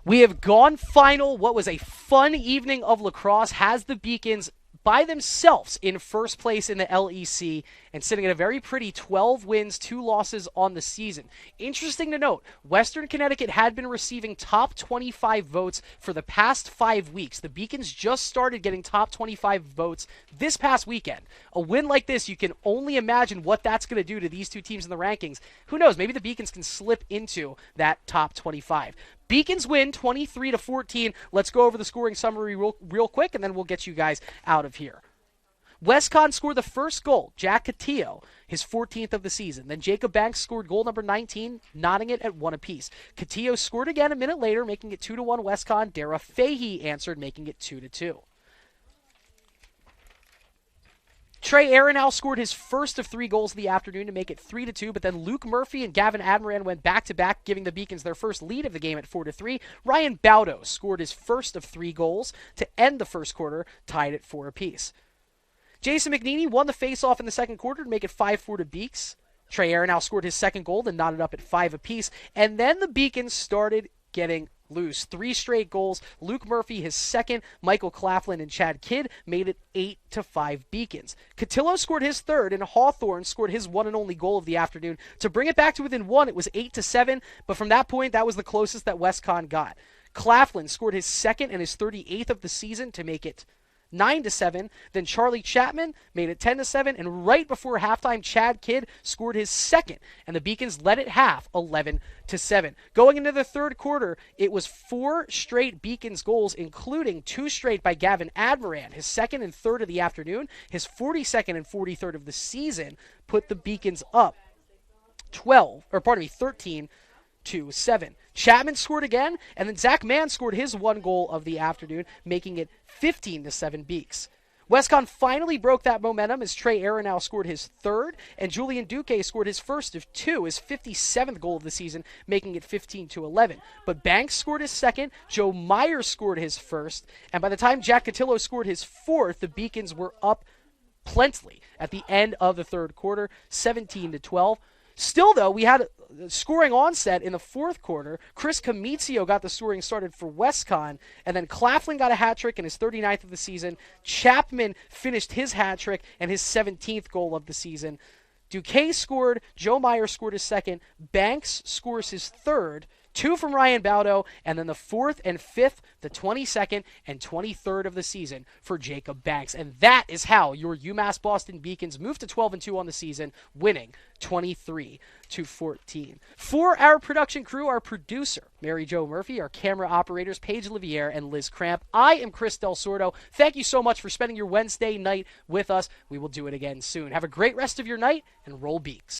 We have gone final. What was a fun evening of lacrosse has the Beacons by themselves in first place in the LEC and sitting at a very pretty 12 wins, 2 losses on the season. Interesting to note, Western Connecticut had been receiving top 25 votes for the past 5 weeks. The Beacons just started getting top 25 votes this past weekend. A win like this, you can only imagine what that's going to do to these 2 teams in the rankings. Who knows, maybe the Beacons can slip into that top 25. Beacons win 23-14. Let's go over the scoring summary real quick, and then we'll get you guys out of here. WestCon scored the first goal. Jack Cotillo, his 14th of the season. Then Jacob Banks scored goal number 19, knotting it at 1 apiece. Cotillo scored again a minute later, making it 2-1 WestCon. Dara Fahey answered, making it 2-2. Trey Aronow scored his first of 3 goals of the afternoon to make it 3-2, but then Luke Murphy and Gavin Admiran went back-to-back, giving the Beacons their first lead of the game at 4-3. Ryan Baudo scored his first of 3 goals to end the first quarter, tied at 4 apiece. Jason McNeely won the face-off in the second quarter to make it 5-4 to Beaks. Trey Aronow scored his second goal and knotted up at 5 apiece, and then the Beacons started getting loose. 3 straight goals. Luke Murphy, his second. Michael Claflin and Chad Kidd made it 8-5 Beacons. Cotillo scored his third, and Hawthorne scored his one and only goal of the afternoon. To bring it back to within 1, it was 8-7, but from that point, that was the closest that WestCon got. Claflin scored his second and his 38th of the season to make it 9-7. Then Charlie Chapman made it 10-7, and right before halftime, Chad Kidd scored his second, and the Beacons led at half 11-7. Going into the third quarter, it was 4 straight Beacons goals, including 2 straight by Gavin Admiran, his second and third of the afternoon. His 42nd and 43rd of the season put the Beacons up 13-7. Chapman scored again, and then Zach Mann scored his 1 goal of the afternoon, making it 15-7 Beaks. WestCon finally broke that momentum as Trey Aronow scored his third, and Julian Duque scored his first of two, his 57th goal of the season, making it 15-11. But Banks scored his second, Joe Myers scored his first, and by the time Jack Cotillo scored his fourth, the Beacons were up plentifully at the end of the third quarter, 17-12. Still, though, we had a scoring onset in the fourth quarter. Chris Comizio got the scoring started for WestCon, and then Claflin got a hat trick in his 39th of the season. Chapman finished his hat trick and his 17th goal of the season. Duque scored, Joe Meyer scored his second, Banks scores his third, two from Ryan Baudo, and then the fourth and fifth, the 22nd and 23rd of the season for Jacob Banks. And that is how your UMass Boston Beacons moved to 12-2 on the season, winning 23-14. For our production crew, our producer, Mary Jo Murphy, our camera operators, Paige Liviere and Liz Cramp, I am Chris Del Sordo. Thank you so much for spending your Wednesday night with us. We will do it again soon. Have a great rest of your night, and roll Beaks.